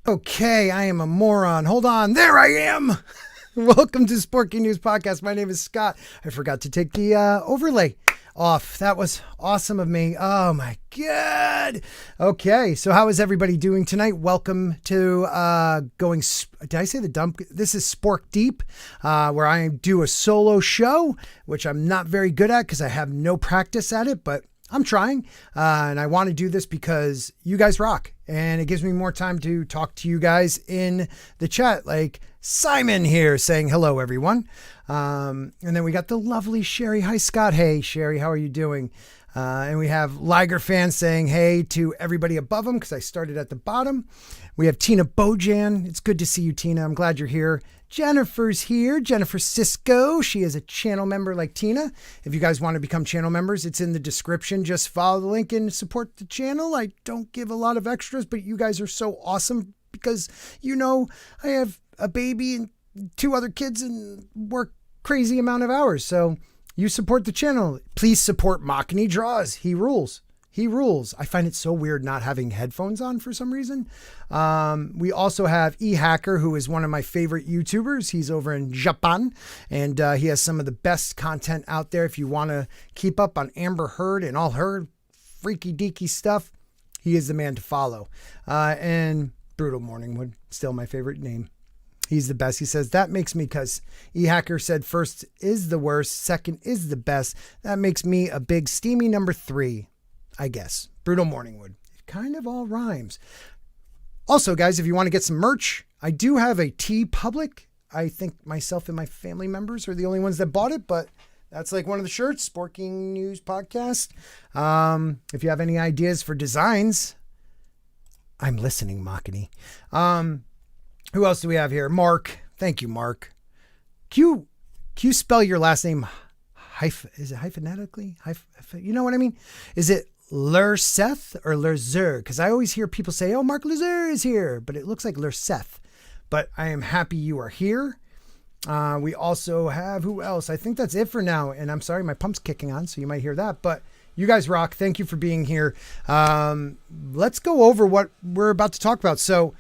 Okay, I am a moron. Hold on. There I am. Welcome to Sporking News Podcast. My name is Scott. I forgot to take the overlay off. That was awesome of me. Oh my God. Okay, so how is everybody doing tonight? Welcome to did I say the dump? This is Spork Deep, where I do a solo show, which I'm not very good at because I have no practice at it, but I'm trying, and I want to do this because you guys rock, and it gives me more time to talk to you guys in the chat, like Simon here saying hello, everyone. And then we got the lovely Sherry. Hi, Scott. Hey, Sherry, how are you doing? And we have Liger fans saying hey to everybody above them because I started at the bottom. We have Tina Bojan. It's good to see you, Tina. I'm glad you're here. Jennifer's here. Jennifer Cisco. She is a channel member like Tina. If you guys want to become channel members, it's in the description. Just follow the link and support the channel. I don't give a lot of extras, but you guys are so awesome because, you know, I have a baby and 2 other kids and work crazy amount of hours. So you support the channel. Please support Macklyn Draws. He rules. He rules. I find it so weird not having headphones on for some reason. We also have eHacker, who is one of my favorite YouTubers. He's over in Japan, and he has some of the best content out there. If you want to keep up on Amber Heard and all her freaky deaky stuff, he is the man to follow. And Brutal Morningwood, still my favorite name. He's the best. He says, that makes me, because eHacker said first is the worst, second is the best. That makes me a big steamy number 3. I guess. Brutal Morningwood. It kind of all rhymes. Also, guys, if you want to get some merch, I do have a TeePublic. I think myself and my family members are the only ones that bought it, but that's like one of the shirts, Sporking News Podcast. If you have any ideas for designs, I'm listening, Macklyn. Who else do we have here? Mark. Thank you, Mark. Q spell your last name is it hyphenetically? You know what I mean? Is it Lerseth or Lerzer? Because I always hear people say, oh, Mark Lerzer is here, but it looks like Lerseth. But I am happy you are here. We also have, who else? I think that's it for now. And I'm sorry, my pump's kicking on, so you might hear that. But you guys rock. Thank you for being here. Let's go over what we're about to talk about. So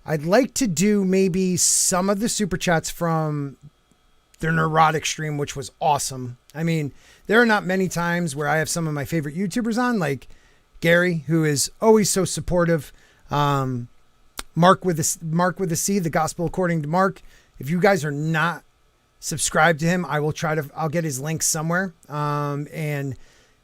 I'd like to do maybe some of the super chats from their neurotic stream, which was awesome. I mean, there are not many times where I have some of my favorite YouTubers on, like Gary, who is always so supportive. Mark with a C, the gospel according to Mark. If you guys are not subscribed to him, I'll get his link somewhere. And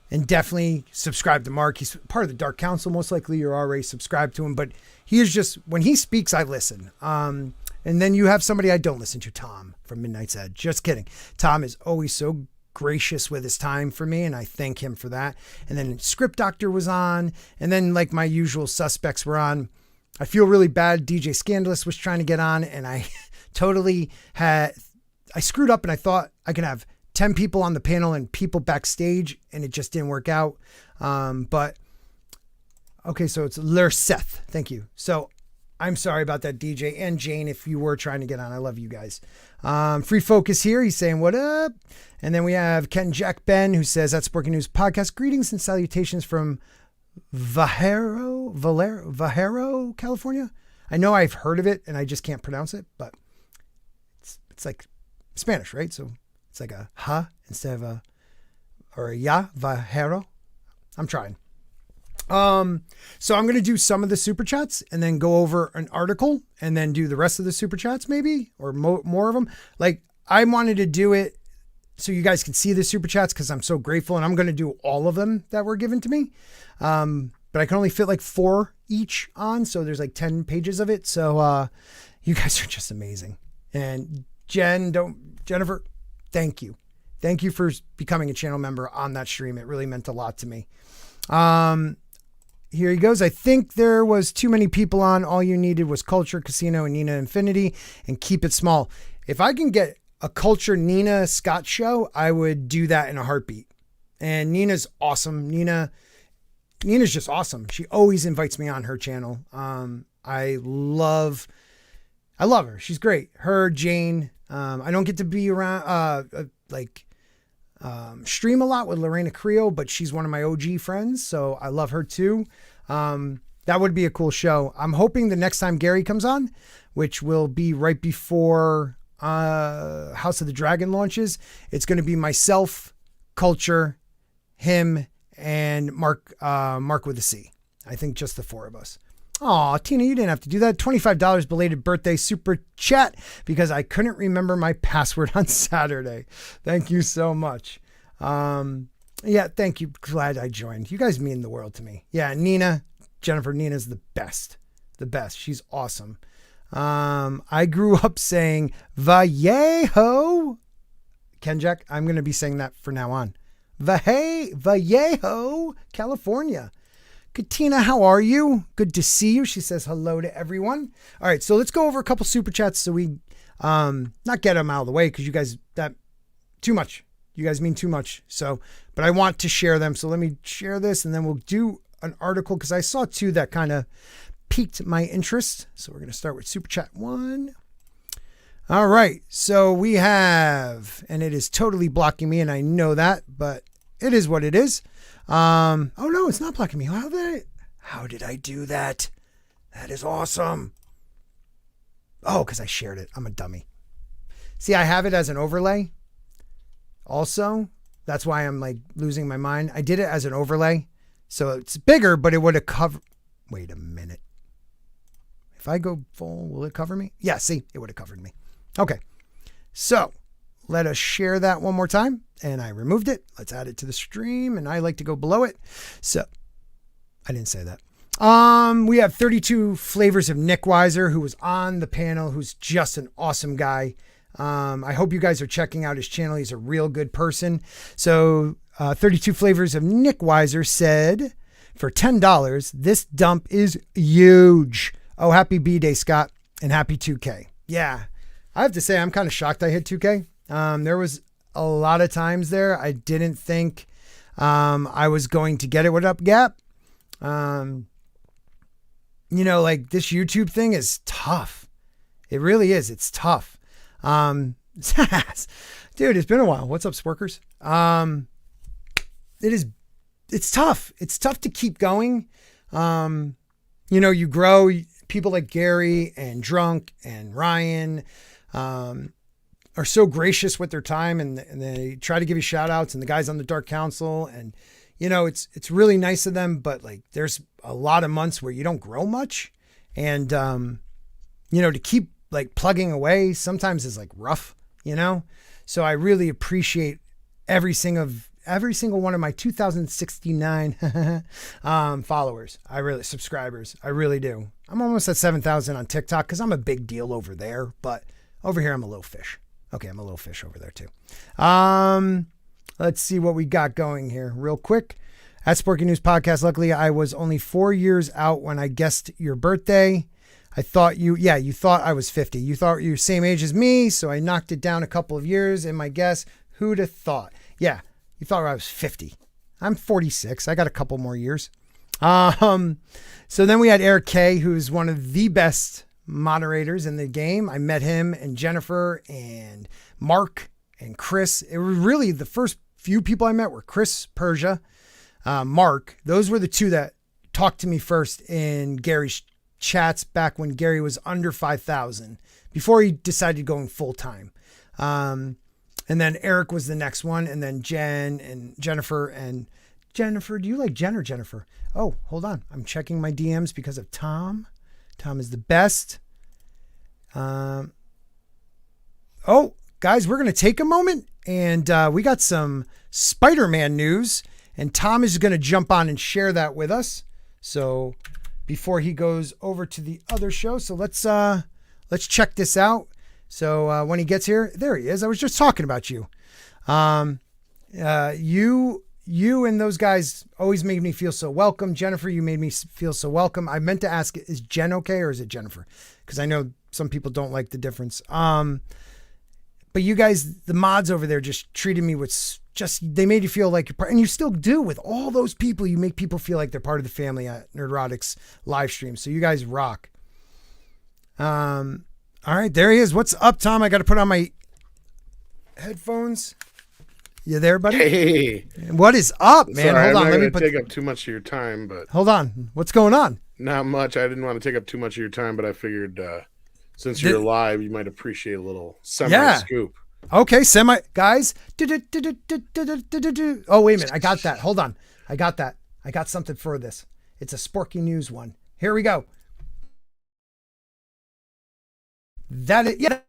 definitely subscribe to Mark. He's part of the Dark Council. Most likely you're already subscribed to him, but he is just, when he speaks, I listen. And then you have somebody I don't listen to, Tom from Midnight's Edge. Just kidding. Tom is always so gracious with his time for me, and I thank him for that. And then Script Doctor was on, and then like my usual suspects were on. I feel really bad. DJ Scandalous was trying to get on, and I I screwed up, and I thought I could have 10 people on the panel and people backstage, and it just didn't work out. But okay, so it's Lerseth. Thank you. So I'm sorry about that, DJ and Jane, if you were trying to get on. I love you guys. Free Focus here. He's saying, what up? And then we have Ken Jack Ben, who says, that's Sporking News Podcast. Greetings and salutations from Vallejo, California. I know I've heard of it and I just can't pronounce it, but it's like Spanish, right? So it's like a ha instead of a ya, Vallejo. I'm trying. So I'm going to do some of the super chats and then go over an article and then do the rest of the super chats maybe, or more of them. Like, I wanted to do it so you guys can see the super chats because I'm so grateful, and I'm going to do all of them that were given to me. But I can only fit like 4 each on. So there's like 10 pages of it. So, you guys are just amazing. And Jennifer, thank you. Thank you for becoming a channel member on that stream. It really meant a lot to me. Here he goes. I think there was too many people on. All you needed was Culture, Casino, and Nina Infinity, and keep it small. If I can get a Culture Nina Scott show, I would do that in a heartbeat. And Nina's awesome. Nina's just awesome. She always invites me on her channel. I love her. She's great. Her, Jane. I don't get to be around, stream a lot with Lorena Creo, but she's one of my OG friends. So I love her too. That That would be a cool show. I'm hoping the next time Gary comes on, which will be right before House of the Dragon launches, it's going to be myself, Culture, him, and Mark with a C. I think just the 4 of us. Aw, Tina, you didn't have to do that. $25 belated birthday super chat because I couldn't remember my password on Saturday. Thank you so much. Yeah, thank you. Glad I joined. You guys mean the world to me. Yeah, Nina's the best. The best. She's awesome. I grew up saying Vallejo. Kenjack, I'm going to be saying that for now on. Vallejo, California. Katina, how are you? Good to see you. She says hello to everyone. All right, so let's go over a couple super chats so we not get them out of the way because you guys, that too much. You guys mean too much. So, but I want to share them. So let me share this and then we'll do an article because I saw 2 that kind of piqued my interest. So we're going to start with super chat 1. All right. So we have, and it is totally blocking me and I know that, but it is what it is. Oh no, it's not blocking me. How did I do that? That is awesome. Oh, because I shared it. I'm a dummy. See, I have it as an overlay. Also, that's why I'm like losing my mind. I did it as an overlay. So it's bigger, but it would have covered. Wait a minute. If I go full, will it cover me? Yeah, see, it would have covered me. Okay. So let us share that one more time. And I removed it. Let's add it to the stream. And I like to go below it. So I didn't say that. We have 32 flavors of Nick Weiser, who was on the panel, who's just an awesome guy. I hope you guys are checking out his channel. He's a real good person. So 32 flavors of Nick Weiser said, for $10, this dump is huge. Oh, happy B-Day, Scott, and happy 2K. Yeah, I have to say, I'm kind of shocked I hit 2K. There was a lot of times there I didn't think I was going to get it. What up, Gap? You know, like this YouTube thing is tough. It really is. It's tough. Dude, it's been a while. What's up, Sporkerz? It's tough. It's tough to keep going. You know, you grow. People like Gary and Drunk and Ryan are so gracious with their time and they try to give you shout outs, and the guys on the Dark Council, and you know, it's really nice of them, but like there's a lot of months where you don't grow much, and you know, to keep like plugging away sometimes is like rough, you know? So I really appreciate every single one of my 2,069 followers. Subscribers. I really do. I'm almost at 7,000 on TikTok because I'm a big deal over there, but over here I'm a little fish. Okay, I'm a little fish over there too. Let's see what we got going here real quick. At Sporking News Podcast, luckily I was only 4 years out when I guessed your birthday. I thought you thought I was 50. You thought you were same age as me, so I knocked it down a couple of years in my guess. Who'd have thought? Yeah, you thought I was 50. I'm 46. I got a couple more years. So then we had Eric K, who's one of the best moderators in the game. I met him and Jennifer and Mark and Chris. It was really the first few people I met were Chris, Persia, Mark. Those were the 2 that talked to me first in Gary's chats back when Gary was under 5,000 before he decided going full time. And then Eric was the next one. And then Jen and Jennifer. Do you like Jen or Jennifer? Oh, hold on. I'm checking my DMs because of Tom. Tom is the best. Oh, guys, we're going to take a moment and we got some Spider-Man news, and Tom is going to jump on and share that with us. So before he goes over to the other show. So let's check this out. So when he gets here, there he is. I was just talking about you. You and those guys always made me feel so welcome. Jennifer, you made me feel so welcome. I meant to ask, is Jen okay or is it Jennifer? Because I know some people don't like the difference. But you guys, the mods over there just treated me with they made you feel like you're part, and you still do with all those people. You make people feel like they're part of the family at Nerdrotics live stream. So you guys rock. All right, there he is. What's up, Tom? I got to put on my headphones. You there, buddy? Hey. What is up, man? Sorry, Hold on. I'm not Let me take up too much of your time, but hold on. What's going on? Not much. I didn't want to take up too much of your time, but I figured since you're live, you might appreciate a little semi-scoop. Okay, guys. Oh, wait a minute. I got that. Hold on. I got that. I got something for this. It's a Sporky News one. Here we go. Yeah.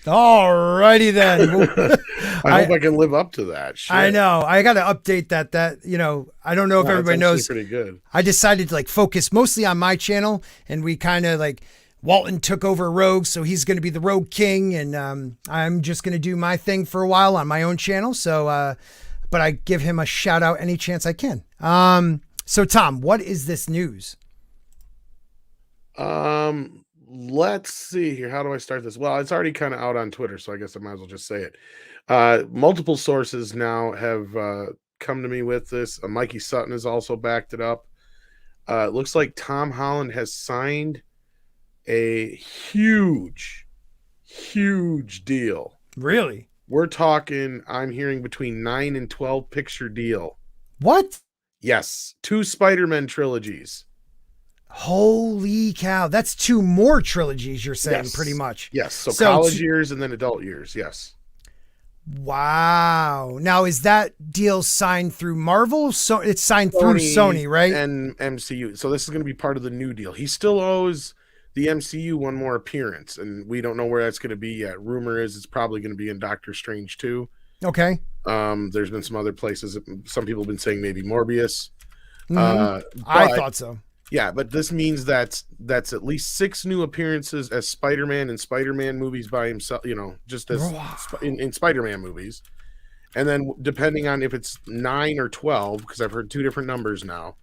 Alrighty then. I hope I can live up to that. Shit. I know. I got to update that. I don't know if everybody knows. Pretty good. I decided to focus mostly on my channel, and we kind of Walton took over Rogue, so he's going to be the Rogue King, and I'm just going to do my thing for a while on my own channel. So, but I give him a shout out any chance I can. So Tom, what is this news? Let's see here. How do I start this? Well, it's already kind of out on Twitter, so I guess I might as well just say it. Multiple sources now have come to me with this. Mikey Sutton has also backed it up. It looks like Tom Holland has signed a huge deal. Really? We're talking, I'm hearing between 9 and 12 picture deal. What? Yes. 2 Spider-Man trilogies. Holy cow. That's 2 more trilogies you're saying, yes. Pretty much. Yes. So college years and then adult years. Yes. Wow. Now, is that deal signed through Marvel? So it's signed through Sony, right? And MCU. So this is going to be part of the new deal. He still owes the MCU one more appearance, and we don't know where that's going to be yet. Rumor is it's probably going to be in Doctor Strange 2. Okay. There's been some other places. Some people have been saying maybe Morbius. I thought so. Yeah, but this means that's at least 6 new appearances as Spider-Man in Spider-Man movies by himself, just as in Spider-Man movies. And then depending on if it's 9 or 12, because I've heard 2 different numbers now.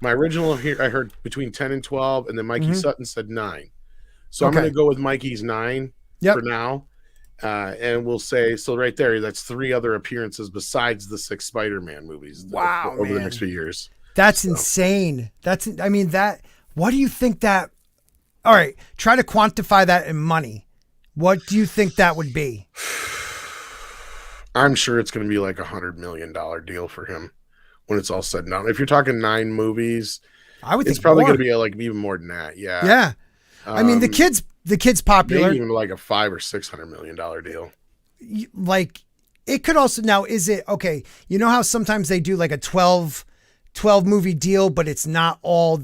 My original here, I heard between 10 and 12, and then Mikey Sutton said 9. So I'm going to go with Mikey's 9 for now. And we'll say, so right there, that's 3 other appearances besides the 6 Spider-Man movies over the next few years. That's insane. What do you think that, all right, try to quantify that in money. What do you think that would be? I'm sure it's going to be like $100 million deal for him when it's all said and done. If you're talking 9 movies, I would think it's probably going to be even more than that. Yeah. Yeah. I mean, the kid's popular. Maybe even like a $500 or $600 million deal. It could also, now is it, okay, you know how sometimes they do like a 12 movie deal, but it's not all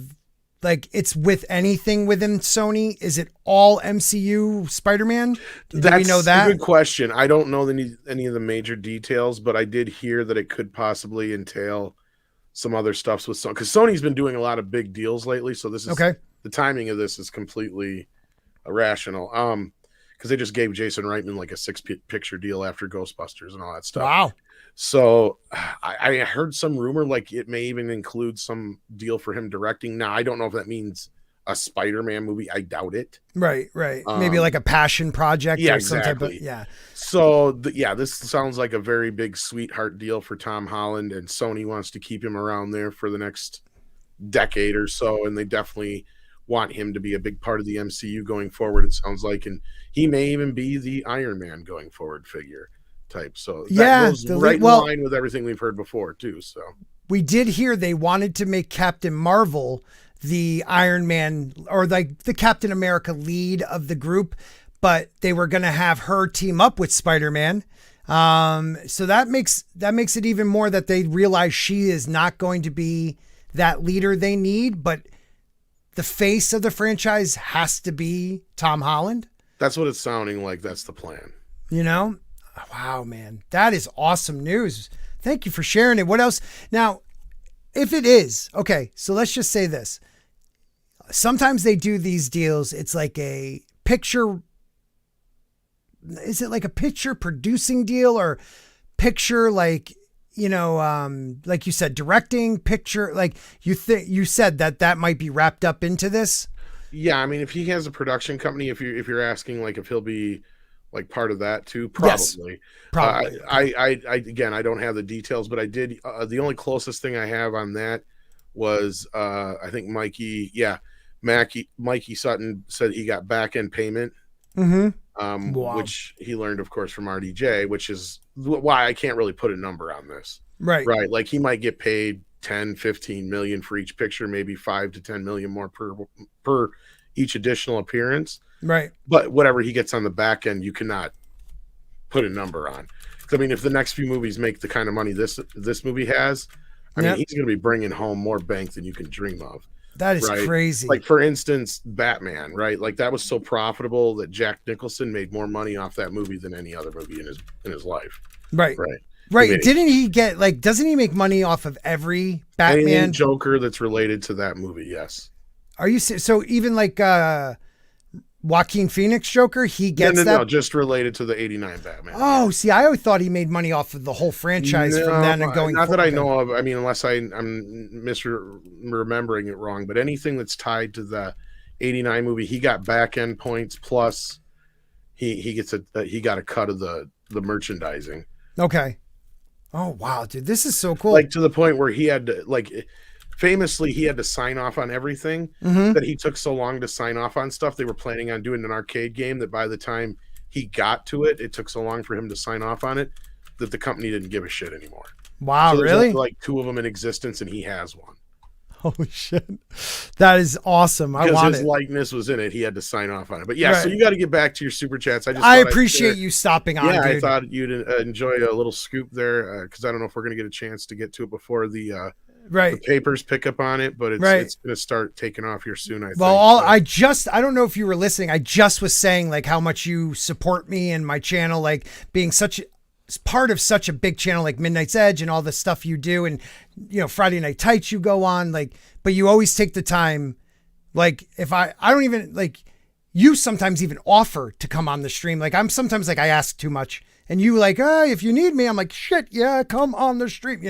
it's with anything within Sony. Is it all MCU Spider-Man? Do we know that? That's a good question. I don't know any of the major details, but I did hear that it could possibly entail some other stuff with Sony, because Sony's been doing a lot of big deals lately. So this is the timing of this is completely irrational. Because they just gave Jason Reitman like a 6-picture deal after Ghostbusters and all that stuff. Wow. So I heard some rumor like it may even include some deal for him directing. Now, I don't know if that means a Spider-Man movie. I doubt it. Right. Maybe like a passion project or some type of, So, this sounds like a very big sweetheart deal for Tom Holland, and Sony wants to keep him around there for the next decade or so, and they definitely want him to be a big part of the MCU going forward, it sounds like, and he may even be the Iron Man going forward figure type. So that goes right in line with everything we've heard before too. So we did hear they wanted to make Captain Marvel the Iron Man, or like the Captain America lead of the group, but they were going to have her team up with Spider-Man. So that makes it even more that they realize she is not going to be that leader they need, but the face of the franchise has to be Tom Holland. That's what it's sounding like. That's the plan. Wow, man, that is awesome news. Thank you for sharing it. What else? Now, if it is, okay, so let's just say this. Sometimes they do these deals. It's like a picture. Is it like a picture producing deal or picture like you said, directing, picture, like you said that might be wrapped up into this. Yeah, I mean, if he has a production company, if you're asking like if he'll be like part of that too, probably. Yes, probably. I again, I don't have the details, but I did. The only closest thing I have on that was I think Mikey Sutton said he got back end payment, Wow. which he learned, of course, from RDJ, which is why I can't really put a number on this. Right. Like he might get paid 10, 15 million for each picture, maybe 5 to 10 million more per each additional appearance. Right. But whatever he gets on the back end, you cannot put a number on. I mean, if the next few movies make the kind of money this movie has, I mean, he's going to be bringing home more bank than you can dream of. That is crazy. Like, for instance, Batman, right? Like, that was so profitable that Jack Nicholson made more money off that movie than any other movie in his life. Right. Didn't he get, like, doesn't he make money off of every Batman? Anything Joker that's related to that movie, yes. Are you so even like Joaquin Phoenix Joker, he gets that? No, just related to the 89 Batman. Oh, see, I always thought he made money off of the whole franchise from then and going not forward. That I know of. I mean, unless I'm misremembering it wrong, but anything that's tied to the 89 movie, he got back end points plus he got a cut of the merchandising. Okay. Oh wow, dude, this is so cool. Like to the point where he had to, like, famously, he had to sign off on everything. That he took so long to sign off on stuff. They were planning on doing an arcade game that by the time he got to it, it took so long for him to sign off on it that the company didn't give a shit anymore. Wow, so really? Like 2 of them in existence, and he has one. Holy shit. That is awesome. Because his likeness was in it. He had to sign off on it. But yeah, right. So you got to get back to your super chats. I appreciate you stopping on, Yeah, dude. I thought you'd enjoy a little scoop there because I don't know if we're going to get a chance to get to it before the papers pick up on it, but it's going to start taking off here soon, I think. I don't know if you were listening. I just was saying like how much you support me and my channel, like being part of such a big channel like Midnight's Edge and all the stuff you do, and Friday Night Tights you go on, like, but you always take the time. Like if I don't even, like, you sometimes even offer to come on the stream. Like I'm sometimes like I ask too much, and you like, if you need me, I'm like, shit, yeah, come on the stream,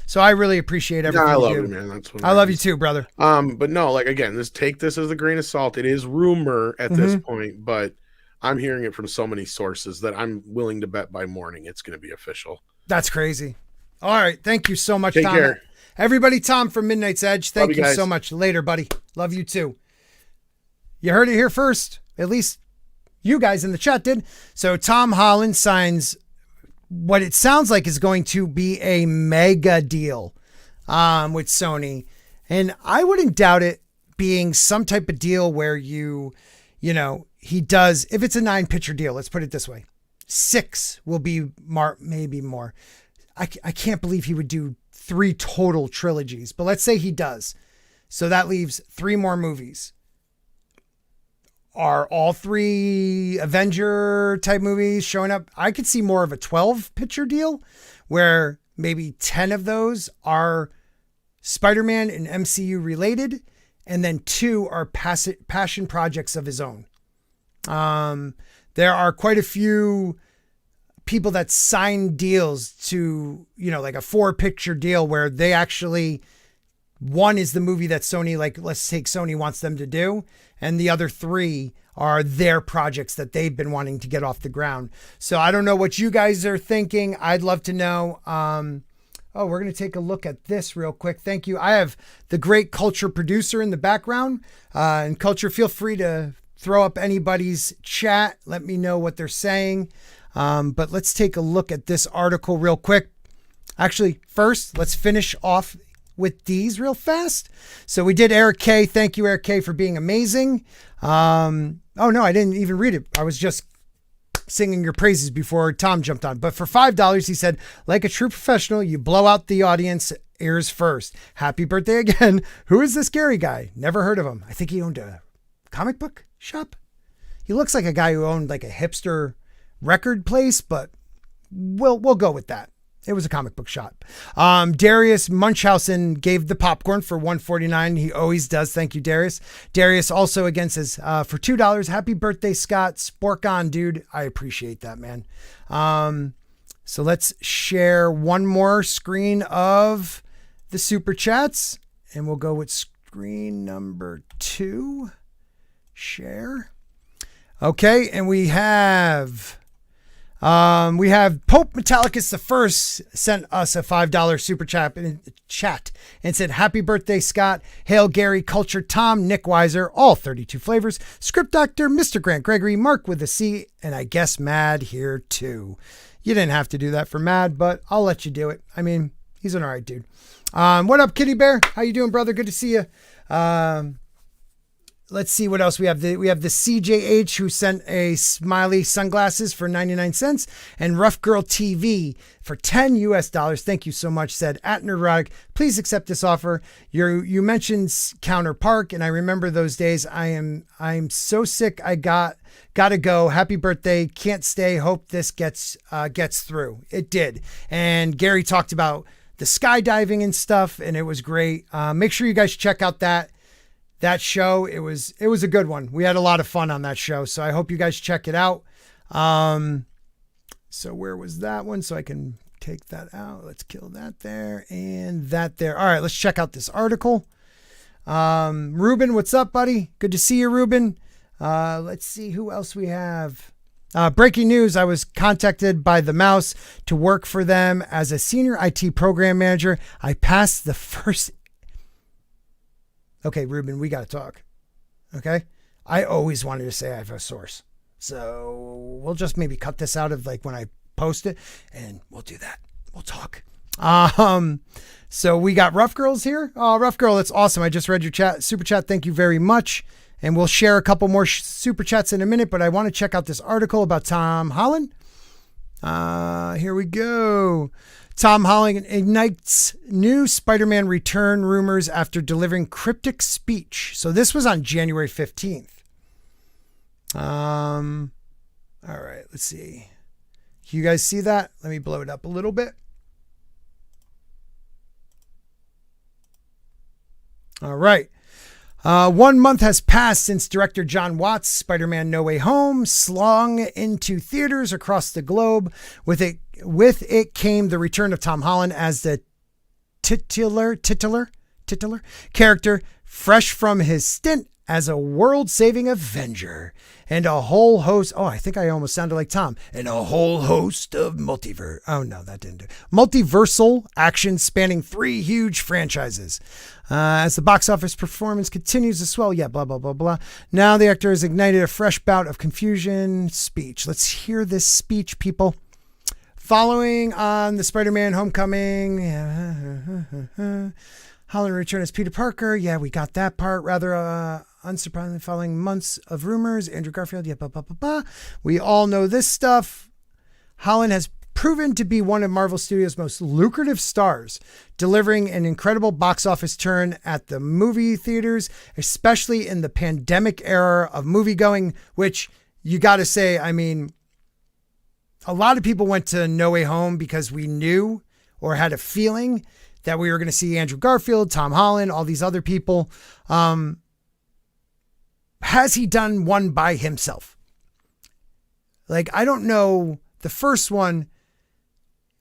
So I really appreciate everything. I love you you, man. That's what I love you too, brother. But no, like again, take this as a grain of salt. It is rumor at this point, but I'm hearing it from so many sources that I'm willing to bet by morning it's going to be official. That's crazy. All right. Thank you so much, Take Tom. care. Everybody, Tom from Midnight's Edge. Thank you so much. Later, buddy. Love you too. You heard it here first. At least you guys in the chat did. So Tom Holland signs what it sounds like is going to be a mega deal with Sony. And I wouldn't doubt it being some type of deal where he does, if it's a 9-picture deal, let's put it this way, 6 will be maybe more. I can't believe he would do 3 total trilogies, but let's say he does. So that leaves 3 more movies. Are all 3 Avenger type movies showing up? I could see more of a 12-picture deal where maybe 10 of those are Spider-Man and MCU related, and then 2 are passion projects of his own. There are quite a few people that sign deals to, like a 4-picture deal where they actually, one is the movie that Sony, like, let's take Sony wants them to do, and the other 3 are their projects that they've been wanting to get off the ground. So I don't know what you guys are thinking. I'd love to know. We're going to take a look at this real quick. Thank you. I have the great Culture producer in the background, and Culture, feel free to throw up anybody's chat. Let me know what they're saying. But let's take a look at this article real quick. Actually, first, let's finish off with these real fast. So we did Eric K. Thank you, Eric K., for being amazing. Oh, no, I didn't even read it. I was just singing your praises before Tom jumped on. But for $5, he said, like a true professional, you blow out the audience ears first. Happy birthday again. Who is this Gary guy? Never heard of him. I think he owned a comic book shop. He looks like a guy who owned like a hipster record place, but we'll go with that. It was a comic book shop. Darius Münchausen gave the popcorn for $1.49. He always does. Thank you, Darius. Darius also again says for $2, happy birthday, Scott. Spork on, dude. I appreciate that, man. So let's share one more screen of the Super Chats, and we'll go with screen number 2. Share. Okay, and we have Pope Metallicus I sent us a $5 super chat and said, "Happy birthday, Scott. Hail Gary, Culture, Tom, Nick Weiser, all 32 flavors, Script Doctor, Mr. Grant Gregory, Mark with a C, and I guess Mad here too." You didn't have to do that for Mad, but I'll let you do it. I mean, he's an all right dude. What up, Kitty Bear? How you doing, brother? Good to see you. Let's see what else we have. We have the CJH who sent a smiley sunglasses for 99 cents and Rough Girl TV for $10 US. Thank you so much. Said at Neurotic, please accept this offer. You mentioned Counter Park, and I remember those days. I'm so sick. I gotta go. Happy birthday. Can't stay. Hope this gets through. It did. And Gary talked about the skydiving and stuff, and it was great. Make sure you guys check out that show. It was a good one. We had a lot of fun on that show. So I hope you guys check it out. So where was that one? So I can take that out. Let's kill that there and that there. All right, let's check out this article. Ruben, what's up, buddy? Good to see you, Ruben. Let's see who else we have. Breaking news. I was contacted by the Mouse to work for them as a senior IT program manager. I passed the first. Okay, Ruben, we got to talk. Okay? I always wanted to say I have a source. So we'll just maybe cut this out of like when I post it, and we'll do that. We'll talk. So we got Rough Girls here. Oh, Rough Girl, that's awesome. I just read your super chat. Thank you very much. And we'll share a couple more super chats in a minute, but I want to check out this article about Tom Holland. Here we go. Tom Holland ignites new Spider-Man return rumors after delivering cryptic speech. So this was on January 15th. All right, let's see. Can you guys see that? Let me blow it up a little bit. All right. 1 month has passed since director John Watts' Spider-Man No Way Home slung into theaters across the globe. With it came the return of Tom Holland as the titular character, fresh from his stint as a world-saving Avenger, and a whole host. Oh, I think I almost sounded like Tom. And a whole host of multiverse. Oh no, that didn't do. Multiversal action spanning 3 huge franchises. As the box office performance continues to swell, blah, blah, blah, blah. Now the actor has ignited a fresh bout of confusion speech. Let's hear this speech, people. Following on the Spider-Man Homecoming, Holland return as Peter Parker. Yeah, we got that part. Rather unsurprisingly, following months of rumors, Andrew Garfield, blah, blah, blah, blah. We all know this stuff. Holland has proven to be one of Marvel Studios' most lucrative stars, delivering an incredible box office turn at the movie theaters, especially in the pandemic era of moviegoing, which you got to say, I mean, a lot of people went to No Way Home because we knew or had a feeling that we were going to see Andrew Garfield, Tom Holland, all these other people. Has he done one by himself? Like, I don't know. The first one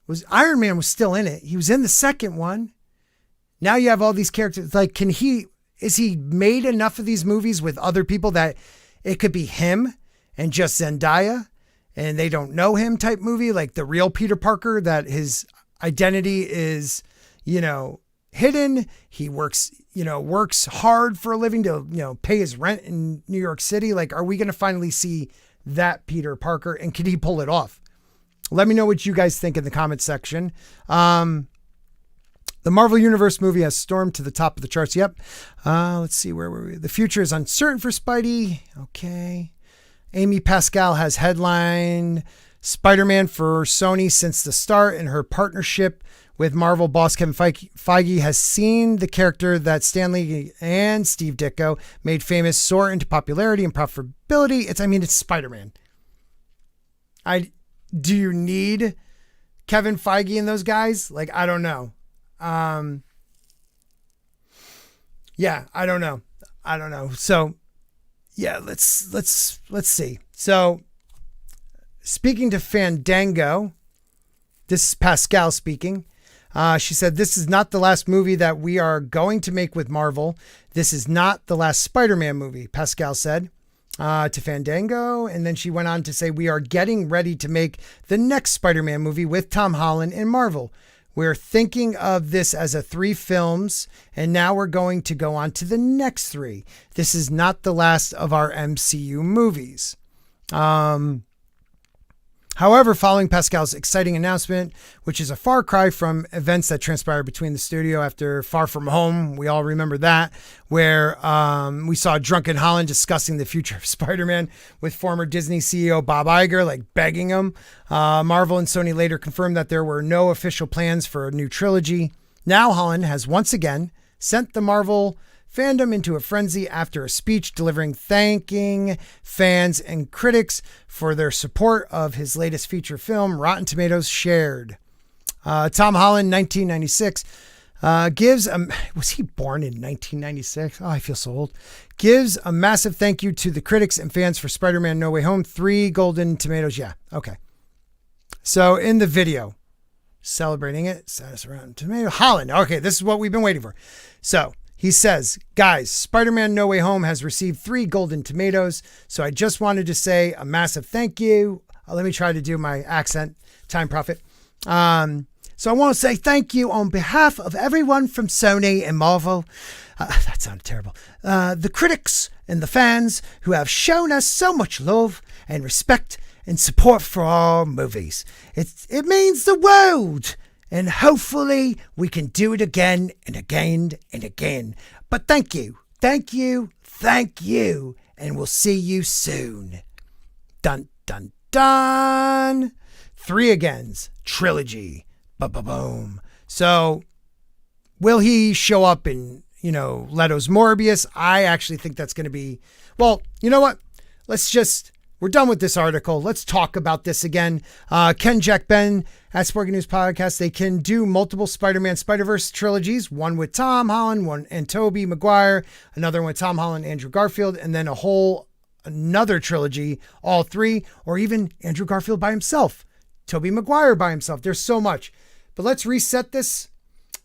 was Iron Man was still in it. He was in the second one. Now you have all these characters. Like, is he made enough of these movies with other people that it could be him and just Zendaya and they don't know him type movie? Like the real Peter Parker, that his identity is, hidden. He works hard for a living to, pay his rent in New York City. Like, are we going to finally see that Peter Parker, and can he pull it off? Let me know what you guys think in the comment section. The Marvel Universe movie has stormed to the top of the charts. Yep. Let's see, where were we? The future is uncertain for Spidey. Okay. Amy Pascal has headlined Spider-Man for Sony since the start, and her partnership with Marvel boss Kevin Feige has seen the character that Stan Lee and Steve Ditko made famous soar into popularity and profitability. It's Spider-Man. Do you need Kevin Feige and those guys? Like, I don't know. Yeah, I don't know. So yeah, let's see. So speaking to Fandango, This is Pascal speaking. She said, this is not the last movie that we are going to make with Marvel. This is not the last Spider-Man movie, Pascal said to Fandango. And then she went on to say, we are getting ready to make the next Spider-Man movie with Tom Holland and Marvel. We're thinking of this as 3 films, and now we're going to go on to the next 3. This is not the last of our MCU movies. However, following Pascal's exciting announcement, which is a far cry from events that transpired between the studio after Far From Home, we all remember that, where we saw drunken Holland discussing the future of Spider-Man with former Disney CEO Bob Iger, like begging him. Marvel and Sony later confirmed that there were no official plans for a new trilogy. Now Holland has once again sent the Marvel fandom into a frenzy after a speech thanking fans and critics for their support of his latest feature film, Rotten Tomatoes shared. Tom Holland, 1996, was he born in 1996? Oh, I feel so old. Gives a massive thank you to the critics and fans for Spider-Man No Way Home. 3 golden tomatoes. Yeah. Okay. So in the video, celebrating it, status around tomato. Holland. Okay. This is what we've been waiting for. So he says, guys, Spider-Man No Way Home has received 3 golden tomatoes. So I just wanted to say a massive thank you. Let me try to do my accent, Time Prophet. So I want to say thank you on behalf of everyone from Sony and Marvel. That sounded terrible. The critics and the fans who have shown us so much love and respect and support for our movies. It means the world. And hopefully we can do it again and again and again. But thank you. And we'll see you soon. Dun, dun, dun. 3 agains. Trilogy. Ba-ba-boom. So will he show up in, Leto's Morbius? I actually think that's going to be, well, you know what? We're done with this article. Let's talk about this again. Ken Jack Ben at Sporking News Podcast. They can do multiple Spider-Man Spider-Verse trilogies. One with Tom Holland, one and Tobey Maguire, another one with Tom Holland, Andrew Garfield, and then another trilogy, all 3, or even Andrew Garfield by himself, Tobey Maguire by himself. There's so much. But let's reset this.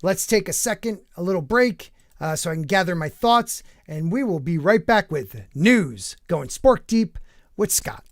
Let's take a little break so I can gather my thoughts, and we will be right back with news going Spork deep with Scott.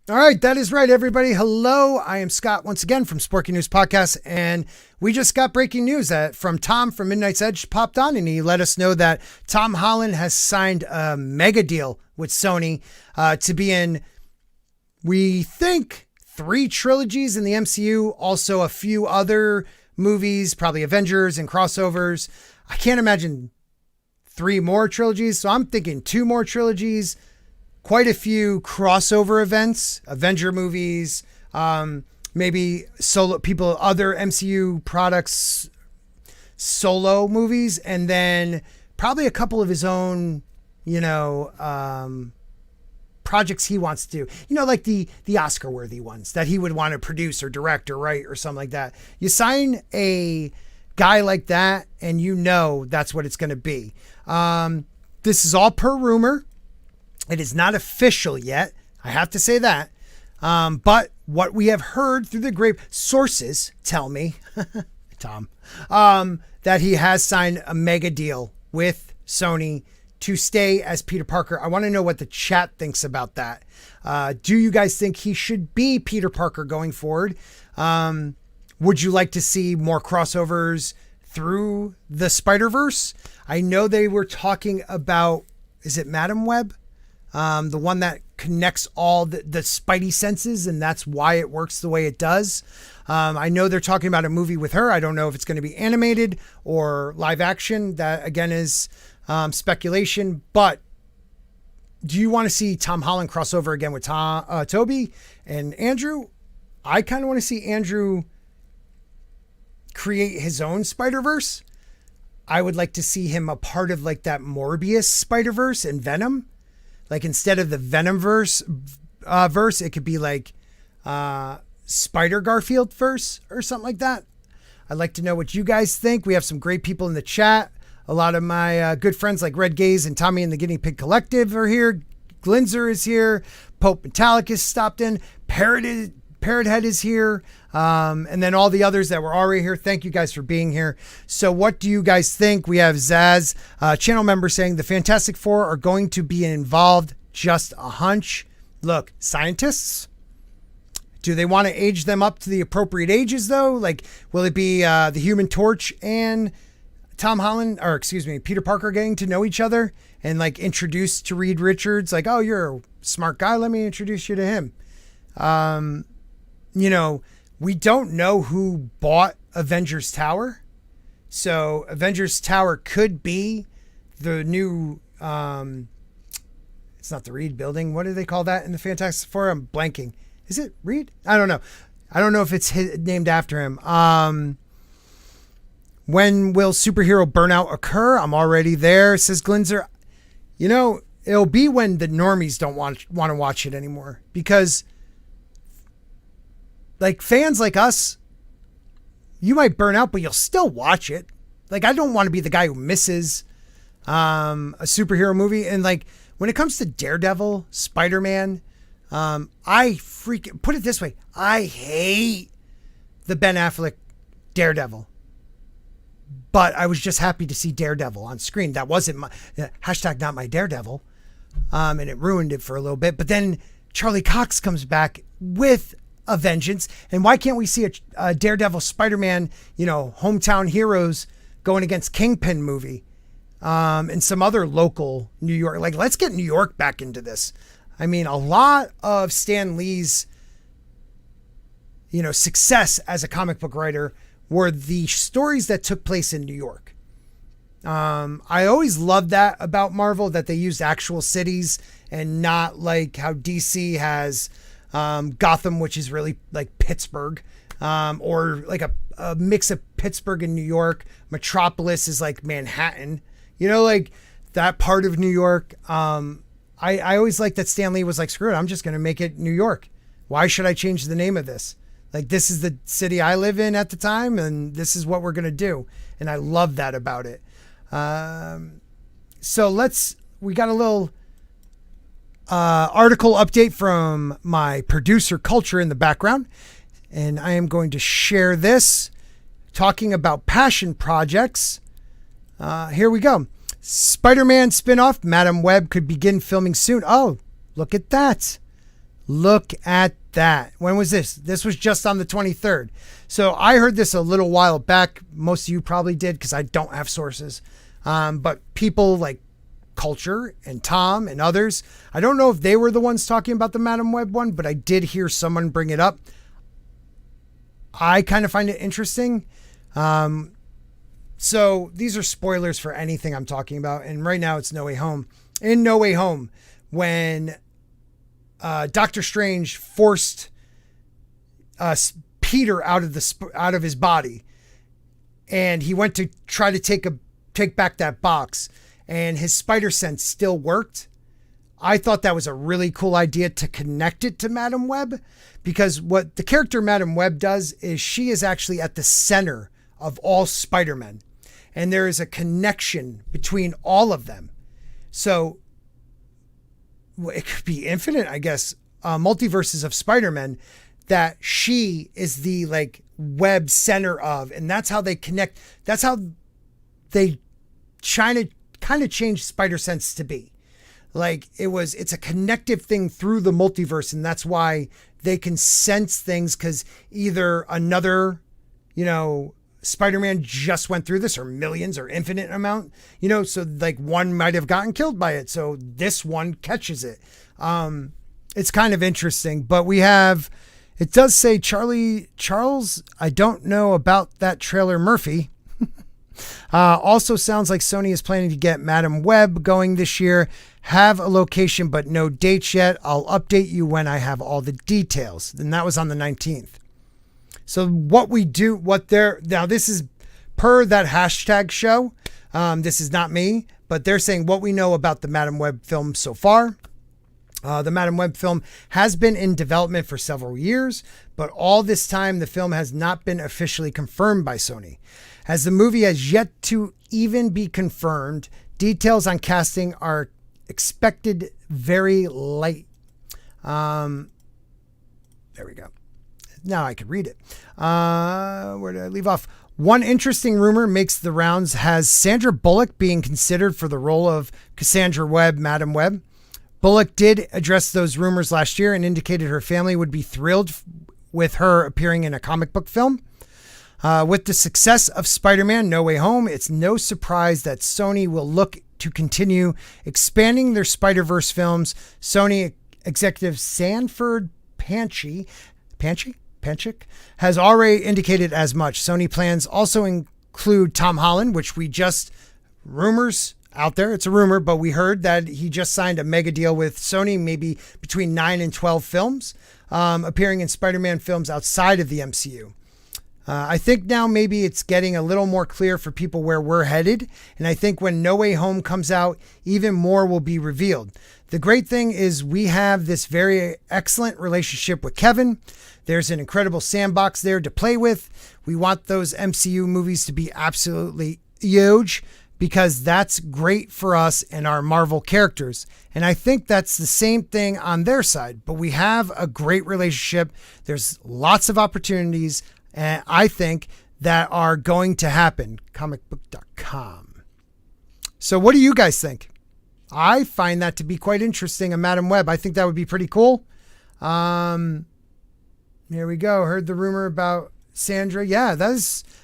All right, that is right, everybody. Hello, I am Scott once again from Sporking News Podcast, and we just got breaking news that from Tom from Midnight's Edge popped on, and he let us know that Tom Holland has signed a mega deal with Sony to be in, we think, 3 trilogies in the MCU, also a few other movies, probably Avengers and crossovers. I can't imagine 3 more trilogies, so I'm thinking 2 more trilogies. Quite a few crossover events, Avenger movies, maybe solo people, other MCU products, solo movies, and then probably a couple of his own, projects he wants to do, like the Oscar worthy ones that he would want to produce or direct or write or something like that. You sign a guy like that and that's what it's going to be. This is all per rumor. It is not official yet. I have to say that. But what we have heard through the grape sources tell me, Tom, that he has signed a mega deal with Sony to stay as Peter Parker. I want to know what the chat thinks about that. Do you guys think he should be Peter Parker going forward? Would you like to see more crossovers through the Spider-Verse? I know they were talking about, is it Madam Web? the one that connects all the Spidey senses, and that's why it works the way it does. I know they're talking about a movie with her. I don't know if it's going to be animated or live action. That, again, is speculation. But do you want to see Tom Holland cross over again with Toby and Andrew? I kind of want to see Andrew create his own Spider-Verse. I would like to see him a part of like that Morbius Spider-Verse and Venom. Like instead of the Venomverse verse, it could be like Spider Garfield verse or something like that. I'd like to know what you guys think. We have some great people in the chat. A lot of my good friends like Red Gaze and Tommy and the Guinea Pig Collective are here. Glinser is here. Pope Metallicus stopped in. Parrothead is here. And then all the others that were already here. Thank you guys for being here. So what do you guys think? We have Zaz, channel member, saying the Fantastic Four are going to be involved. Just a hunch. Look, scientists, do they want to age them up to the appropriate ages though? Like, will it be the Human Torch and Peter Parker getting to know each other and like introduced to Reed Richards? Like, oh, you're a smart guy. Let me introduce you to him. You know, we don't know who bought Avengers Tower. So Avengers Tower could be the new, it's not the Reed building. What do they call that in the Fantastic Four? I'm blanking. Is it Reed? I don't know. I don't know if it's named after him. When will superhero burnout occur? I'm already there, says Glinser. You know, it'll be when the normies don't want to watch it anymore, because like fans like us, you might burn out, but you'll still watch it. Like, I don't want to be the guy who misses a superhero movie. And like, when it comes to Daredevil, Spider-Man, I put it this way. I hate the Ben Affleck Daredevil, but I was just happy to see Daredevil on screen. That wasn't my hashtag not my Daredevil. And it ruined it for a little bit, but then Charlie Cox comes back with a vengeance. And why can't we see a Daredevil Spider-Man, you know, hometown heroes going against Kingpin movie, and some other local New York, like let's get New York back into this. I mean, a lot of Stan Lee's, you know, success as a comic book writer were the stories that took place in New York. I always loved that about Marvel, that they used actual cities and not like how DC has Gotham, which is really like Pittsburgh, or like a mix of Pittsburgh and New York. Metropolis is like Manhattan, you know, like that part of New York. I always liked that Stan Lee was like, screw it, I'm just going to make it New York. Why should I change the name of this? Like, this is the city I live in at the time, and this is what we're going to do. And I love that about it. So we got a little article update from my producer Culture in the background, and I am going to share this talking about passion projects. Here we go. Spider-Man spinoff Madam Web could begin filming soon. Oh, look at that. Look at that. When was this? This was just on the 23rd. So I heard this a little while back. Most of you probably did, because I don't have sources. But people like Culture and Tom and others, I don't know if they were the ones talking about the Madam Web one, but I did hear someone bring it up. I kind of find it interesting. So these are spoilers for anything I'm talking about. And right now it's No Way Home. In No Way Home, when Doctor Strange forced Peter out of his body, and he went to try to take back that box, and his spider sense still worked. I thought that was a really cool idea to connect it to Madam Web, because what the character Madam Web does is she is actually at the center of all Spider-Men, and there is a connection between all of them. So it could be infinite, I guess, multiverses of Spider-Man that she is the like web center of, and that's how they connect. That's how they kind of changed Spider Sense to be. Like it's a connective thing through the multiverse, and that's why they can sense things, because either another, you know, Spider-Man just went through this, or millions, or infinite amount, you know, so like one might have gotten killed by it. So this one catches it. It's kind of interesting, but it does say Charles, I don't know about that trailer, Murphy. Also sounds like Sony is planning to get Madam Web going this year. Have a location, but no dates yet. I'll update you when I have all the details. And that was on the 19th. So now this is per that hashtag show. This is not me, but they're saying what we know about the Madam Web film so far. The Madam Web film has been in development for several years, but all this time the film has not been officially confirmed by Sony. As the movie has yet to even be confirmed, details on casting are expected very late. There we go. Now I can read it. Where did I leave off? One interesting rumor makes the rounds, has Sandra Bullock being considered for the role of Cassandra Webb, Madam Web. Bullock did address those rumors last year and indicated her family would be thrilled with her appearing in a comic book film. With the success of Spider-Man No Way Home, it's no surprise that Sony will look to continue expanding their Spider-Verse films. Sony executive Sanford Panchik has already indicated as much. Sony plans also include Tom Holland, which rumors out there. It's a rumor, but we heard that he just signed a mega deal with Sony, maybe between 9 and 12 films, appearing in Spider-Man films outside of the MCU. I think now maybe it's getting a little more clear for people where we're headed. And I think when No Way Home comes out, even more will be revealed. The great thing is we have this very excellent relationship with Kevin. There's an incredible sandbox there to play with. We want those MCU movies to be absolutely huge because that's great for us and our Marvel characters. And I think that's the same thing on their side. But we have a great relationship. There's lots of opportunities, and I think that are going to happen. Comicbook.com. So what do you guys think? I find that to be quite interesting. A Madam Web. I think that would be pretty cool. Here we go. Heard the rumor about Sandra. Yeah,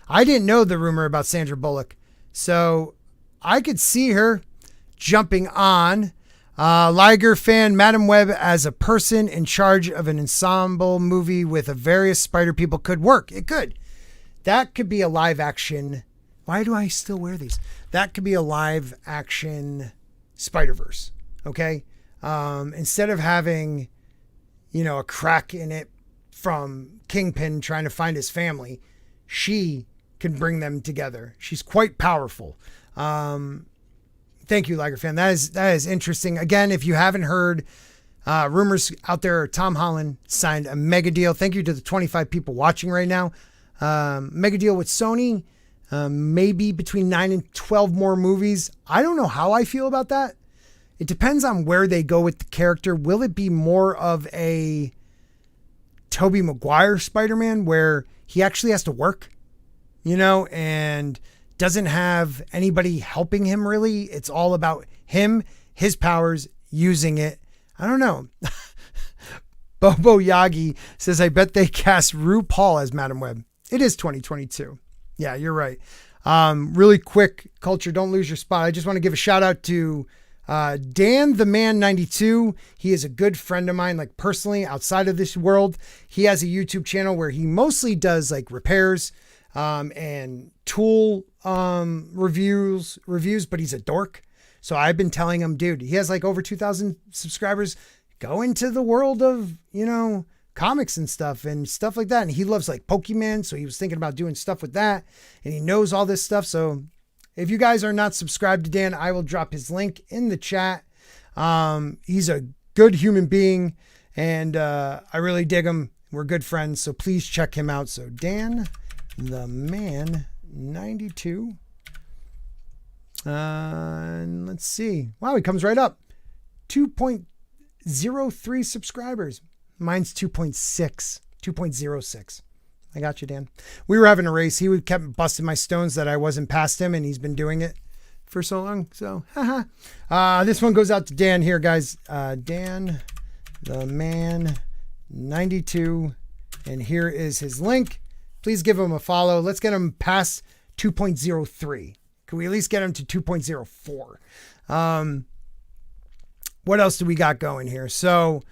I didn't know the rumor about Sandra Bullock. So I could see her jumping on. Liger fan, Madam Web as a person in charge of an ensemble movie with a various spider people could work. It could. That could be a live action. Why do I still wear these? That could be a live action Spider-Verse. Okay. Instead of having, a crack in it from Kingpin trying to find his family, she can bring them together. She's quite powerful. Thank you, Liger fan. That is interesting. Again, if you haven't heard, rumors out there, Tom Holland signed a mega deal. Thank you to the 25 people watching right now. Mega deal with Sony, maybe between 9 and 12 more movies. I don't know how I feel about that. It depends on where they go with the character. Will it be more of a Tobey Maguire Spider-Man where he actually has to work, and doesn't have anybody helping him really? It's all about him, his powers, using it. I don't know. Bobo Yagi says, I bet they cast RuPaul as Madam Web. It is 2022. Yeah, you're right. Really quick, Culture, don't lose your spot. I just want to give a shout out to Dan the Man 92. He is a good friend of mine, like personally outside of this world. He has a YouTube channel where he mostly does like repairs and tool reviews, but he's a dork. So I've been telling him, dude, he has like over 2,000 subscribers. Go into the world of, comics and stuff like that. And he loves like Pokemon. So he was thinking about doing stuff with that, and he knows all this stuff. So if you guys are not subscribed to Dan, I will drop his link in the chat. He's a good human being, and I really dig him. We're good friends. So please check him out. So Dan the Man 92. And let's see. Wow, he comes right up. 2.03 subscribers. Mine's 2.06. I got you, Dan. We were having a race. He kept busting my stones that I wasn't past him, and he's been doing it for so long. So, this one goes out to Dan here, guys. Dan the Man 92. And here is his link. please give him a follow. Let's get him past 2.03. Can we at least get him to 2.04? What else do we got going here? So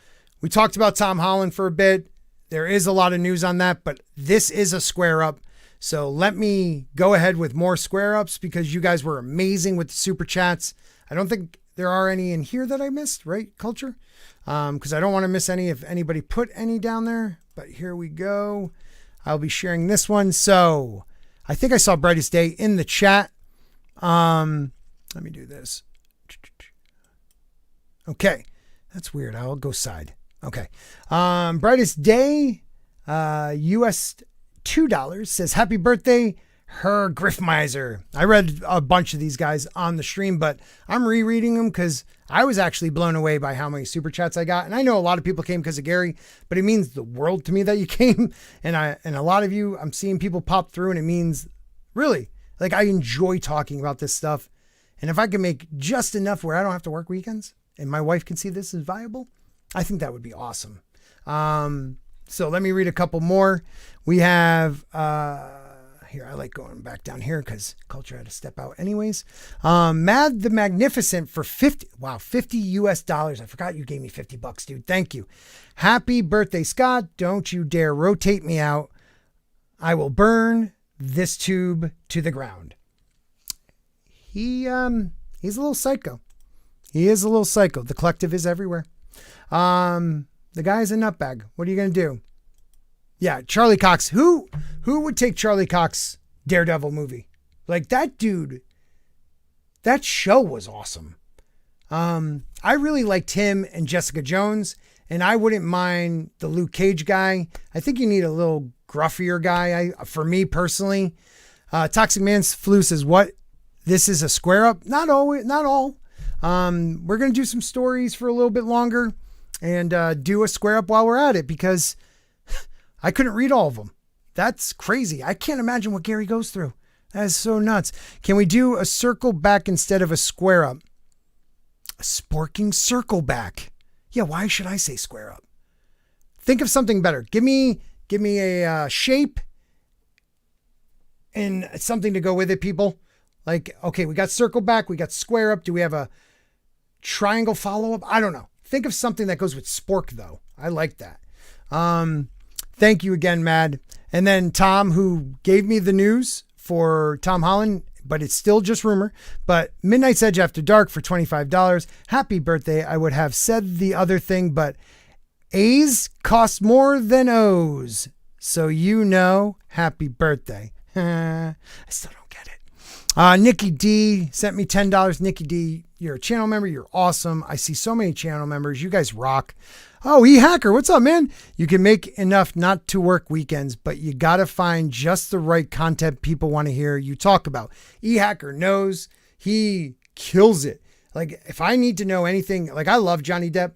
we talked about Tom Holland for a bit. There is a lot of news on that, but this is a square up. So let me go ahead with more square ups because you guys were amazing with the super chats. I don't think there are any in here that I missed, right, Culture? Because I don't want to miss any if anybody put any down there. But here we go. I'll be sharing this one. So I think I saw Brightest Day in the chat. Let me do this. Okay. That's weird. I'll go side. Okay. Brightest Day, US $2 says, happy birthday, her Griff Miser. I read a bunch of these guys on the stream, but I'm rereading them because I was actually blown away by how many super chats I got. And I know a lot of people came because of Gary, but it means the world to me that you came. And a lot of you, I'm seeing people pop through, and it means really, like, I enjoy talking about this stuff. And if I can make just enough where I don't have to work weekends and my wife can see this is viable, I think that would be awesome. So let me read a couple more. We have, here, I like going back down here because Culture had to step out anyways. Mad the Magnificent for 50 US dollars. I forgot you gave me $50, dude. Thank you. Happy birthday, Scott. Don't you dare rotate me out. I will burn this tube to the ground. He's a little psycho. He is a little psycho. The collective is everywhere. The guy's a nutbag. What are you going to do? Yeah, Charlie Cox. Who would take Charlie Cox Daredevil movie? Like, that dude, that show was awesome. I really liked him and Jessica Jones, and I wouldn't mind the Luke Cage guy. I think you need a little gruffier guy. For me personally, Toxic Man's Flu says, what? This is a square up? Not always, not all. We're going to do some stories for a little bit longer and do a square up while we're at it because I couldn't read all of them. That's crazy. I can't imagine what Gary goes through. That is so nuts. Can we do a circle back instead of a square up? A sporking circle back. Yeah, why should I say square up? Think of something better. Give me a shape and something to go with it, people. Like, okay, we got circle back, we got square up. Do we have a triangle follow up? I don't know. Think of something that goes with Spork, though. I like that. Thank you again, Mad. And then Tom, who gave me the news for Tom Holland, but it's still just rumor. But Midnight's Edge After Dark for $25. Happy birthday. I would have said the other thing, but A's cost more than O's. So you know, happy birthday. I still don't get it. Nikki D sent me $10. Nikki D, you're a channel member. You're awesome. I see so many channel members. You guys rock. Oh, E-Hacker, what's up, man? You can make enough not to work weekends, but you got to find just the right content people want to hear you talk about. E-Hacker knows. He kills it. Like, if I need to know anything, like, I love Johnny Depp,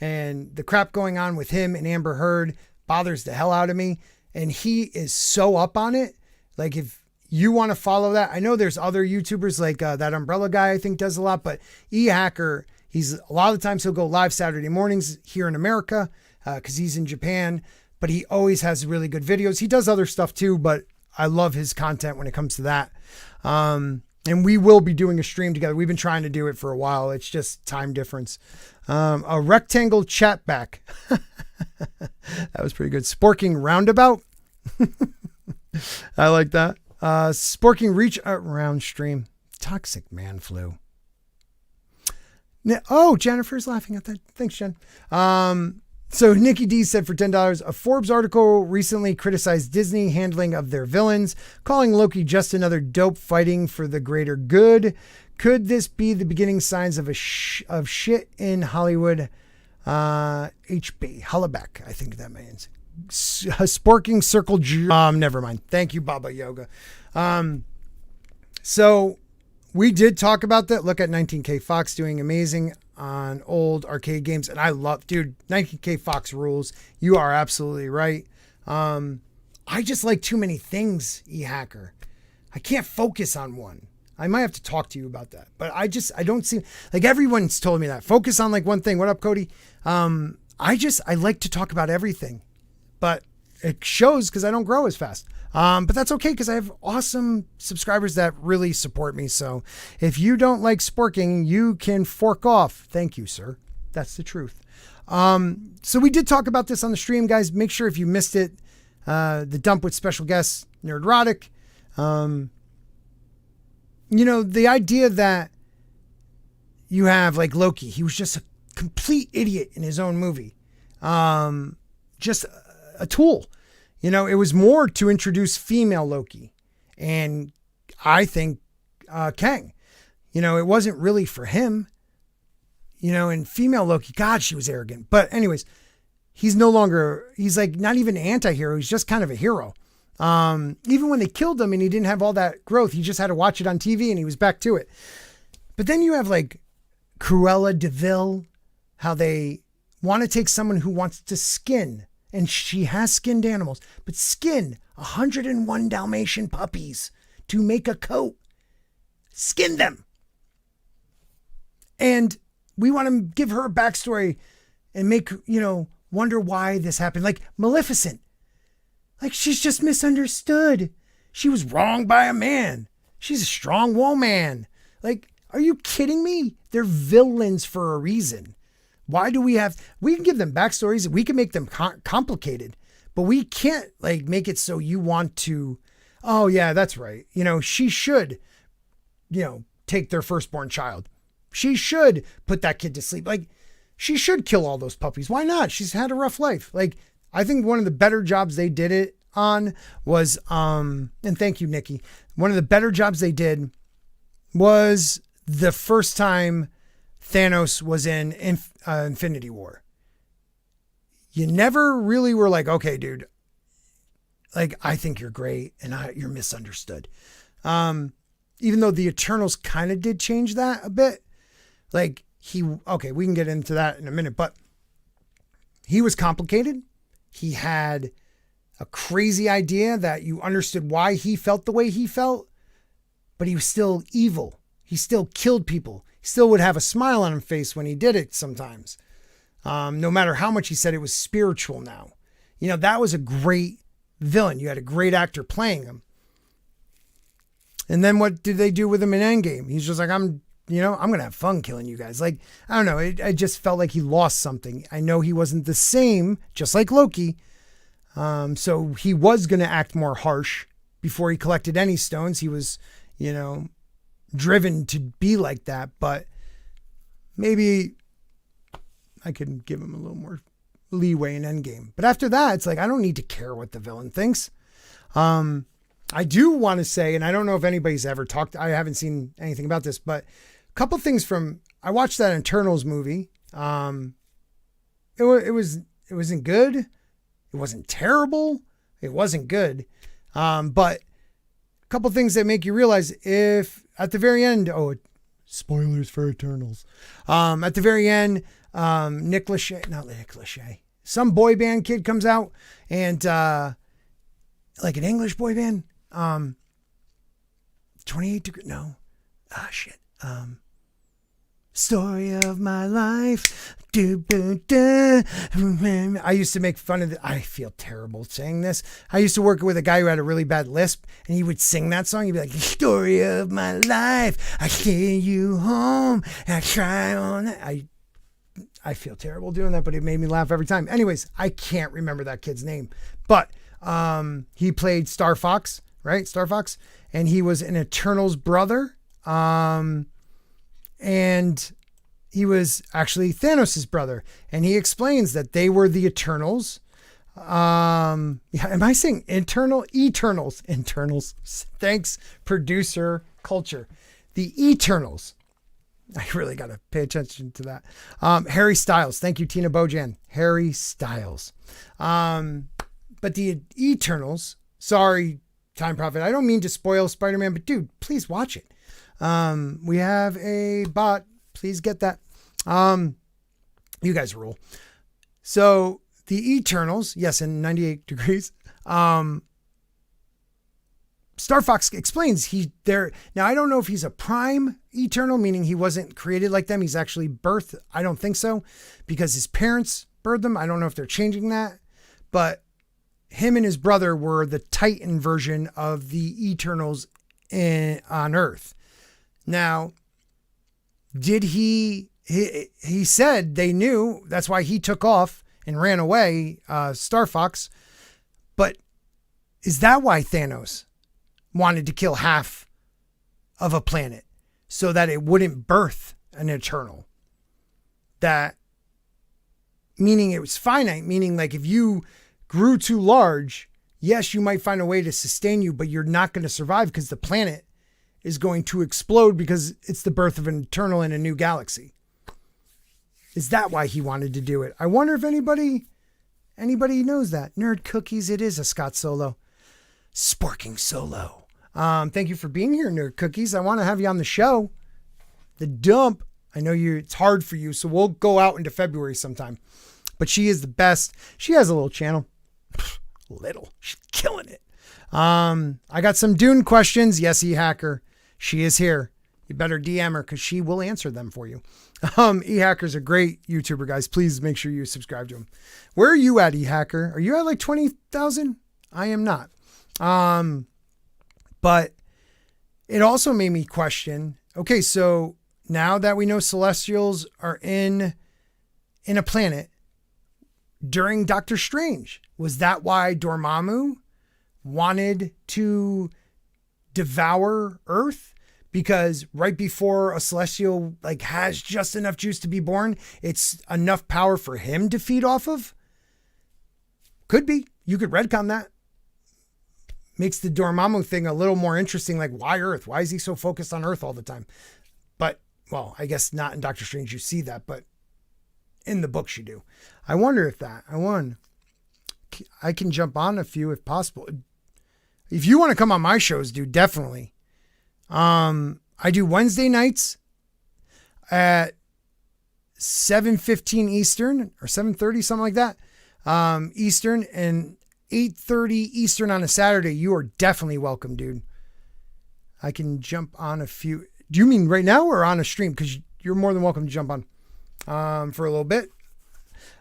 and the crap going on with him and Amber Heard bothers the hell out of me, and he is so up on it. Like, if you want to follow that, I know there's other YouTubers like that Umbrella guy I think does a lot, but E-Hacker, he's a lot of the times he'll go live Saturday mornings here in America because he's in Japan, but he always has really good videos. He does other stuff too, but I love his content when it comes to that. And we will be doing a stream together. We've been trying to do it for a while. It's just time difference. A rectangle chat back. That was pretty good. Sporking roundabout. I like that. Sporking reach around stream. Toxic man flu. Oh, Jennifer's laughing at that. Thanks, Jen. So Nikki D said for $10, a Forbes article recently criticized Disney handling of their villains, calling Loki just another dope fighting for the greater good. Could this be the beginning signs of of shit in Hollywood? HB Hollaback, I think that means. Sporking circle. Never mind. Thank you, Baba Yoga. So we did talk about that. Look at 19K Fox doing amazing on old arcade games. And I love, dude, 19K Fox rules. You are absolutely right. I just like too many things, E-Hacker. I can't focus on one. I might have to talk to you about that. But I don't see, like, everyone's told me that. Focus on like one thing. What up, Cody? I like to talk about everything. But it shows because I don't grow as fast. But that's okay because I have awesome subscribers that really support me. So if you don't like sporking, you can fork off. Thank you, sir. That's the truth. So we did talk about this on the stream, guys. Make sure if you missed it, the dump with special guest Nerdrotic. The idea that you have like Loki, he was just a complete idiot in his own movie. Just a tool. It was more to introduce female Loki. And I think Kang. It wasn't really for him. And female Loki, God, she was arrogant. But anyways, he's like not even an anti-hero. He's just kind of a hero. Even when they killed him and he didn't have all that growth, he just had to watch it on TV and he was back to it. But then you have like Cruella de Vil, how they want to take someone who wants to skin, and she has skinned animals, but skin 101 Dalmatian puppies to make a coat. Skin them. And we want to give her a backstory and make, wonder why this happened. Like Maleficent. Like she's just misunderstood. She was wronged by a man. She's a strong woman. Like, are you kidding me? They're villains for a reason. Why do we can give them backstories. We can make them complicated, but we can't like make it so you want to, oh yeah, that's right. She should, take their firstborn child. She should put that kid to sleep. Like she should kill all those puppies. Why not? She's had a rough life. Like I think one of the better jobs they did it on was, and thank you, Nikki. One of the better jobs they did was the first time Thanos was in Infinity War. You never really were like, okay, dude, like, I think you're great and you're misunderstood. Even though the Eternals kind of did change that a bit. Like okay, we can get into that in a minute, but he was complicated. He had a crazy idea that you understood why he felt the way he felt, but he was still evil. He still killed people. He still would have a smile on his face when he did it sometimes. No matter how much he said it was spiritual now. That was a great villain. You had a great actor playing him. And then what did they do with him in Endgame? He's just like, I'm going to have fun killing you guys. Like, I don't know. I just felt like he lost something. I know he wasn't the same, just like Loki. So he was going to act more harsh before he collected any stones. He was, driven to be like that, but maybe I could give him a little more leeway in Endgame. But after that, it's like, I don't need to care what the villain thinks. I do want to say, and I don't know if anybody's ever talked, I haven't seen anything about this, but a couple things I watched that Eternals movie. It wasn't good. It wasn't terrible. It wasn't good. But a couple things that make you realize if at the very end, spoilers for Eternals. At the very end, Nick Lachey, some boy band kid comes out and, like an English boy band, 28 degrees, no, shit. Story of my life. I used to make fun of it. I feel terrible saying this. I used to work with a guy who had a really bad lisp, and he would sing that song. He'd be like, story of my life. I carry you home, and I cry on that. I feel terrible doing that, but it made me laugh every time. Anyways, I can't remember that kid's name, but he played Star Fox, right? Star Fox, and he was an Eternals brother. And he was actually Thanos' brother. And he explains that they were the Eternals. Am I saying Eternals? Internals. Thanks, producer culture. The Eternals. I really got to pay attention to that. Harry Styles. Thank you, Tina Bojan. Harry Styles. But the Eternals, sorry, Time Prophet, I don't mean to spoil Spider-Man, but dude, please watch it. We have a bot. Please get that. You guys rule. So the Eternals, yes, in 98 degrees. Star Fox explains now I don't know if he's a prime Eternal, meaning he wasn't created like them. He's actually birthed. I don't think so, because his parents birthed them. I don't know if they're changing that, but him and his brother were the Titan version of the Eternals on Earth. Now, did he said they knew, that's why he took off and ran away, Star Fox. But is that why Thanos wanted to kill half of a planet so that it wouldn't birth an Eternal? That, meaning it was finite, meaning like if you grew too large, yes, you might find a way to sustain you, but you're not going to survive because the planet is going to explode because it's the birth of an Eternal in a new galaxy. Is that why he wanted to do it? I wonder if anybody knows that. Nerd Cookies, it is a Scott solo. Sporking solo. Thank you for being here, Nerd Cookies. I want to have you on the show. The dump. I know it's hard for you, so we'll go out into February sometime. But she is the best. She has a little channel. Little. She's killing it. I got some Dune questions. Yes, E-Hacker. She is here. You better DM her because she will answer them for you. E-Hacker's a great YouTuber, guys. Please make sure you subscribe to him. Where are you at, E-Hacker? Are you at like 20,000? I am not. But it also made me question, okay, so now that we know Celestials are in a planet during Doctor Strange, was that why Dormammu wanted to devour Earth? Because right before a Celestial like has just enough juice to be born, it's enough power for him to feed off of? Could be. You could retcon that. Makes the Dormammu thing a little more interesting. Like, why Earth? Why is he so focused on Earth all the time? But, well, I guess not in Doctor Strange you see that, but in the books you do. I wonder if that. I can jump on a few if possible. If you want to come on my shows, dude, definitely. I do Wednesday nights at 7:15 Eastern or 7:30, something like that, Eastern, and 8:30 Eastern on a Saturday. You are definitely welcome, dude. I can jump on a few. Do you mean right now or on a stream? Because you're more than welcome to jump on for a little bit.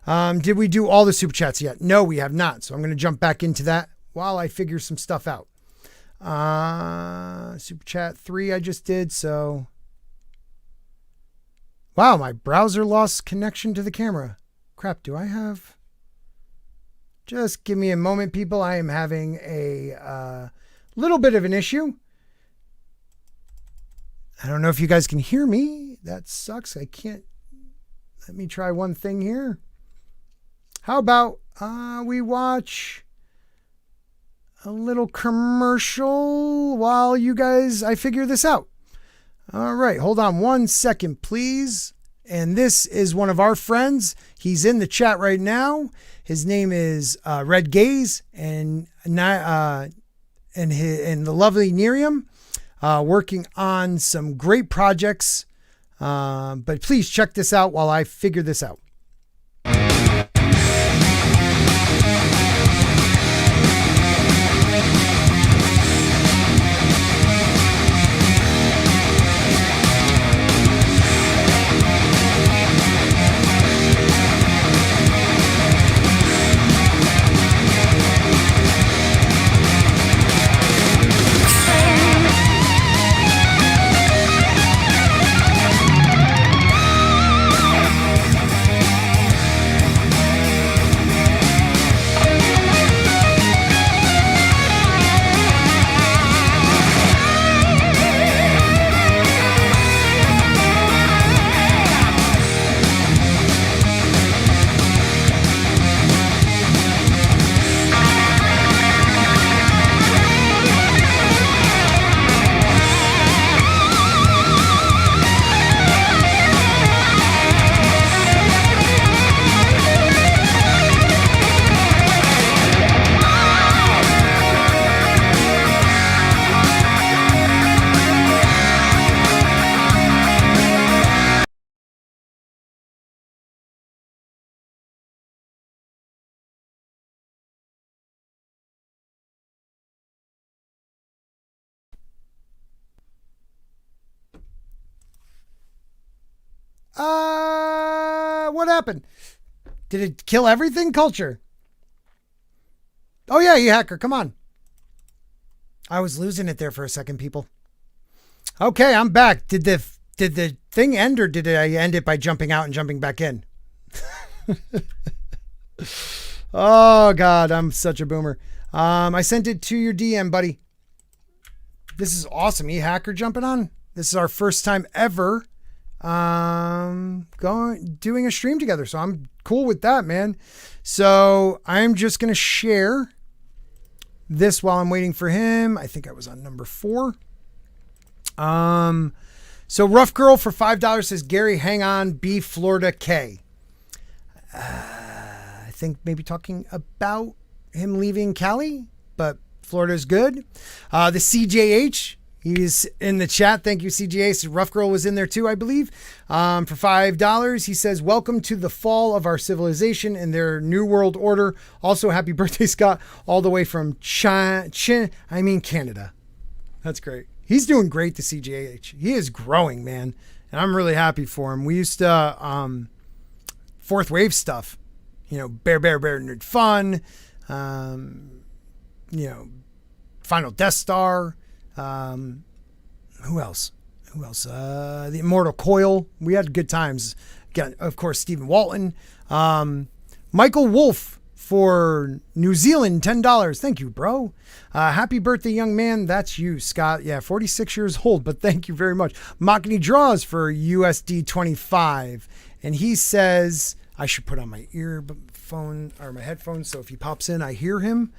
Did we do all the super chats yet? No, we have not. So I'm going to jump back into that while I figure some stuff out. Super chat 3 I just did. So, wow, my browser lost connection to the camera. Crap, do I have? Just give me a moment, people. I am having a little bit of an issue. I don't know if you guys can hear me. That sucks. I can't. Let me try one thing here. How about we watch a little commercial while I figure this out. All right, hold on 1 second, please. And this is one of our friends. He's in the chat right now. His name is Red Gaze and the lovely Nerium, working on some great projects. But please check this out while I figure this out. What happened? Did it kill everything? Culture. Oh yeah, hacker, come on. I was losing it there for a second, people. Okay, I'm back. Did the thing end, or did I end it by jumping out and jumping back in? Oh God, I'm such a boomer. I sent it to your DM, buddy. This is awesome. Hacker jumping on. This is our first time ever doing a stream together, so I'm cool with that, man. So I'm just gonna share this while I'm waiting for him. I think I was on number 4. So Rough Girl for $5 says, Gary, hang on, B Florida K. I think maybe talking about him leaving Cali, but Florida's good. The CJH, he's in the chat. Thank you, CJH. Rough Girl was in there too, I believe. For $5, he says, welcome to the fall of our civilization and their new world order. Also, happy birthday, Scott, all the way from Canada. That's great. He's doing great, the CJH. He is growing, man. And I'm really happy for him. We used to, fourth wave stuff, Bear Nerd Fun, Final Death Star. Who else? The Immortal Coil. We had good times. Again, of course, Stephen Walton. Michail Woolf for New Zealand, $10. Thank you, bro. Happy birthday, young man. That's you, Scott. Yeah, 46 years old, but thank you very much. Mockney Draws for USD 25. And he says, I should put on my earphone or my headphones so if he pops in, I hear him.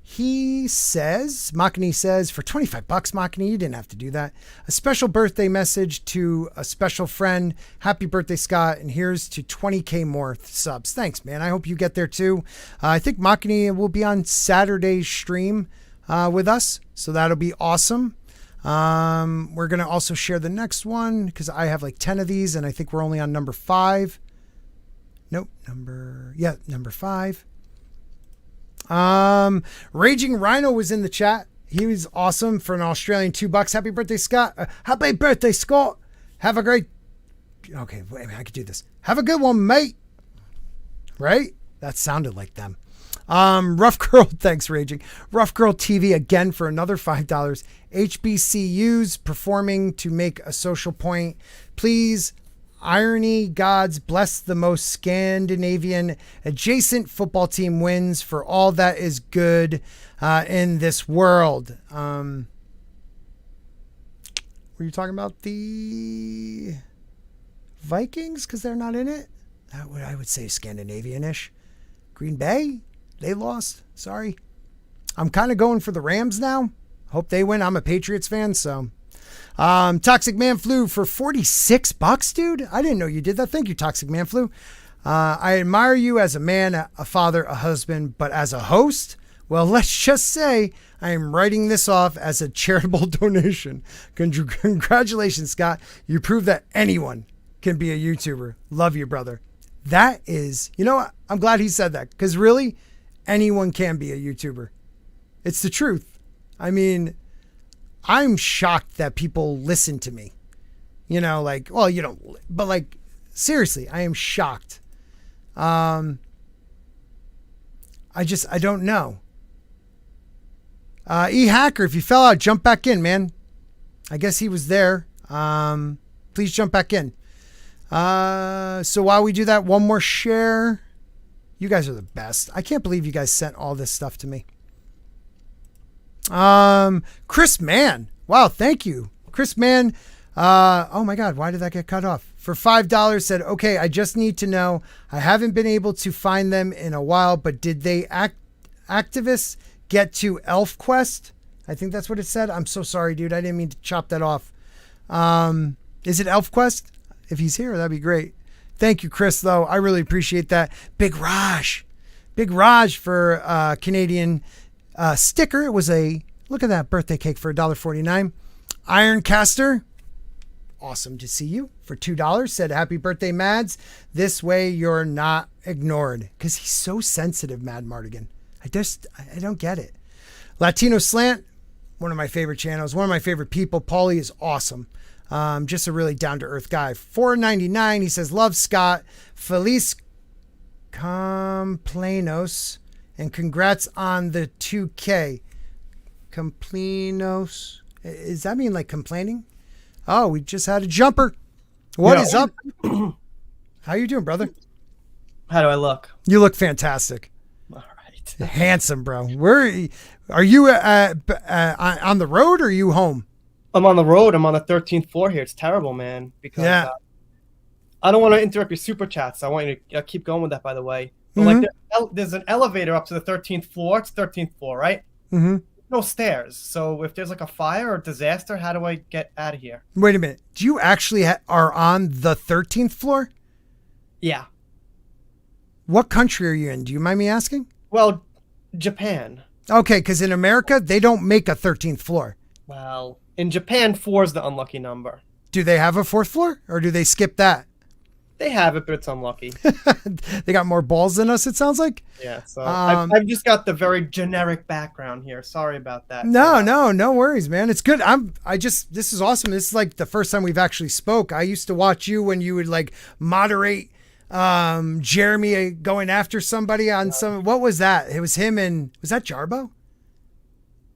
He says, Mockney says, for 25 bucks, Mockney, you didn't have to do that. A special birthday message to a special friend. Happy birthday, Scott. And here's to 20K more subs. Thanks, man. I hope you get there too. I think Mockney will be on Saturday's stream with us. So that'll be awesome. We're going to also share the next one because I have like 10 of these and I think we're only on number 5. Nope. Number 5. Raging Rhino was in the chat. He was awesome for an Australian $2. Happy birthday, Scott. Happy birthday, Scott. Have a great, okay, wait a minute, I could do this. Have a good one, mate. Right? That sounded like them. Rough Girl, thanks, Raging. Rough Girl TV again for another $5. HBCUs performing to make a social point. Please, irony gods bless the most Scandinavian adjacent football team wins for all that is good in this world. Were you talking about the Vikings? Because they're not in it? I would say Scandinavian-ish. Green Bay? They lost. Sorry. I'm kind of going for the Rams now. Hope they win. I'm a Patriots fan, so... Toxic Man Flu for $46, dude. I didn't know you did that. Thank you, Toxic Man Flu. I admire you as a man, a father, a husband, but as a host, well, let's just say I am writing this off as a charitable donation. Congratulations, Scott. You prove that anyone can be a YouTuber. Love you, brother. That is, you know what? I'm glad he said that because really, anyone can be a YouTuber. It's the truth. I mean, I'm shocked that people listen to me. Well, you don't, but like, seriously, I am shocked. I don't know. Hacker, if you fell out, jump back in, man. I guess he was there. Please jump back in. So while we do that, one more share. You guys are the best. I can't believe you guys sent all this stuff to me. Chris Mann. Wow, thank you. Chris Mann. Oh my God, why did that get cut off? For $5 said, okay, I just need to know. I haven't been able to find them in a while, but did they activists get to Elf Quest? I think that's what it said. I'm so sorry, dude. I didn't mean to chop that off. Is it Elf Quest? If he's here, that'd be great. Thank you, Chris, though. I really appreciate that. Big Raj for Canadian sticker. It was look at that birthday cake for $1.49. Ironcaster, awesome to see you for $2. Said happy birthday, Mads. This way you're not ignored. Because he's so sensitive, Mad Martigan. I don't get it. Latino Slant, one of my favorite channels, one of my favorite people. Paulie is awesome. Just a really down-to-earth guy. $4.99. He says, love Scott. Feliz Cumpleaños. And congrats on the 2K. Complinos. Does that mean like complaining? Oh, we just had a jumper. What is up? How you doing, brother? How do I look? You look fantastic. All right. Handsome, bro. Where are you on the road or are you home? I'm on the road. I'm on the 13th floor here. It's terrible, man. Because I don't want to interrupt your super chats. I want you to keep going with that, by the way. But like, there's an elevator up to the 13th floor. It's 13th floor, right? Mm-hmm. No stairs. So if there's like a fire or disaster, how do I get out of here? Wait a minute. Do you actually are on the 13th floor? Yeah. What country are you in? Do you mind me asking? Well, Japan. Okay, because in America, they don't make a 13th floor. Well, in Japan, 4 is the unlucky number. Do they have a 4th floor or do they skip that? They have it, but it's unlucky. They got more balls than us, it sounds like. Yeah, so I've just got the very generic background here. Sorry about that. No worries, man. It's good. This is awesome. This is like the first time we've actually spoke. I used to watch you when you would like moderate Jeremy going after somebody on some, what was that? It was him and, was that Jarbo?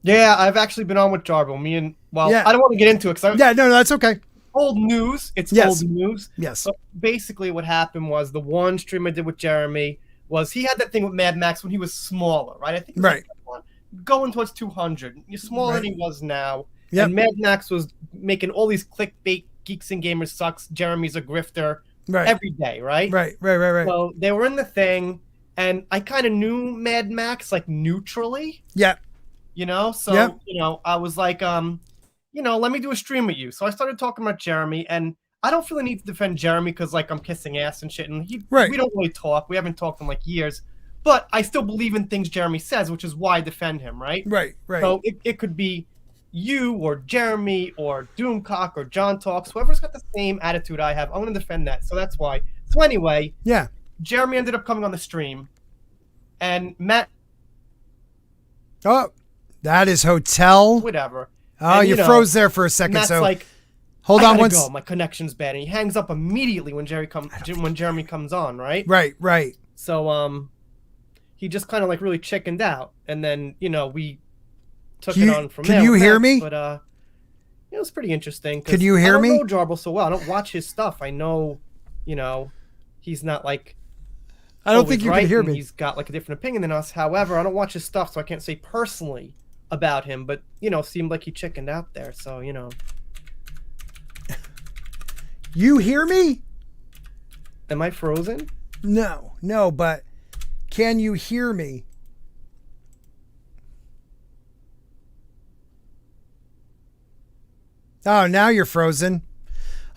Yeah, I've actually been on with Jarbo. I don't want to get into it. No, that's okay. Old news. It's old news. Yes. So basically what happened was the one stream I did with Jeremy was he had that thing with Mad Max when he was smaller, right? I think right. Like going towards 200. You're smaller than he was now. Yep. And Mad Max was making all these clickbait geeks and gamers sucks. Jeremy's a grifter every day, right? Right. So they were in the thing and I kind of knew Mad Max like neutrally. Yeah. You know, so I was like, let me do a stream with you. So I started talking about Jeremy, and I don't feel the need to defend Jeremy because, like, I'm kissing ass and shit, and we don't really talk. We haven't talked in, like, years. But I still believe in things Jeremy says, which is why I defend him, right? Right. So it could be you or Jeremy or Doomcock or John Talks. Whoever's got the same attitude I have, I'm going to defend that. So that's why. So anyway, Jeremy ended up coming on the stream, and Matt... Oh, that is Hotel. Whatever. Oh, you froze there for a second. Matt's so like, hold on one second. My connection's bad, and he hangs up immediately when Jeremy comes on, right? Right. So he just kind of like really chickened out, and then we took it on from there. Can you hear me? But it was pretty interesting. Can you hear me? I don't know Jarbo so well. I don't watch his stuff. I know, he's not like. I don't think you can hear me. He's got like a different opinion than us. However, I don't watch his stuff, so I can't say personally about him, but seemed like he chickened out there, so You hear me? Am I frozen? No, but can you hear me? Oh, now you're frozen.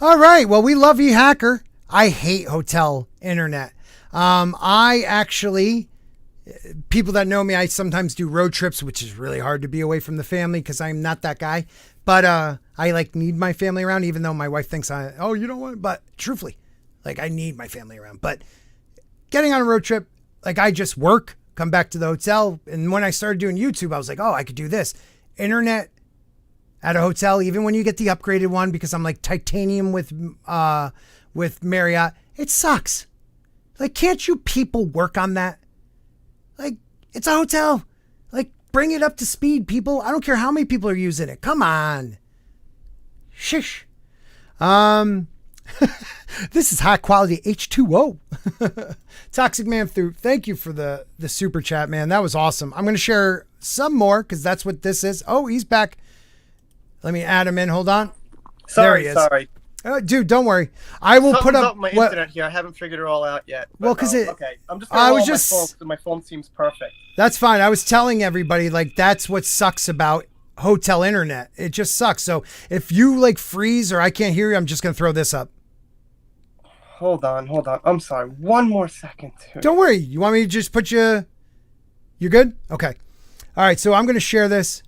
All right, well, we love you, hacker. I hate hotel internet. I actually, people that know me, I sometimes do road trips, which is really hard to be away from the family because I'm not that guy. But I like need my family around, even though my wife thinks you don't want it. But truthfully, like I need my family around. But getting on a road trip, like I just work, come back to the hotel. And when I started doing YouTube, I was like, I could do this. Internet at a hotel, even when you get the upgraded one, because I'm like titanium with Marriott, it sucks. Like, can't you people work on that? Like, it's a hotel. Like, bring it up to speed, people. I don't care how many people are using it. Come on. Shish. This is high quality H2O. Toxic Man through. Thank you for the super chat, man. That was awesome. I'm going to share some more because that's what this is. Oh, he's back. Let me add him in. Hold on. There he is. Sorry. Dude, don't worry. I will put up my internet here. I haven't figured it all out yet. Well, because okay. I'm just. I was just. My phone seems perfect. That's fine. I was telling everybody like that's what sucks about hotel internet. It just sucks. So if you like freeze or I can't hear you, I'm just gonna throw this up. Hold on. I'm sorry. One more second. Don't worry. You want me to just put you? You're good. Okay. All right. So I'm gonna share this.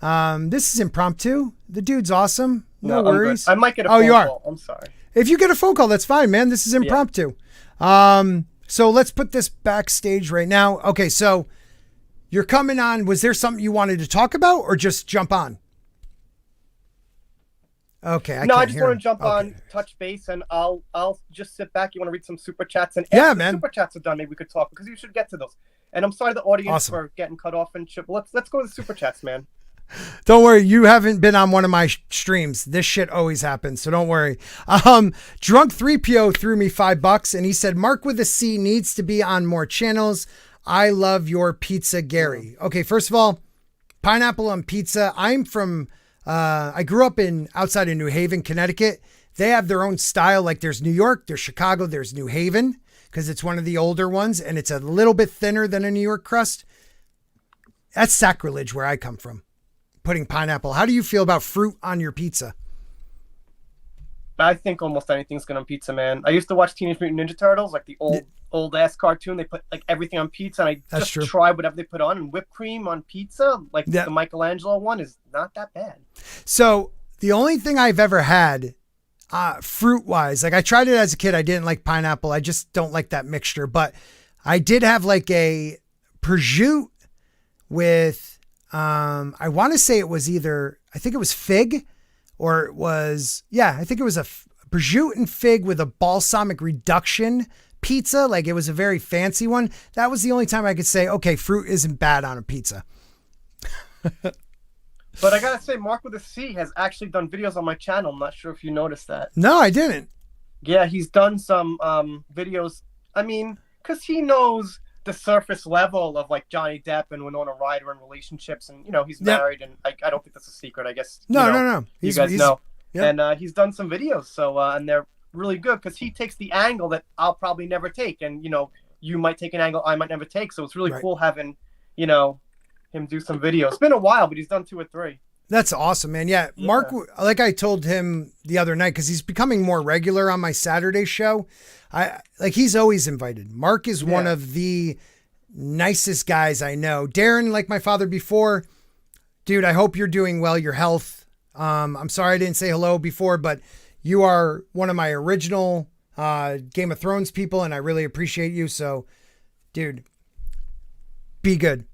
This is impromptu. The dude's awesome. No worries. I might get a phone call. I'm sorry. If you get a phone call, that's fine, man. This is impromptu. Yeah. So let's put this backstage right now. Okay, so you're coming on. Was there something you wanted to talk about or just jump on? Okay, I just want to jump on, touch base, and I'll just sit back. You want to read some super chats? And after super chats are done, maybe we could talk because you should get to those. And I'm sorry to the audience Awesome. for getting cut off and shit. But let's go to the super chats, man. Don't worry, you haven't been on one of my streams. This shit always happens, so don't worry. Drunk 3PO threw me $5 and he said, Mark with a C needs to be on more channels. I love your pizza, Gary. Okay, first of all, pineapple on pizza. I'm from, I grew up outside of New Haven, Connecticut. They have their own style. Like there's New York, there's Chicago, there's New Haven, because it's one of the older ones and it's a little bit thinner than a New York crust. That's sacrilege where I come from. Putting pineapple. How do you feel about fruit on your pizza? I think almost anything's good on pizza, man. I used to watch Teenage Mutant Ninja Turtles, like the old ass cartoon. They put like everything on pizza, and I just try whatever they put on. And whipped cream on pizza, like the Michelangelo one, is not that bad. So the only thing I've ever had, fruit wise, like I tried it as a kid. I didn't like pineapple. I just don't like that mixture. But I did have like a prosciutto with. I want to say it was I think it was fig or it was, I think it was a prosciutto and fig with a balsamic reduction pizza. Like it was a very fancy one. That was the only time I could say, okay, fruit isn't bad on a pizza. But I gotta say, Mark with a C has actually done videos on my channel. I'm not sure if you noticed that. No, I didn't. Yeah, he's done some videos. I mean, because he knows the surface level of like Johnny Depp and Winona Ryder and relationships, and he's married, and I don't think that's a secret. I guess no. You guys know, and he's done some videos, so and they're really good because he takes the angle that I'll probably never take, and you might take an angle I might never take. So it's really cool having him do some videos. It's been a while, but he's done 2 or 3. That's awesome, man. Yeah, Mark, like I told him the other night, because he's becoming more regular on my Saturday show. He's always invited. Mark is one of the nicest guys I know. Darren, like my father before, dude, I hope you're doing well, your health. I'm sorry I didn't say hello before, but you are one of my original Game of Thrones people, and I really appreciate you. So, dude, be good.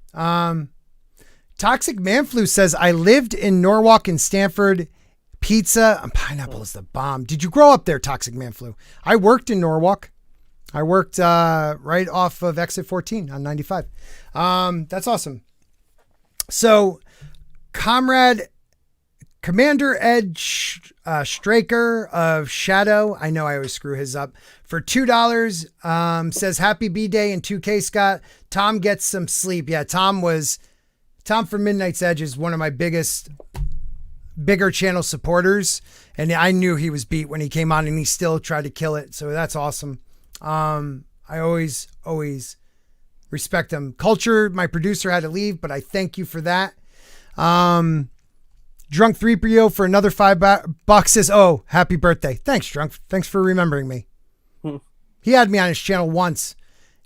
Toxic Manflu says, I lived in Norwalk and Stanford. Pizza and pineapple is the bomb. Did you grow up there, Toxic Manflu? I worked in Norwalk. I worked right off of exit 14 on 95. That's awesome. So, Commander Ed Straker of Shadow, I know I always screw his up, for $2 says, happy B-Day and 2K, Scott. Tom gets some sleep. Yeah, Tom from Midnight's Edge is one of my bigger channel supporters, and I knew he was beat when he came on, and he still tried to kill it. So that's awesome. I always respect him. Culture, my producer, had to leave, but I thank you for that. Drunk 3PO for another $5 says, oh, happy birthday. Thanks, Drunk. Thanks for remembering me. He had me on his channel once,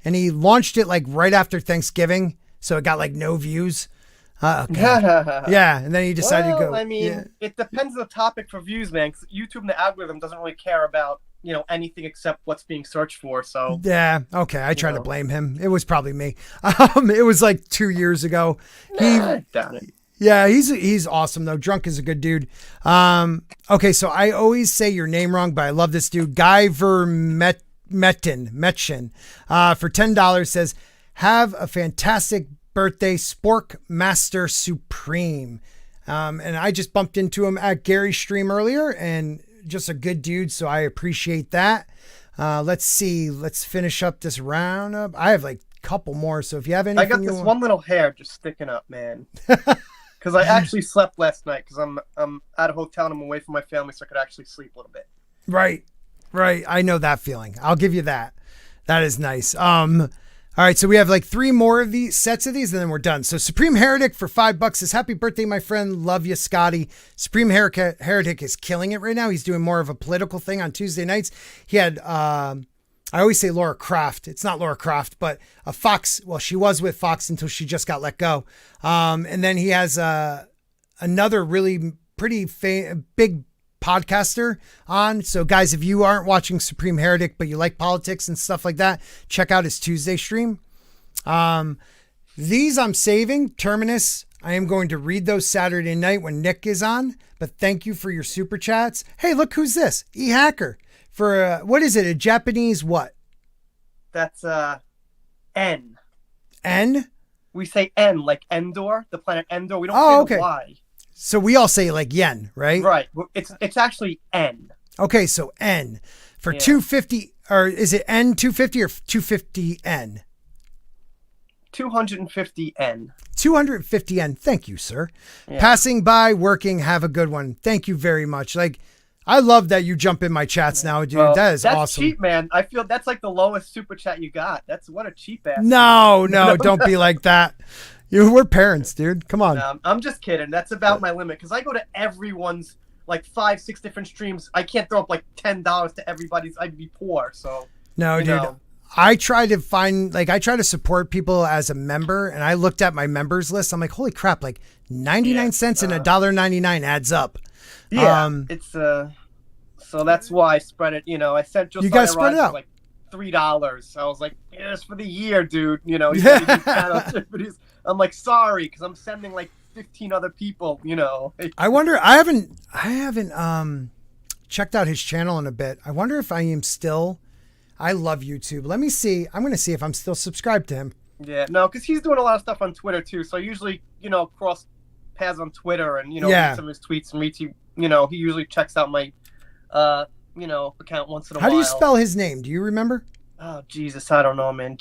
and he launched it like right after Thanksgiving, so it got like no views. Yeah, and then he decided to go. I mean, it depends on the topic for views, man. 'Cause YouTube and the algorithm doesn't really care about anything except what's being searched for. So yeah, okay. I try to blame him. It was probably me. It was like 2 years ago. Doubt it. Yeah, he's awesome though. Drunk is a good dude. Okay, so I always say your name wrong, but I love this dude. Guy Vermetchen for $10 says, have a fantastic birthday, Spork Master Supreme. And I just bumped into him at Gary's stream earlier, and just a good dude, so I appreciate that. Let's see. Let's finish up this roundup. I have like a couple more, so if you have anything, I got this one little hair just sticking up, man. Because I actually slept last night because I'm at a hotel and I'm away from my family, so I could actually sleep a little bit. Right. I know that feeling. I'll give you that. That is nice. All right, so we have like 3 more of these sets of these, and then we're done. So Supreme Heretic for $5 says, happy birthday, my friend. Love you, Scotty. Supreme Heretic is killing it right now. He's doing more of a political thing on Tuesday nights. He had, I always say Laura Croft. It's not Laura Croft, but a Fox. Well, she was with Fox until she just got let go. And then he has another really pretty big podcaster on. So guys, if you aren't watching Supreme Heretic, but you like politics and stuff like that, check out his Tuesday stream. These I'm saving. Terminus, I am going to read those Saturday night when Nick is on, but thank you for your super chats. Hey, look who's this. E-Hacker for what is it? A Japanese what? That's N. N? We say N, like Endor, the planet Endor. We don't say the Y. So we all say like yen, right? Right. It's actually N. Okay, so N for 250, or is it N 250 or 250 N? 250 N. 250 N. Thank you, sir. Yeah. Passing by, working. Have a good one. Thank you very much. Like, I love that you jump in my chats now, dude. Well, that is that's awesome. Cheap, man. I feel that's like the lowest super chat you got. That's what a cheap ass. No, don't be like that. We're parents, dude. Come on. No, I'm just kidding. That's about my limit because I go to everyone's like 5-6 different streams. I can't throw up like $10 to everybody's. I'd be poor. So no, dude. know. I try to support people as a member, and I looked at my members list. I'm like, holy crap! Like 99 cents and $1.99 adds up. Yeah, it's so that's why I spread it. I sent Josiah you guys spread it out like $3. I was like, it's for the year, dude. He's I'm like, sorry, because I'm sending like 15 other people. I wonder. I haven't checked out his channel in a bit. I wonder if I am still. I love YouTube. Let me see. I'm going to see if I'm still subscribed to him. Yeah, no, because he's doing a lot of stuff on Twitter too. So I usually, cross paths on Twitter and, read some of his tweets and retweet. He usually checks out my, account once in a while. How do you spell his name? Do you remember? Oh, Jesus. I don't know, man. Not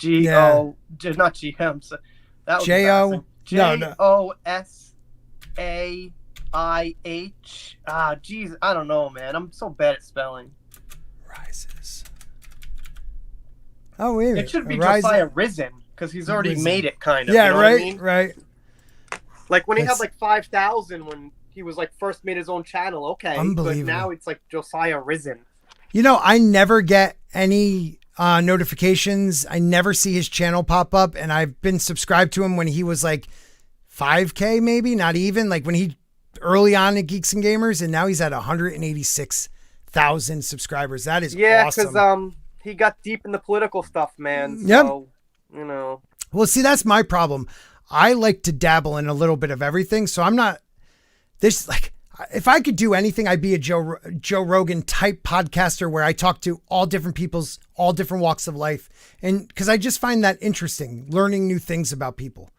G-M. So that was J-O. J-O-S-A-I-H. Jesus. I don't know, man. I'm so bad at spelling. Rises. Oh, wait a minute. It should be Josiah Risen, because he's already made it, kind of. Yeah, you know right, what I mean? right. Like, when he had, like, 5,000 when he was, like, first made his own channel, okay. But now it's, like, Josiah Risen. I never get any notifications. I never see his channel pop up, and I've been subscribed to him when he was, like, 5K maybe, not even. Like, when he, early on in Geeks and Gamers, and now he's at 186,000 subscribers. That is awesome. Yeah, because, he got deep in the political stuff, man. So, Well, see, that's my problem. I like to dabble in a little bit of everything. So I'm not if I could do anything, I'd be a Joe Rogan type podcaster where I talk to all different people's, all different walks of life. And because I just find that interesting, learning new things about people.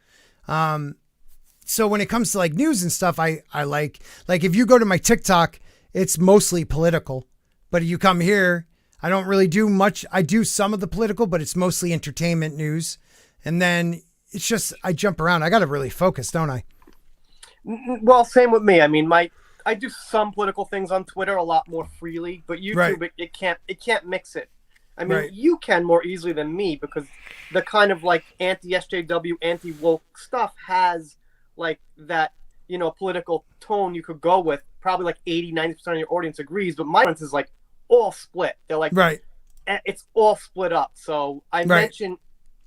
So when it comes to like news and stuff, I like if you go to my TikTok, it's mostly political, but if you come here, I don't really do much. I do some of the political, but it's mostly entertainment news. And then it's just, I jump around. I got to really focus, don't I? Well, same with me. I mean, I do some political things on Twitter a lot more freely, but YouTube, it can't mix it. I mean, you can more easily than me because the kind of like anti-SJW, anti-woke stuff has like that, political tone you could go with. Probably like 80-90% of your audience agrees, but my audience is like, all split. They're like, it's all split up. So I mention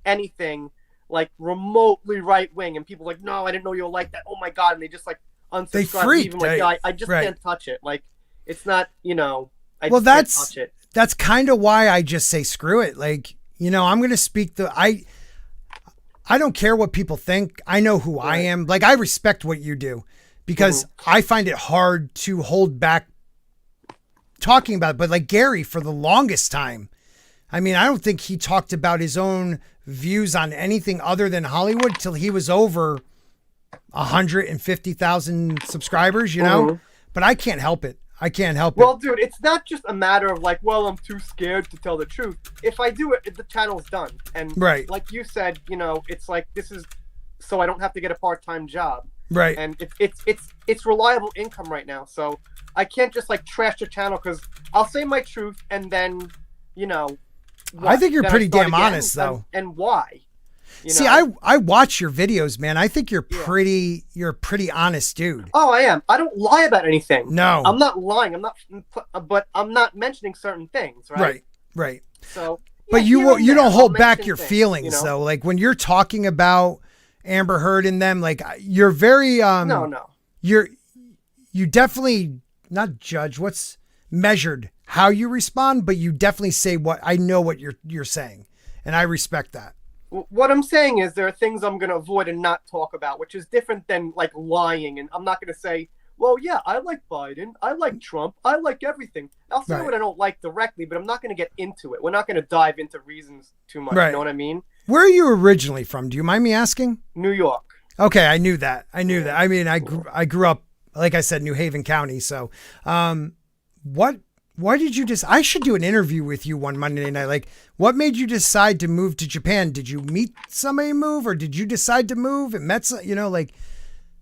anything like remotely right wing, and people are like, no, I didn't know you were like that. Oh my god! And they just like unsubscribe. Even like, I just can't touch it. Like, it's not, I can't touch it. That's kind of why I just say screw it. Like, I'm gonna speak I don't care what people think. I know who I am. Like, I respect what you do because I find it hard to hold back talking about it. But like Gary, for the longest time, I mean, I don't think he talked about his own views on anything other than Hollywood till he was over 150,000 subscribers, but I can't help it. Well, dude, it's not just a matter of like, well, I'm too scared to tell the truth. If I do it, the channel's done. And like you said, it's like, this is so I don't have to get a part-time job. Right. And it's reliable income right now. So I can't just like trash the channel because I'll say my truth and then, I think you're pretty damn honest though. And why? See, I watch your videos, man. I think you're a pretty honest dude. Oh, I am. I don't lie about anything. No. I'm not lying. But I'm not mentioning certain things, right? Right. So, but you don't hold back your feelings though. Like when you're talking about Amber Heard and them, like you're very no. You definitely not judge what's measured how you respond, but you definitely say what I know what you're saying, and I respect that. What I'm saying is there are things I'm going to avoid and not talk about, which is different than like lying. And I'm not going to say, well, yeah, I like Biden. I like Trump. I like everything. I'll say what I don't like directly, but I'm not going to get into it. We're not going to dive into reasons too much. You know what I mean? Where are you originally from? Do you mind me asking? New York. Okay, I knew that. I mean, I grew up, like I said, New Haven County. So, why did you I should do an interview with you one Monday night. Like, what made you decide to move to Japan? Did you meet somebody move, or did you decide to move and met, like,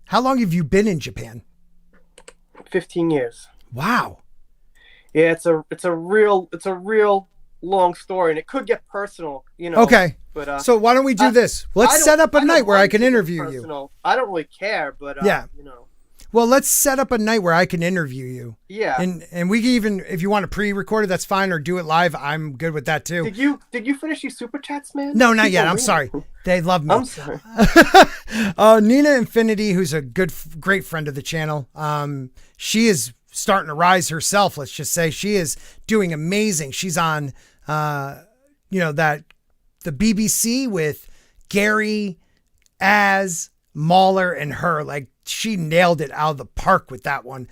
how long have you been in Japan? 15 years. Wow. Yeah, it's a real long story, and it could get personal, Okay. But so why don't we do this? Let's set up a night where I can interview you. I don't really care, but yeah. Well, let's set up a night where I can interview you. Yeah. And we can even, if you want to pre-record it, that's fine, or do it live. I'm good with that too. Did you finish these super chats, man? No, not yet. I'm sorry. They love me. I'm sorry. Nina Infinity, who's a great friend of the channel. She is starting to rise herself. Let's just say she is doing amazing. She's on, the BBC with Gary, Az, Mahler, and her. Like, she nailed it out of the park with that one.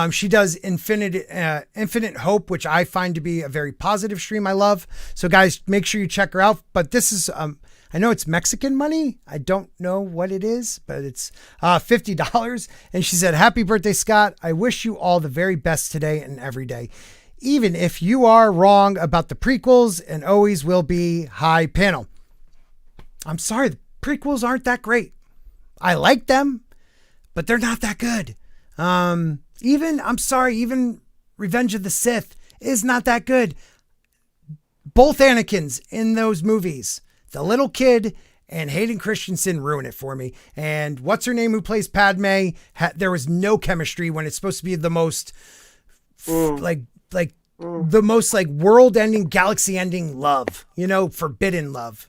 She does Infinite Hope, which I find to be a very positive stream. I love. So guys, make sure you check her out. But this is, I know it's Mexican money. I don't know what it is, but it's $50. And she said, "Happy birthday, Scott. I wish you all the very best today and every day. Even if you are wrong about the prequels and always will be high panel." I'm sorry, the prequels aren't that great. I like them, but they're not that good. Even Revenge of the Sith is not that good. Both Anakins in those movies, the little kid and Hayden Christensen, ruin it for me. And what's her name who plays Padme? There was no chemistry when it's supposed to be the most the most like world-ending, galaxy-ending love. Forbidden love.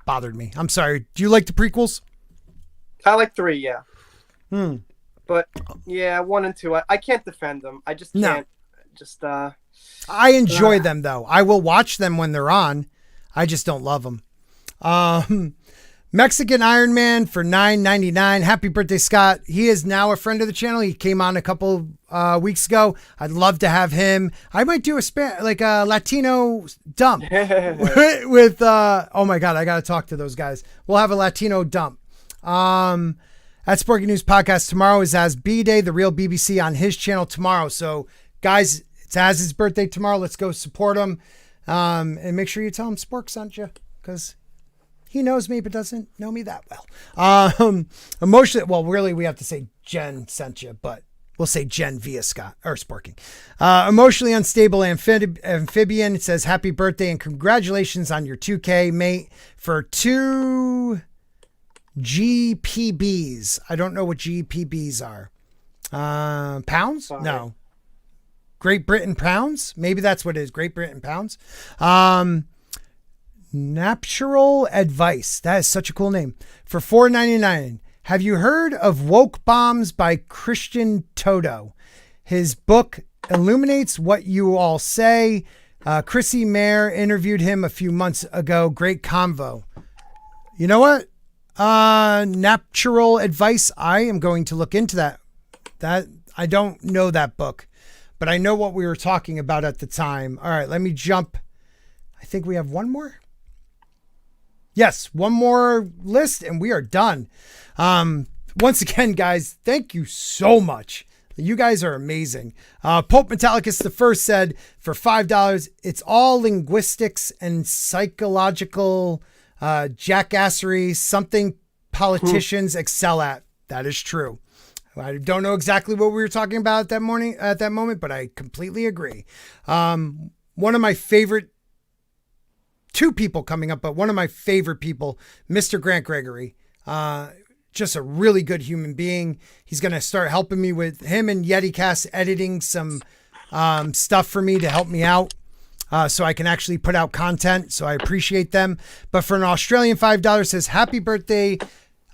Bothered me. I'm sorry. Do you like the prequels? I like 3, yeah. But yeah, 1 and 2, I can't defend them. I just can't. No. I enjoy them though. I will watch them when they're on. I just don't love them. Mexican Iron Man for $9.99. Happy birthday, Scott. He is now a friend of the channel. He came on a couple weeks ago. I'd love to have him. I might do a Latino dump with oh my God, I got to talk to those guys. We'll have a Latino dump. At Sporking News Podcast, tomorrow is Az B Day, the real BBC on his channel tomorrow. So guys, it's Az's birthday tomorrow. Let's go support him. And make sure you tell him Spork sent you, because he knows me, but doesn't know me that well. Emotionally, well, really, we have to say Jen sent you, but we'll say Jen via Scott or Sporking. Emotionally unstable amphibian. It says, "Happy birthday and congratulations on your 2K, mate, for 2 GPBs." I don't know what GPBs are. Pounds? Sorry. No. Great Britain pounds? Maybe that's what it is. Great Britain pounds. Natural Advice. That is such a cool name. For $4.99. Have you heard of Woke Bombs by Christian Toto? His book illuminates what you all say. Chrissy Mayer interviewed him a few months ago. Great convo. You know what? Natural Advice. I am going to look into that. I don't know that book, but I know what we were talking about at the time. All right, let me jump. I think we have one more. Yes, one more list and we are done. Once again, guys, thank you so much. You guys are amazing. Pope Metallicus I said, for $5, it's all linguistics and psychological jackassery, something politicians excel at. That is true. I don't know exactly what we were talking about at that moment, but I completely agree. One of my favorite, 2 people coming up, but one of my favorite people, Mr. Grant Gregory, just a really good human being. He's going to start helping me with him and YetiCast editing some stuff for me to help me out. So I can actually put out content. So I appreciate them. But for an Australian $5 says, "Happy birthday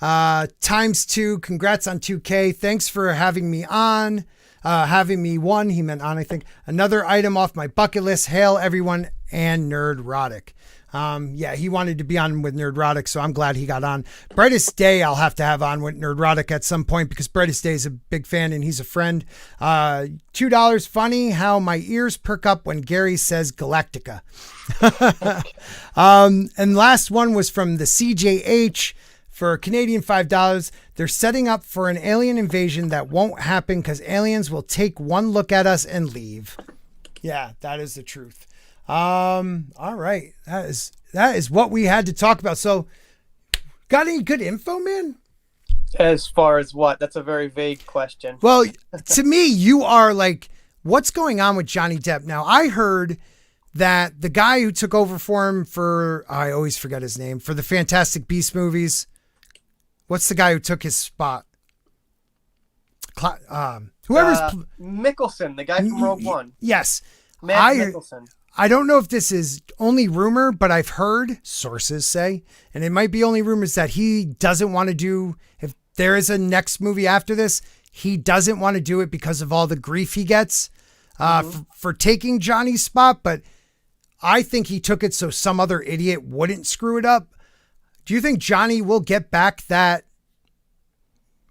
×2. Congrats on 2K. Thanks for having me on. Having me one." He meant on, I think. "Another item off my bucket list. Hail everyone and Nerdrotic." Yeah, he wanted to be on with Nerdrotic, so I'm glad he got on. Brightest Day, I'll have to have on with Nerdrotic at some point because Brightest Day is a big fan and he's a friend. $2. Funny how my ears perk up when Gary says Galactica. And last one was from the CJH for Canadian $5. They're setting up for an alien invasion that won't happen because aliens will take one look at us and leave. Yeah, that is the truth. All right. That is what we had to talk about. So got any good info, man? As far as what? That's a very vague question. Well, to me, you are like, what's going on with Johnny Depp? Now, I heard that the guy who took over for him I always forget his name, for the Fantastic Beast movies. What's the guy who took his spot? Whoever's Mikkelsen, the guy from Rogue One. Yes. Matt Mikkelsen. I don't know if this is only rumor, but I've heard sources say, and it might be only rumors, that he doesn't want to do, if there is a next movie after this, he doesn't want to do it because of all the grief he gets for taking Johnny's spot. But I think he took it so some other idiot wouldn't screw it up. Do you think Johnny will get back that?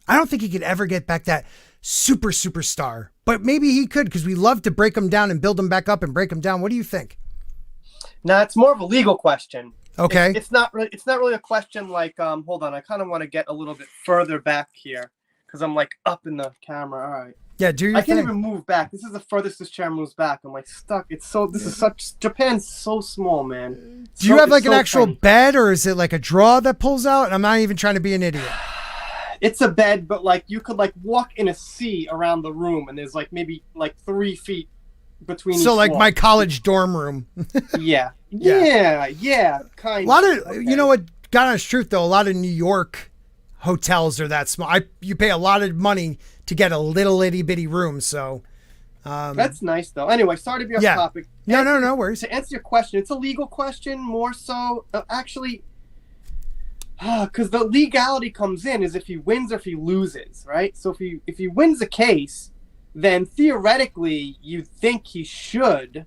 I don't think he could ever get back that superstar, but maybe he could, because we love to break him down and build him back up and break him down. What do you think? No, it's more of a legal question. Okay. It's not really a question like, hold on, I kind of want to get a little bit further back here because I'm like up in the camera. All right. Yeah, do you? I can't even move back. This is the furthest this chair moves back. I'm like stuck. Japan's so small, man. Do you have like an actual bed, or is it like a drawer that pulls out? And I'm not even trying to be an idiot. It's a bed, but like you could like walk in a sea around the room, and there's like maybe like 3 feet between. So each like wall. my college dorm room. Yeah, kind of. A lot of, you know what, God honest truth though, a lot of New York hotels are that small. You pay a lot of money to get a little itty bitty room. So that's nice though. Anyway, sorry to be off topic. No worries. To answer your question, it's a legal question more so. Actually, because the legality comes in is if he wins or if he loses, right? So if he wins a case, then theoretically you think he should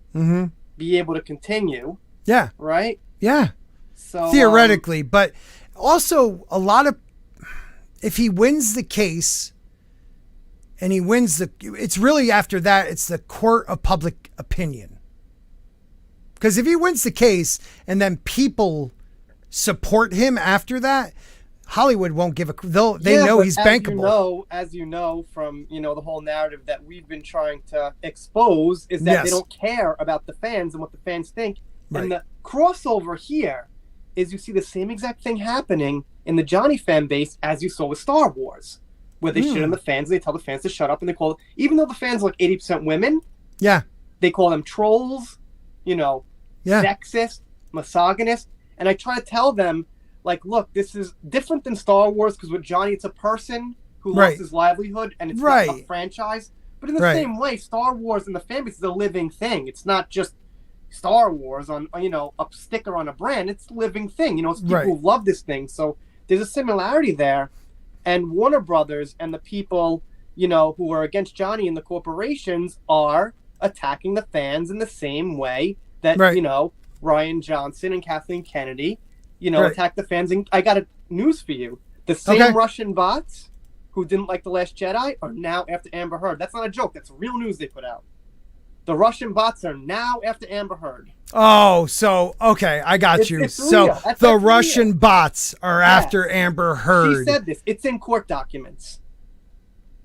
be able to continue. Yeah. Right? Yeah. So theoretically, but also a lot of, if he wins the case and he wins it's really after that, it's the court of public opinion. Because if he wins the case and then people support him after that, Hollywood won't give they know he's bankable. As you know from the whole narrative that we've been trying to expose is that they don't care about the fans and what the fans think. Right. And the crossover here is you see the same exact thing happening in the Johnny fan base as you saw with Star Wars, where they shit on the fans and they tell the fans to shut up, and they call it, even though the fans are like 80% women, they call them trolls, sexist, misogynist. And I try to tell them, like, look, this is different than Star Wars, because with Johnny, it's a person who lost his livelihood, and it's not a franchise. But in the same way, Star Wars and the fan base is a living thing. It's not just Star Wars on a sticker on a brand. It's a living thing. It's people who love this thing. So there's a similarity there. And Warner Brothers and the people, who are against Johnny and the corporations are attacking the fans in the same way that, Ryan Johnson and Kathleen Kennedy, attack the fans. And I got a news for you. The same Russian bots who didn't like The Last Jedi are now after Amber Heard. That's not a joke. That's real news they put out. The Russian bots are now after Amber Heard. Oh, so, okay, I got you. So the Russian bots are after Amber Heard. She said this. It's in court documents.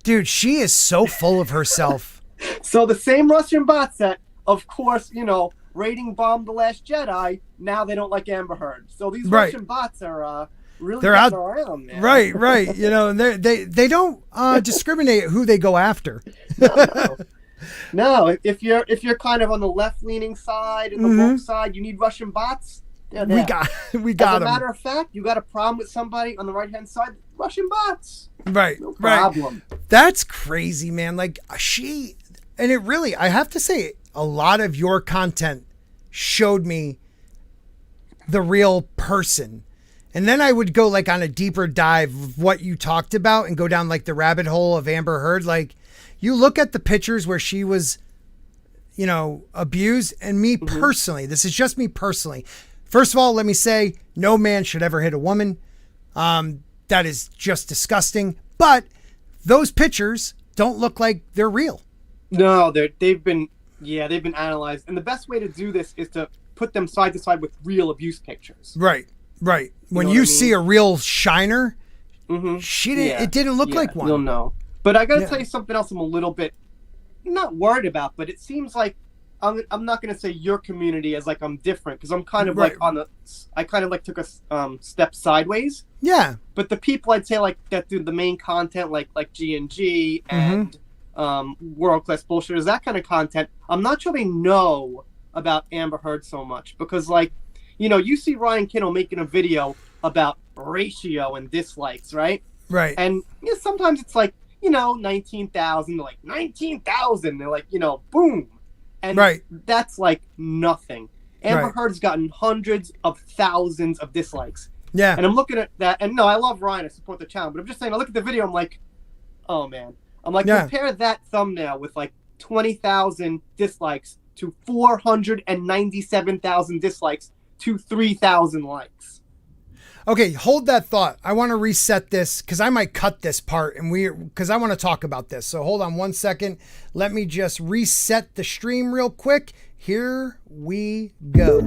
Dude, she is so full of herself. So the same Russian bots that, of course, rating bombed The Last Jedi, now they don't like Amber Heard. So these Russian bots are really out around, man. Right. They don't discriminate who they go after. No, if you're kind of on the left-leaning side and the woke side, you need Russian bots. We got them. As a matter of fact, you got a problem with somebody on the right-hand side, Russian bots. Right. No problem. That's crazy, man. Like and it really, I have to say, a lot of your content showed me the real person. And then I would go like on a deeper dive of what you talked about and go down like the rabbit hole of Amber Heard. Like you look at the pictures where she was, abused, and me personally, this is just me personally. First of all, let me say, no man should ever hit a woman. That is just disgusting. But those pictures don't look like they're real. No, they've been analyzed. And the best way to do this is to put them side to side with real abuse pictures. Right. When you see a real shiner, she didn't. Yeah. It didn't look like one. You'll know. But I got to tell you something else I'm a little bit not worried about, but it seems like I'm not going to say your community as like I'm different, because I'm kind of like I kind of like took a step sideways. Yeah. But the people I'd say like that do the main content like G&G and World Class Bullshitters, that kind of content, I'm not sure they know about Amber Heard so much, because like, you know, you see Ryan Kittle making a video about ratio and dislikes, right? Right. And you know, sometimes it's like, you know, 19,000, like 19,000, they're like, you know, boom. And that's like nothing. Amber Heard's gotten hundreds of thousands of dislikes. Yeah. And I'm looking at that, and no, I love Ryan, I support the channel, but I'm just saying, I look at the video, I'm like, oh man. I'm like, compare that thumbnail with like 20,000 dislikes to 497,000 dislikes to 3,000 likes. Okay, hold that thought. I want to reset this because I might cut this part because I want to talk about this. So hold on 1 second. Let me just reset the stream real quick. Here we go.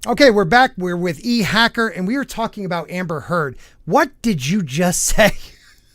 Okay, we're back. We're with E-Hacker, and we were talking about Amber Heard. What did you just say?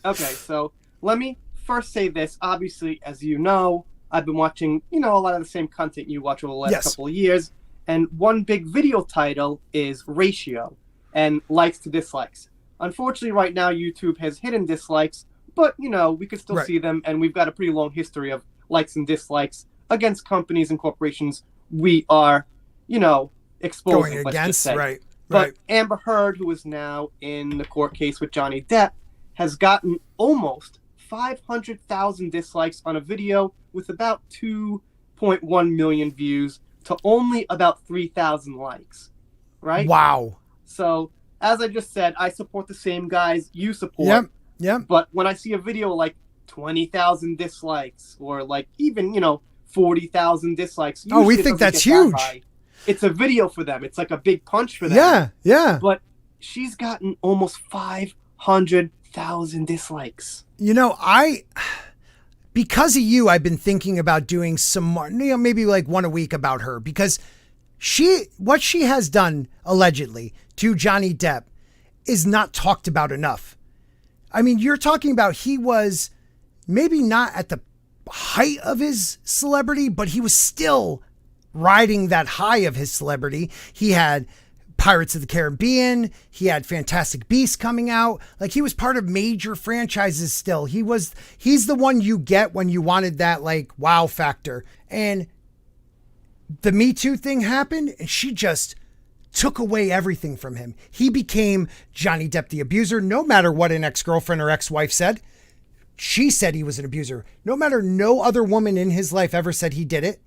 Okay, so let me first say this. Obviously, as you know, I've been watching, you know, a lot of the same content you watch over the last couple of years. And one big video title is ratio and likes to dislikes. Unfortunately, right now, YouTube has hidden dislikes, but, you know, we could still see them. And we've got a pretty long history of likes and dislikes against companies and corporations we are, you know, exposing. Going against, right. But Amber Heard, who is now in the court case with Johnny Depp, has gotten almost 500,000 dislikes on a video with about 2.1 million views to only about 3,000 likes, right? Wow. So, as I just said, I support the same guys you support. Yep. But when I see a video like 20,000 dislikes or like even, you know, 40,000 dislikes. We think that's huge. It's a video for them. It's like a big punch for them. Yeah. But she's gotten almost 500,000 dislikes. You know, because of you, I've been thinking about doing some more, you know, maybe like one a week about her, because what she has done allegedly to Johnny Depp is not talked about enough. I mean, you're talking about he was maybe not at the height of his celebrity, but he was still riding that high of his celebrity. He had Pirates of the Caribbean. He had Fantastic Beasts coming out. Like, he was part of major franchises still. He's the one you get when you wanted that like wow factor. And the Me Too thing happened and she just took away everything from him. He became Johnny Depp the abuser, no matter what an ex-girlfriend or ex-wife said. She said he was an abuser. No matter no other woman in his life ever said he did it.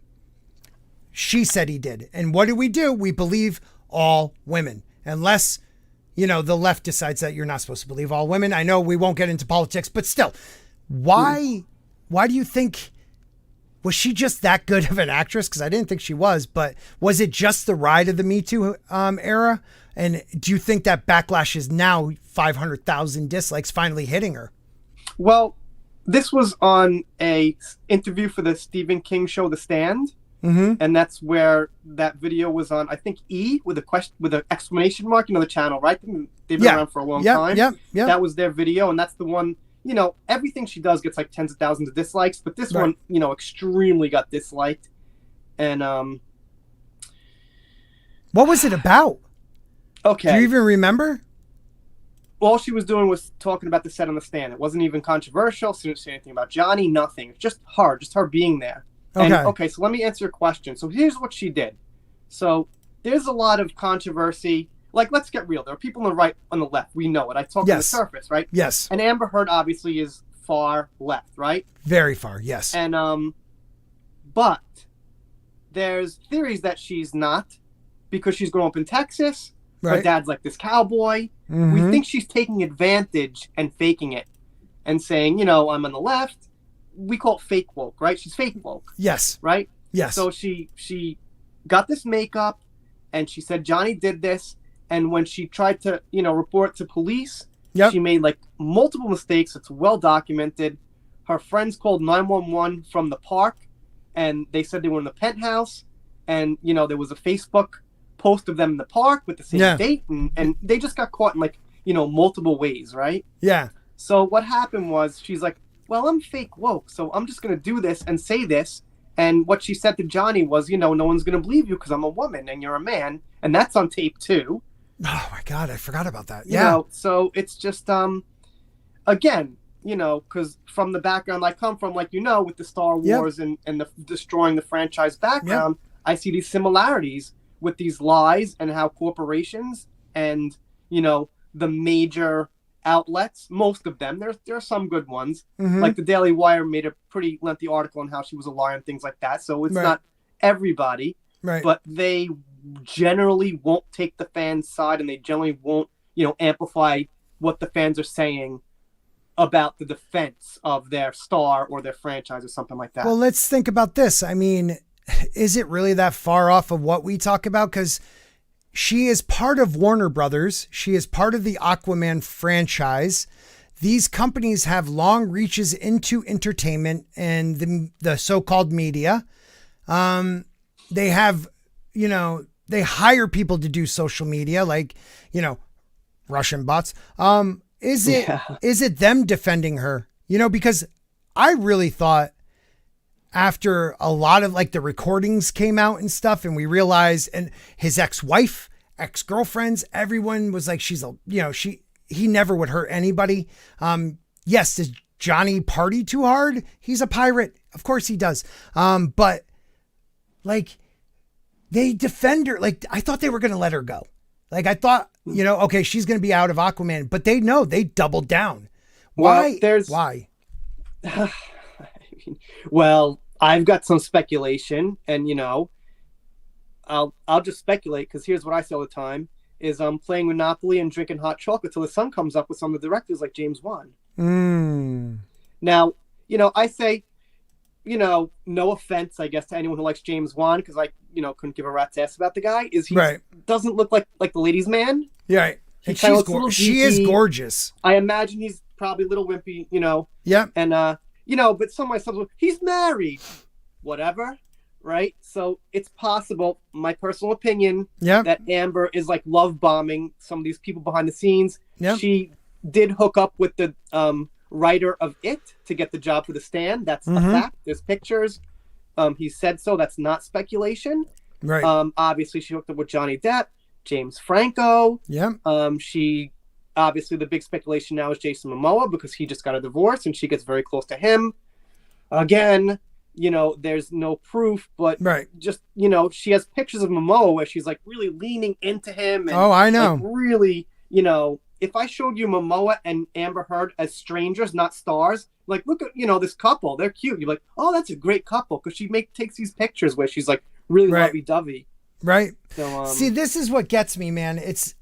She said he did. And what do? We believe all women, unless, you know, the left decides that you're not supposed to believe all women. I know we won't get into politics, but still, why do you think, was she just that good of an actress? Because I didn't think she was, but was it just the ride of the Me Too era? And do you think that backlash is now 500,000 dislikes finally hitting her? Well, this was on a interview for the Stephen King show, The Stand. Mm-hmm. And that's where that video was on, I think, E with a question, with an exclamation mark, you know, the channel, right? They've been around for a long time. Yeah. That was their video. And that's the one, you know, everything she does gets like tens of thousands of dislikes, but this one, you know, extremely got disliked. And, what was it about? Okay. Do you even remember? All she was doing was talking about the set on The Stand. It wasn't even controversial. She didn't say anything about Johnny, nothing. It's just her being there. Okay. So let me answer your question. So here's what she did. So there's a lot of controversy. Like, let's get real. There are people on the right, on the left. We know it. I talk on the surface, right? Yes. And Amber Heard obviously is far left, right? Very far, yes. And but there's theories that she's not, because she's grown up in Texas. Right. Her dad's like this cowboy. Mm-hmm. We think she's taking advantage and faking it and saying, you know, I'm on the left. we call it fake woke, right? She's fake woke. Yes. Right? Yes. So she got this makeup and she said Johnny did this. And when she tried to, report to police, she made like multiple mistakes. It's well documented. Her friends called 911 from the park and they said they were in the penthouse. And, there was a Facebook post of them in the park with the same date. And they just got caught in like, multiple ways, right? Yeah. So what happened was she's like, well, I'm fake woke, so I'm just going to do this and say this. And what she said to Johnny was, no one's going to believe you because I'm a woman and you're a man. And that's on tape too. Oh my God, I forgot about that. So it's just, again, because from the background I come from, like, with the Star Wars and the destroying the franchise background, I see these similarities with these lies and how corporations and, the major outlets, most of them, there are some good ones, like the Daily Wire made a pretty lengthy article on how she was a liar and things like that. So it's not everybody, but they generally won't take the fans' side and they generally won't, amplify what the fans are saying about the defense of their star or their franchise or something like that. Well, let's think about this. I mean, is it really that far off of what we talk about? Because she is part of Warner Brothers. She is part of the Aquaman franchise. These companies have long reaches into entertainment and the so-called media. They have, they hire people to do social media, like, Russian bots. Is it them defending her? Because I really thought after a lot of like the recordings came out and stuff and we realized, and his ex-wife, ex-girlfriends, everyone was like, he never would hurt anybody. Yes. Does Johnny party too hard? He's a pirate. Of course he does. But like they defend her. Like I thought they were going to let her go. Like I thought, okay, she's going to be out of Aquaman, but they doubled down. Why? Why? Well, I've got some speculation and, I'll just speculate because here's what I say all the time is I'm playing Monopoly and drinking hot chocolate till the sun comes up with some of the directors like James Wan. Now, I say, no offense, I guess, to anyone who likes James Wan because I, couldn't give a rat's ass about the guy. Is he doesn't look like the ladies' man? Yeah. And she is gorgeous. I imagine he's probably a little wimpy, Yeah. And but some of my subs, he's married, whatever, right? So it's possible, my personal opinion, that Amber is like love bombing some of these people behind the scenes. Yeah. She did hook up with the writer of It to get the job for The Stand. That's a fact. There's pictures. He said so. That's not speculation. Right. Obviously, she hooked up with Johnny Depp, James Franco. Yeah. She obviously the big speculation now is Jason Momoa because he just got a divorce and she gets very close to him. Again, there's no proof, but just she has pictures of Momoa where she's like really leaning into him. And, I know. Like, really, if I showed you Momoa and Amber Heard as strangers, not stars, like look at this couple, they're cute. You're like, oh, that's a great couple because she takes these pictures where she's like really lovey-dovey. Right. So see, this is what gets me, man. It's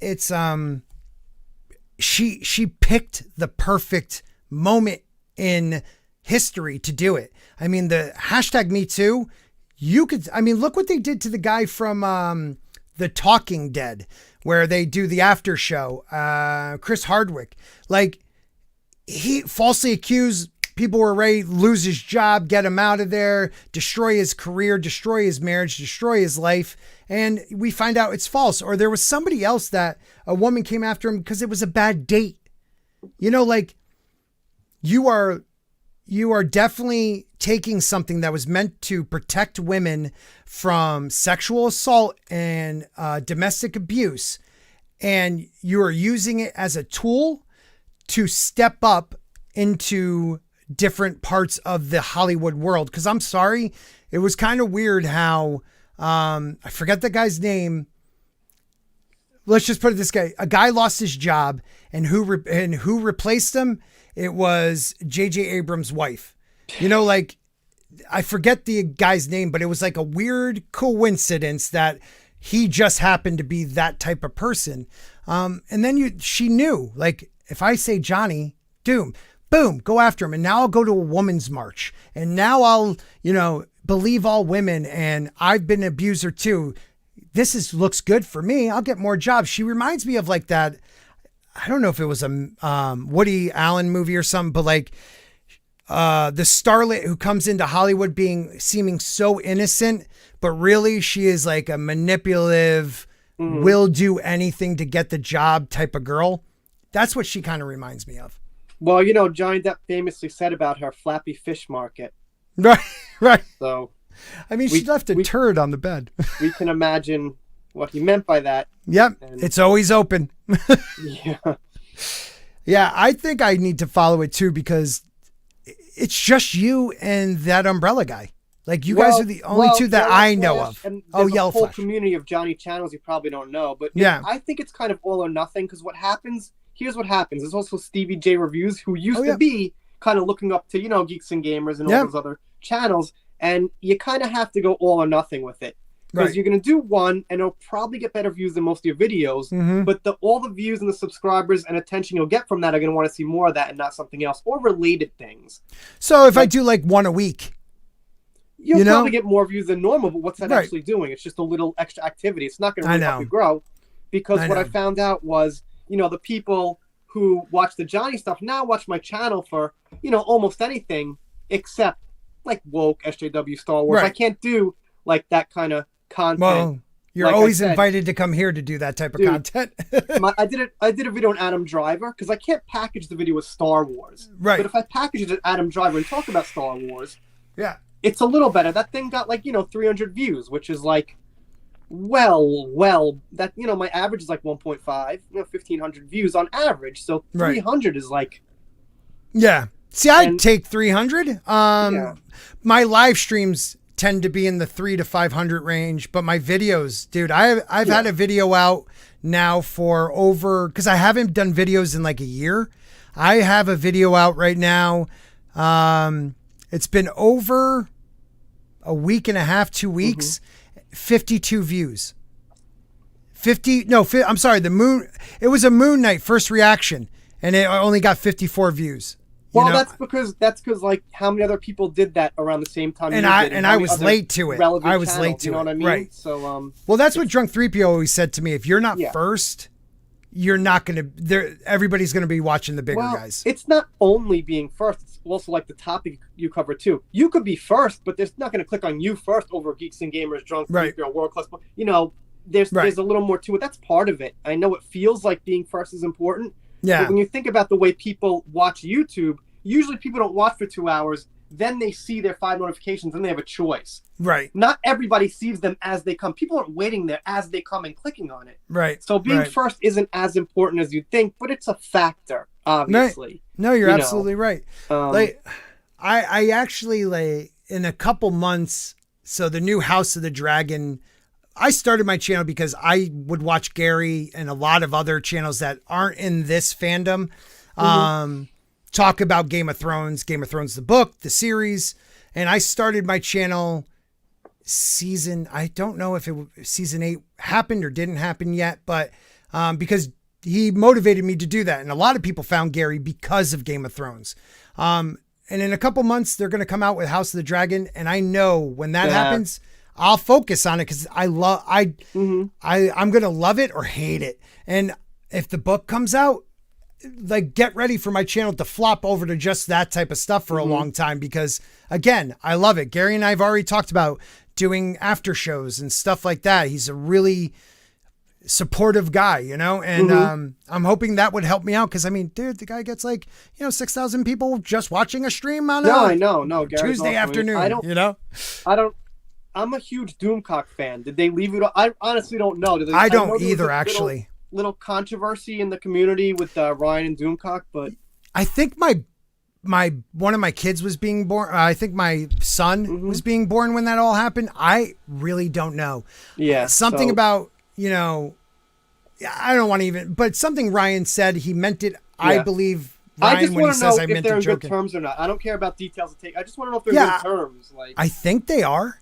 she picked the perfect moment in history to do it. I mean, the hashtag Me Too, look what they did to the guy from The Talking Dead, where they do the after show, Chris Hardwick. Like, he falsely accused, people were ready to lose his job, get him out of there, destroy his career, destroy his marriage, destroy his life. And we find out it's false. Or there was somebody else that a woman came after him because it was a bad date. Like you are definitely taking something that was meant to protect women from sexual assault and domestic abuse. And you are using it as a tool to step up into different parts of the Hollywood world. Cause I'm sorry, it was kind of weird how, I forget the guy's name. Let's just put it this way. A guy lost his job and who replaced him? It was J.J. Abrams' wife. Like I forget the guy's name, but it was like a weird coincidence that he just happened to be that type of person. And then she knew, like, if I say Johnny, doom. boom, go after him. And now I'll go to a woman's march. And now I'll, believe all women. And I've been an abuser too. Looks good for me. I'll get more jobs. She reminds me of like that. I don't know if it was a Woody Allen movie or something, but like the starlet who comes into Hollywood seeming so innocent, but really she is like a manipulative, will do anything to get the job type of girl. That's what she kind of reminds me of. Well, Johnny Depp famously said about her Flappy Fish Market. Right. So, I mean, she left a turd on the bed. We can imagine what he meant by that. Yep. It's always open. Yeah. Yeah. I think I need to follow it too, because it's just you and that umbrella guy. Like you guys are the only two that I know of. And Yellow there's a whole Flash community of Johnny channels you probably don't know. But yeah, I think it's kind of all or nothing, because here's what happens. There's also Stevie J Reviews, who used to be kind of looking up to, Geeks and Gamers and all those other channels. And you kind of have to go all or nothing with it. Because you're going to do one and it'll probably get better views than most of your videos. But all the views and the subscribers and attention you'll get from that are going to want to see more of that and not something else, or related things. So if I do like one a week, you'll probably get more views than normal, but what's that actually doing? It's just a little extra activity. It's not going to really help you grow. Because what I found out was, the people who watch the Johnny stuff now watch my channel for, almost anything except like woke, SJW, Star Wars. I can't do like that kind of content. Well, you're always invited to come here to do that type of content. I did a video on Adam Driver, because I can't package the video with Star Wars. Right. But if I package it as Adam Driver and talk about Star Wars, it's a little better. That thing got like, 300 views, which is like, that, my average is like 1.5, 1,500 views on average. So 300 is like. Yeah. See, I'd take 300. My live streams tend to be in the 300 to 500 range, but my videos, dude, I've had a video out now for over, because I haven't done videos in like a year. I have a video out right now. It's been over a week and a half, 2 weeks, 52 views. I'm sorry. It was a Moon Knight first reaction, and it only got 54 views. Well, that's because like how many other people did that around the same time? And I was late to it. I was late to it. You know what I mean? Right. So well, that's what Drunk 3PO always said to me. If you're not first, you're not going to. Everybody's going to be watching the bigger guys. It's not only being first; it's also like the topic you cover too. You could be first, but they're not going to click on you first over Geeks and Gamers, Drunk 3PO, World Class. There's a little more to it. That's part of it. I know it feels like being first is important. Yeah. But when you think about the way people watch YouTube, usually people don't watch for 2 hours. Then they see their 5 notifications and they have a choice. Right. Not everybody sees them as they come. People aren't waiting there as they come and clicking on it. Right. So being first isn't as important as you'd think, but it's a factor, obviously. No, you're absolutely right. I actually, in a couple months, so the new House of the Dragon, I started my channel because I would watch Gary and a lot of other channels that aren't in this fandom talk about Game of Thrones, the book, the series. And I started my channel I don't know if season 8 happened or didn't happen yet, but because he motivated me to do that. And a lot of people found Gary because of Game of Thrones. And in a couple months, they're going to come out with House of the Dragon. And I know when that happens, I'll focus on it because I'm going to love it or hate it. And if the book comes out, get ready for my channel to flop over to just that type of stuff for a long time, because again, I love it. Gary and I have already talked about doing after shows and stuff like that. He's a really supportive guy, and I'm hoping that would help me out. Cause I mean, dude, the guy gets 6,000 people just watching a stream on Tuesday afternoon, I'm a huge Doomcock fan. Did they leave it? I honestly don't know. I don't either, actually. Little controversy in the community with Ryan and Doomcock, but I think my one of my kids was being born. I think my son was being born when that all happened. I really don't know. Yeah, something about I don't want to even. But something Ryan said, he meant it. Yeah. I believe. Ryan, I just want to know if they're in good terms or not. I don't care about details. I just want to know if they're in good terms. I think they are.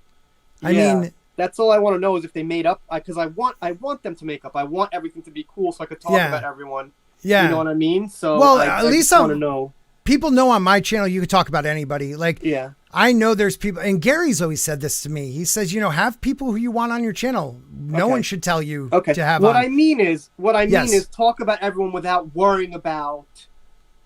I mean. That's all I want to know is if they made up, because I want them to make up. I want everything to be cool so I could talk about everyone. Yeah. You know what I mean? So at least I want to know. people know on my channel you can talk about anybody. Like, Yeah. I know there's people, and Gary's always said this to me. He says, have people who you want on your channel. No one should tell you to have what on. I mean is Yes. talk about everyone without worrying about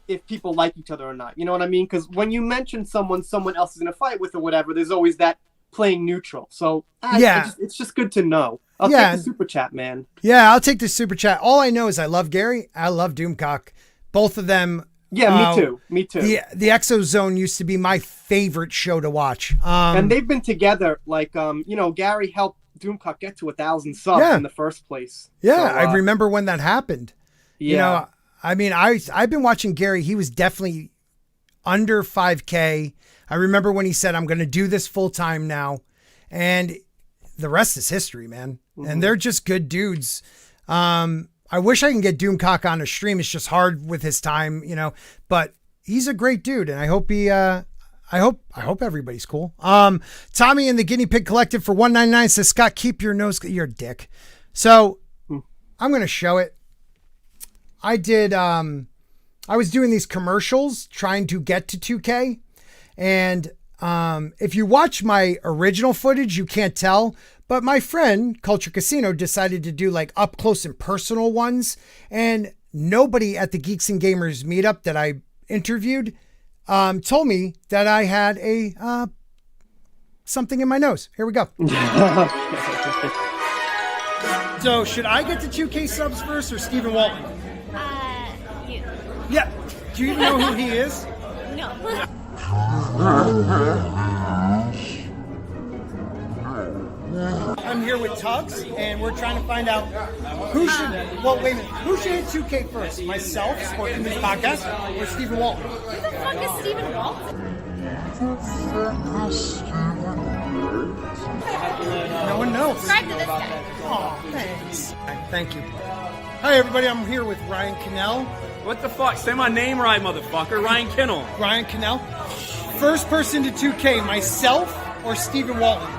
if people like each other or not. You know what I mean? Because when you mention someone else is in a fight with or whatever, there's always that playing neutral. So it's just good to know. I'll take the super chat, man. Yeah, I'll take the super chat. All I know is I love Gary. I love Doomcock. Both of them. Yeah, me too. The Exozone used to be my favorite show to watch. And they've been together. Like, Gary helped Doomcock get to 1,000 subs in the first place. Yeah, so, I remember when that happened. Yeah. I mean, I've been watching Gary. He was definitely under 5K. I remember when he said, I'm going to do this full time now. And the rest is history, man. Mm-hmm. And they're just good dudes. I wish I can get Doomcock on a stream. It's just hard with his time, but he's a great dude. And I hope I hope everybody's cool. Tommy and the Guinea Pig Collective for $1.99 says, Scott, keep your nose, you're a dick. So I'm going to show it. I was doing these commercials trying to get to 2K. And if you watch my original footage, you can't tell, but my friend Culture Casino decided to do like up close and personal ones. And nobody at the Geeks and Gamers meetup that I interviewed told me that I had a something in my nose. Here we go. So should I get to 2K subs first or Stephen Walton? You. Yeah. Do you know who he is? No. I'm here with Tugs, and we're trying to find out who should hit 2K first? Myself, Sporking this podcast, or Stephen Walton? Who the fuck is Stephen Walton? No one knows. Subscribe to this guy. Oh, thanks. Thank you. Hi, everybody. I'm here with Ryan Cannell. What the fuck? Say my name right, motherfucker. Ryan Kinnell. Ryan Cannell. First person to 2K, myself or Stephen Walton?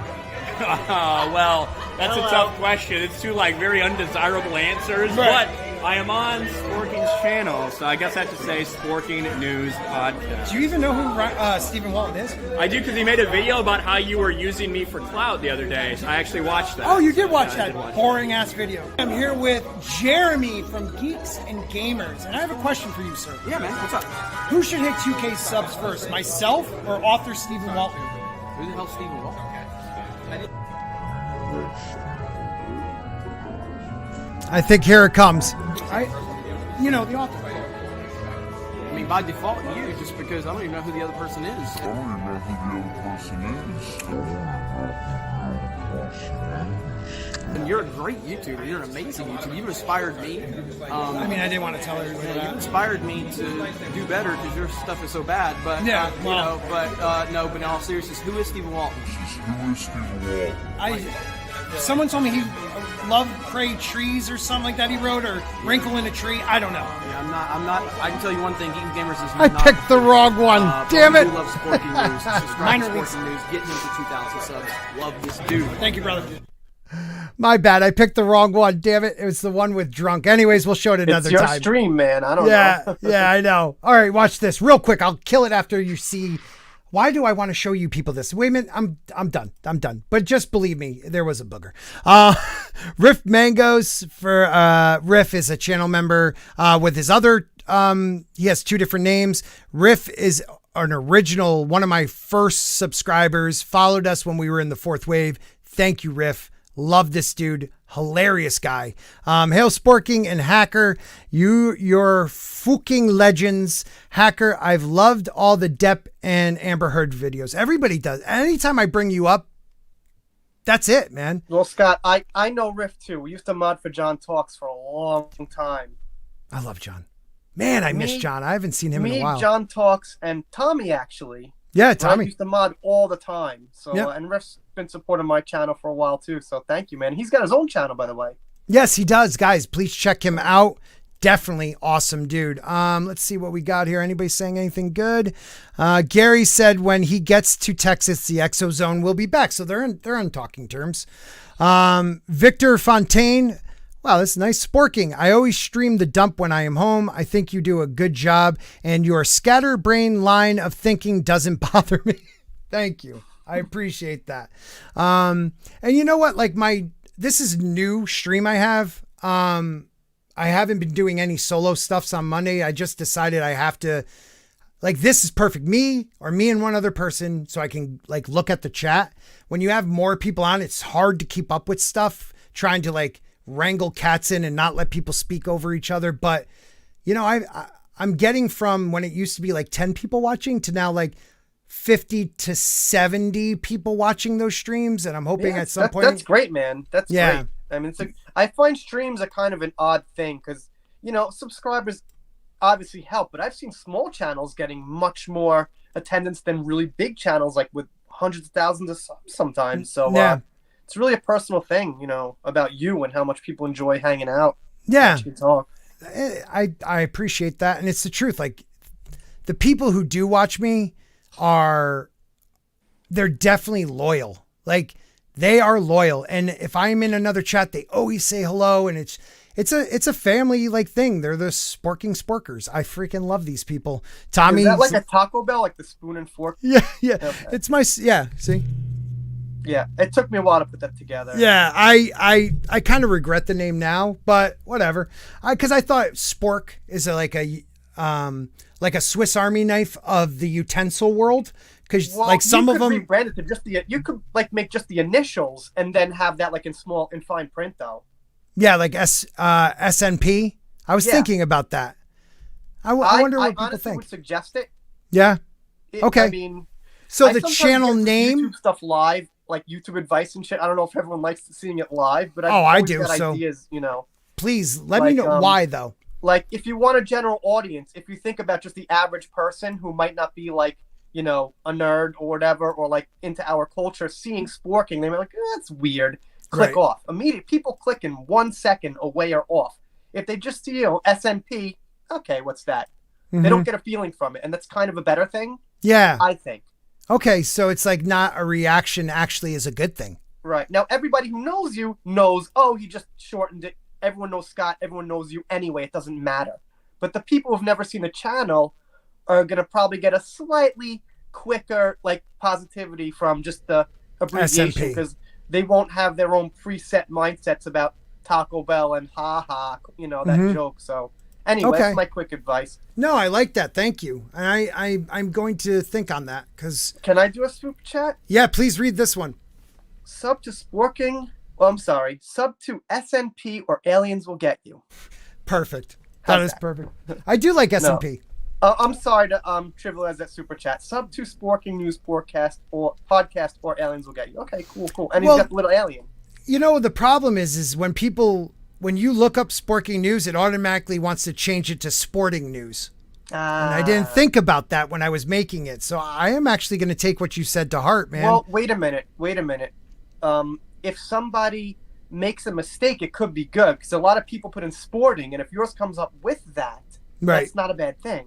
Well, that's a tough question. It's two very undesirable answers. Right. But I am on Sporking's channel, so I guess I have to say Sporking News Podcast. Do you even know who Stephen Walton is? I do, because he made a video about how you were using me for clout the other day. So I actually watched that. Oh, you did watch Yeah, I that did watch boring ass video. I'm here with Jeremy from Geeks and Gamers, and I have a question for you, sir. Yeah, man. What's up? Who should hit 2K subs first, myself or author Stephen Walton? Who the hell's Stephen Walton? I think here it comes. The author. I mean, by default, you, just because I don't even know who the other person is. And you're a great YouTuber. You're an amazing YouTuber. You've inspired me. I didn't want to tell everybody You that. inspired me to do better because your stuff is so bad. But Yeah, but in all seriousness, who is Stephen Walton? Someone told me he loved Prey Trees or something like that he wrote, or Wrinkle in a Tree. I don't know. Yeah, I'm not. I can tell you one thing: Geek and Gamers is I not. picked the wrong one. Damn I it. do love Sporking News. Subscribe Minor to leagues. Sporking News. Get him to 2,000 subs. Love this dude. Thank you, brother. My bad. I picked the wrong one. Damn it. It was the one with drunk. Anyways, we'll show it another It's your time. stream, man. I don't know. Yeah, I know. All right, watch this real quick. I'll kill it after you see. Why do I want to show you people this? Wait a minute. I'm done. But just believe me, there was a booger. Riff Mangos for Riff is a channel member with his other. He has two different names. Riff is an original, one of my first subscribers. Followed us when we were in the fourth wave. Thank you, Riff. Love this dude. Hilarious guy. Hail Sporking and Hacker. You're fucking legends. Hacker, I've loved all the Depp and Amber Heard videos. Everybody does. Anytime I bring you up, that's it, man. Well, Scott, I know Riff too. We used to mod for John Talks for a long time. I love John. Man, I miss John. I haven't seen him in a while. John Talks, and Tommy actually. Yeah, I Tommy. used to mod all the time. So Yep. And Riff's been supporting my channel for a while too. So thank you, man. He's got his own channel, by the way. Yes, he does. Guys, please check him out. Definitely awesome dude. Let's see what we got here. Anybody saying anything good? Gary said when he gets to Texas, the Exozone will be back. So they're on talking terms. Victor Fontaine, Wow, that's nice. Sporking. I always stream the dump when I am home. I think you do a good job, and your scatterbrain line of thinking doesn't bother me. Thank you. I appreciate that. And you know what? Like this is new stream I have. I haven't been doing any solo stuffs on Monday. I just decided I have to, like, this is perfect. Me and one other person, so I can like look at the chat. When you have more people on, it's hard to keep up with stuff, trying to like wrangle cats in and not let people speak over each other. But, you know, I'm getting from when it used to be like 10 people watching to now like 50 to 70 people watching those streams. And I'm hoping at some point. That's great, man. That's great. I mean, I find streams are kind of an odd thing because, you know, subscribers obviously help, but I've seen small channels getting much more attendance than really big channels, like with hundreds of thousands of subs sometimes. So it's really a personal thing, you know, about you and how much people enjoy hanging out. Yeah. You can talk. I appreciate that. And it's the truth. Like the people who do watch me they're definitely loyal. Like they are loyal. And if I'm in another chat, they always say hello. And it's a family like thing. They're the Sporkerz. I freaking love these people. Tommy. Is that like a Taco Bell, like the spoon and fork? Yeah. Yeah. Okay. It's see? Yeah. It took me a while to put that together. Yeah. I kind of regret the name now, but whatever. Cause I thought Spork is like a Swiss Army knife of the utensil world. Cause like some of them rebrand it to just you could like make just the initials and then have that like in fine print though. Yeah, like SNP. I was thinking about that. I wonder what people think. I would suggest it. Yeah. Okay. I mean, so the channel name YouTube stuff live, like YouTube advice and shit. I don't know if everyone likes seeing it live, but I do. So ideas, you know. Please let me know why though. Like if you want a general audience, if you think about just the average person who might not be like, you know, a nerd or whatever, or like into our culture, seeing Sporking, they might like, that's weird. Click off. Immediately, people click in 1 second away or off. If they just see, you know, SNP, okay, what's that? Mm-hmm. They don't get a feeling from it, and that's kind of a better thing. Yeah. I think. Okay, so it's like not a reaction actually is a good thing. Right. Now, everybody who knows you knows, oh, he just shortened it. Everyone knows Scott. Everyone knows you anyway. It doesn't matter. But the people who've never seen the channel are going to probably get a slightly quicker, like, positivity from just the abbreviation because they won't have their own preset mindsets about Taco Bell and you know, that joke. So anyway, that's my quick advice. No, I like that. Thank you. And I'm going to think on that because... Can I do a super chat? Yeah, please read this one. Sub to Sporking. Well, I'm sorry. Sub to SNP or aliens will get you. Perfect. That is perfect. I do like SNP. No. I'm sorry to trivialize that super chat. Sub to Sporking News podcast or aliens will get you. Okay, cool. And he's got the little alien. You know, the problem is when you look up Sporking News, it automatically wants to change it to Sporting News. And I didn't think about that when I was making it. So I am actually going to take what you said to heart, man. Well, wait a minute. If somebody makes a mistake, it could be good because a lot of people put in Sporting, and if yours comes up with that, that's not a bad thing.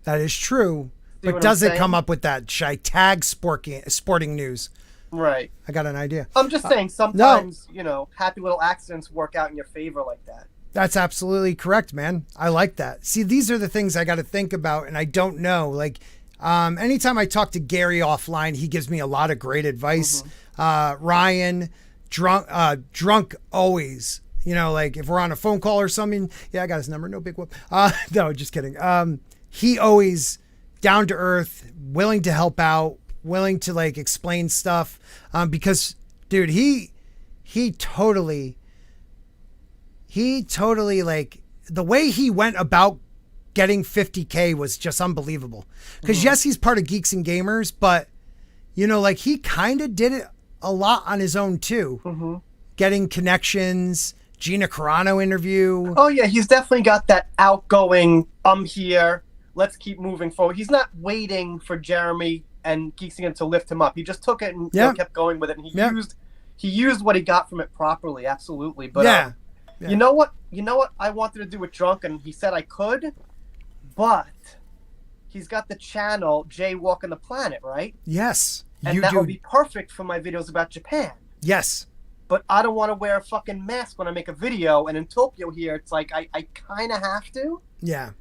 That is true. But does it come up with that? Should I tag Sporting News? Right. I got an idea. I'm just saying sometimes, you know, happy little accidents work out in your favor like that. That's absolutely correct, man. I like that. See, these are the things I got to think about, and I don't know. Like, anytime I talk to Gary offline, he gives me a lot of great advice. Ryan, drunk always. You know, like if we're on a phone call or something. Yeah, I got his number. No big whoop. No, just kidding. He always down to earth, willing to help out, willing to like explain stuff. Because dude, he totally like the way he went about getting 50K was just unbelievable. Because yes, he's part of Geeks and Gamers, but you know, like he kind of did it a lot on his own too. Getting connections, Gina Carano interview. Oh yeah, he's definitely got that outgoing, I'm here, let's keep moving forward. He's not waiting for Jeremy and Geeks and Gamers to lift him up. He just took it and you know, kept going with it. And he used what he got from it properly, absolutely. But you know what I wanted to do with Drunk, and he said I could, but he's got the channel Jaywalking the Planet, right? Yes. And that would be perfect for my videos about Japan. Yes. but I don't want to wear a fucking mask when I make a video. And in Tokyo here, it's like I kind of have to. Yeah.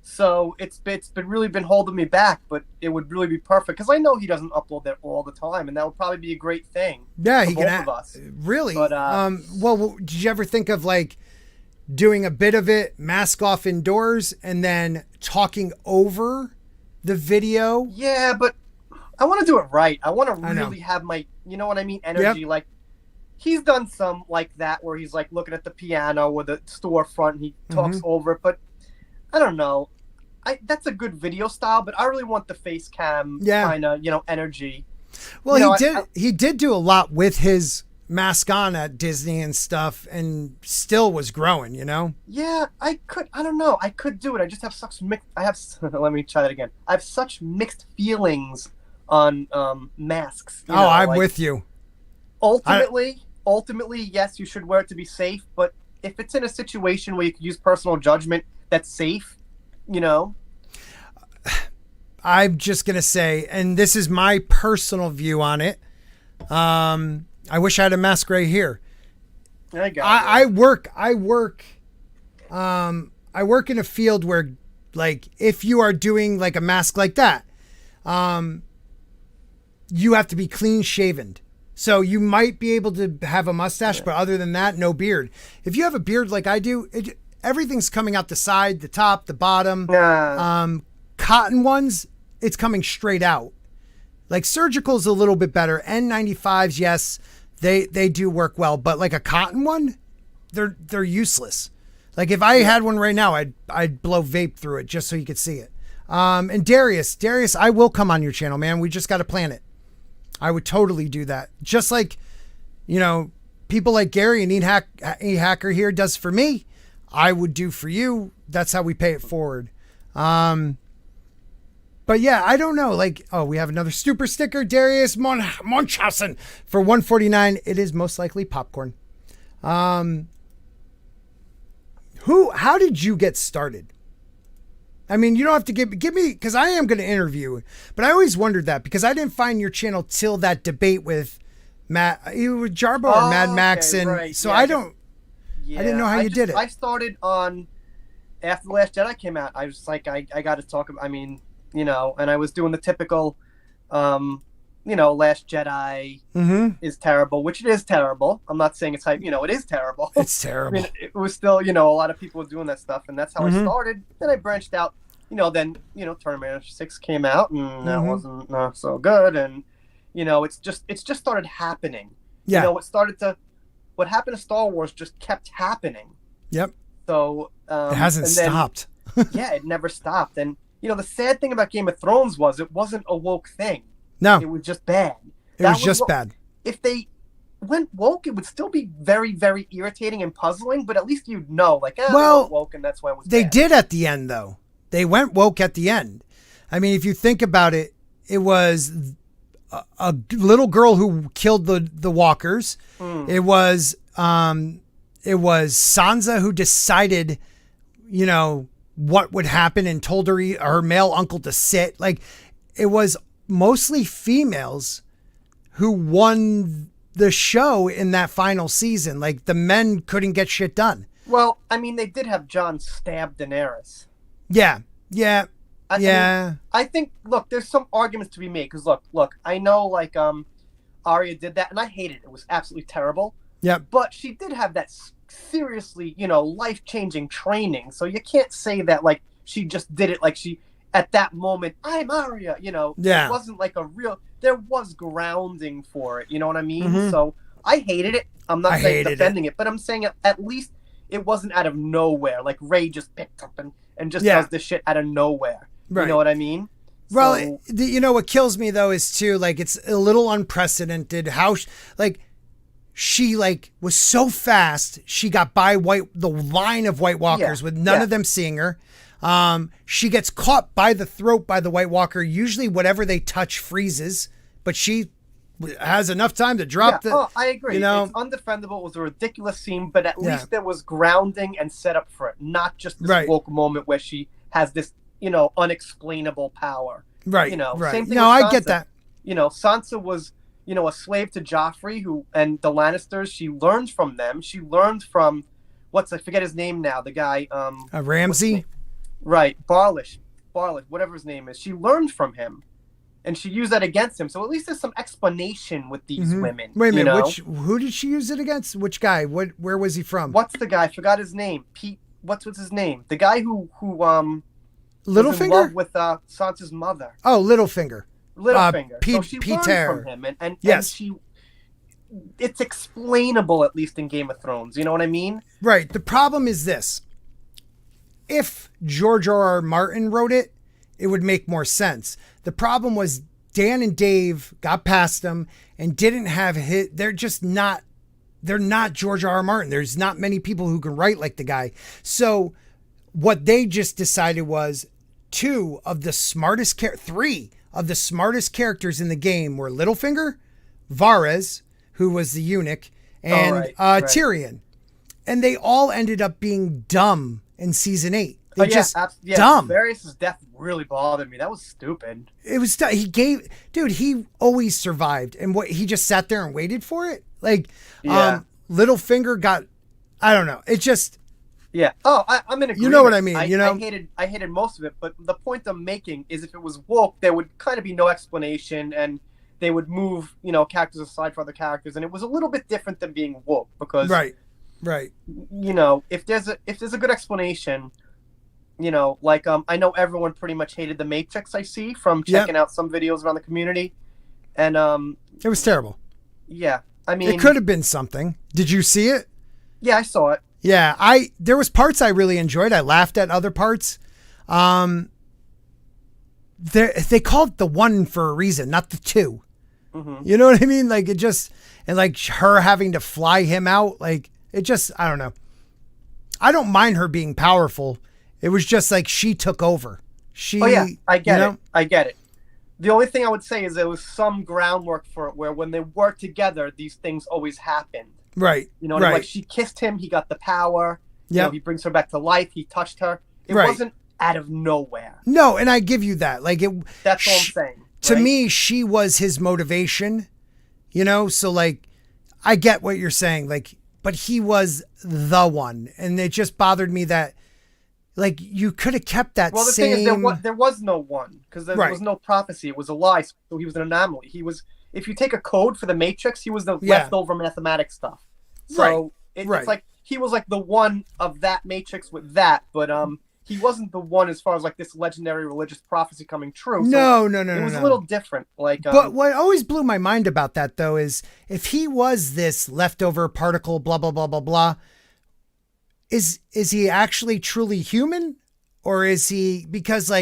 So it's really been holding me back, but it would really be perfect because I know he doesn't upload that all the time, and that would probably be a great thing. Yeah, for he both can. of us. Really? But, well, did you ever think of like doing a bit of it, mask off indoors, and then talking over the video? Yeah, but I want to do it right. I want to I know. really have my, you know what I mean, energy. Like he's done some like that where he's like looking at the piano or the storefront and he talks over it, but I don't know. That's a good video style, but I really want the face cam kind of, energy. Well, You know, he did do a lot with his mask on at Disney and stuff, and still was growing. Yeah, I don't know. I could do it. I just have such mixed. Let me try that again. I have such mixed feelings on masks. I'm with you. Ultimately, yes, you should wear it to be safe. But if it's in a situation where you can use personal judgment, that's safe. I'm just gonna say, and this is my personal view on it. I wish I had a mask right here. I work in a field where, like, if you are doing like a mask like that, you have to be clean shaven. So you might be able to have a mustache, but other than that, no beard. If you have a beard like I do, everything's coming out the side, the top, the bottom. Cotton ones, it's coming straight out. Like surgical's a little bit better. N95s, yes, they do work well, but like a cotton one, they're useless. Like if I had one right now, I'd blow vape through it just so you could see it. And Darius, I will come on your channel, man. We just got to plan it. I would totally do that. Just like, people like Gary and eHacker here does for me, I would do for you. That's how we pay it forward. But yeah, I don't know. Like, we have another super sticker, Darius Münchausen for $149. It is most likely popcorn. How did you get started? I mean, you don't have to give me, because I am going to interview, but I always wondered that because I didn't find your channel till that debate with with Jarbo or Mad Max. And right. so Yeah, I didn't know how you did it. I started after The Last Jedi came out. I was like, I got to talk about, and I was doing the typical, Last Jedi is terrible, which it is terrible. I'm not saying it's hype, it is terrible. It's terrible. It was still, a lot of people were doing that stuff, and that's how I started. Then I branched out, then, Terminator 6 came out, and that wasn't so good, and, it's just started happening. Yeah. What happened to Star Wars just kept happening. Yep. So it hasn't stopped. Yeah, it never stopped. And the sad thing about Game of Thrones was it wasn't a woke thing. No, it was just bad. It was just bad. If they went woke, it would still be very, very irritating and puzzling. But at least you'd know, like, they went woke, and that's why it was. They bad. did at the end, though. They went woke at the end. I mean, if you think about it, it was a little girl who killed the walkers. It was Sansa who decided, what would happen and told her male uncle to sit. Like, it was mostly females who won the show in that final season. Like, the men couldn't get shit done. Well, I mean, they did have Jon stab Daenerys. Yeah. I think, look, there's some arguments to be made. Because, look, I know, like, Arya did that, and I hated it. It was absolutely terrible. Yeah. But she did have that seriously, life-changing training. So you can't say that, like, she just did it like she, at that moment, I'm Arya, Yeah. It wasn't like there was grounding for it, you know what I mean? So I hated it. I'm not saying defending it, but I'm saying at least it wasn't out of nowhere. Like, Rey just picked up and just does this shit out of nowhere. Right. You know what I mean? Well, what kills me, though, is, too, like, it's a little unprecedented how, she was so fast, she got by the line of White Walkers with none of them seeing her. She gets caught by the throat by the White Walker. Usually whatever they touch freezes, but she has enough time to drop I agree. It's undefendable. It was a ridiculous scene, but at least there was grounding and setup for it, not just this woke moment where she has this, unexplainable power. Right. Same thing No, with Sansa. I get that. Sansa was, a slave to Joffrey and the Lannisters. She learned from them. She learned from I forget his name now. The guy, Ramsay. Right, Barlish, whatever his name is. She learned from him, and she used that against him. So at least there's some explanation with these women. Wait a minute, who did she use it against? Which guy? Where was he from? What's the guy? I forgot his name. Pete. What's his name? The guy who Littlefinger? was in love with Sansa's mother. Oh, Littlefinger. Littlefinger. So she Peter. learned from him, and yes. It's explainable, at least in Game of Thrones. You know what I mean? Right. The problem is this. If George R.R. Martin wrote it, it would make more sense. The problem was Dan and Dave got past them and didn't have they're not George R.R. Martin. There's not many people who can write like the guy. So what they just decided was three of the smartest characters in the game were Littlefinger, Varys, who was the eunuch, and Tyrion. And they all ended up being dumb in season 8. They dumb. Varys' death really bothered me. That was stupid. It was, he always survived. And he just sat there and waited for it. Littlefinger got, I don't know. It just. Yeah. Oh, I'm in agreement. You know what I mean? I hated most of it, but the point I'm making is if it was woke, there would kind of be no explanation, and they would move, characters aside for other characters, and it was a little bit different than being woke because, right. If there's a good explanation, I know everyone pretty much hated the Matrix. I see from checking out some videos around the community, and it was terrible. Yeah, I mean, it could have been something. Did you see it? Yeah, I saw it. Yeah, there was parts I really enjoyed. I laughed at other parts. They called it the 1 for a reason, not the 2. Mm-hmm. You know what I mean? Like her having to fly him out. I don't know. I don't mind her being powerful. It was just like she took over. I get it. I get it. The only thing I would say is there was some groundwork for it where when they work together, these things always happened. Right. Right. Like she kissed him, he got the power. Yeah. He brings her back to life. He touched her. It wasn't out of nowhere. No, and I give you that. That's all I'm saying. To me, she was his motivation. So I get what you're saying. But he was the one, and it just bothered me that you could have kept that. Well, the thing is, there was no one because there was no prophecy. It was a lie. So he was an anomaly. He was. If you take a code for the Matrix, he was the leftover mathematics stuff. So it's like he was like the one of that Matrix with that, but he wasn't the one as far as this legendary religious prophecy coming true. No. It was a little different. But what always blew my mind about that though is if he was this leftover particle, blah blah blah blah blah, is he actually truly human, or is he? Because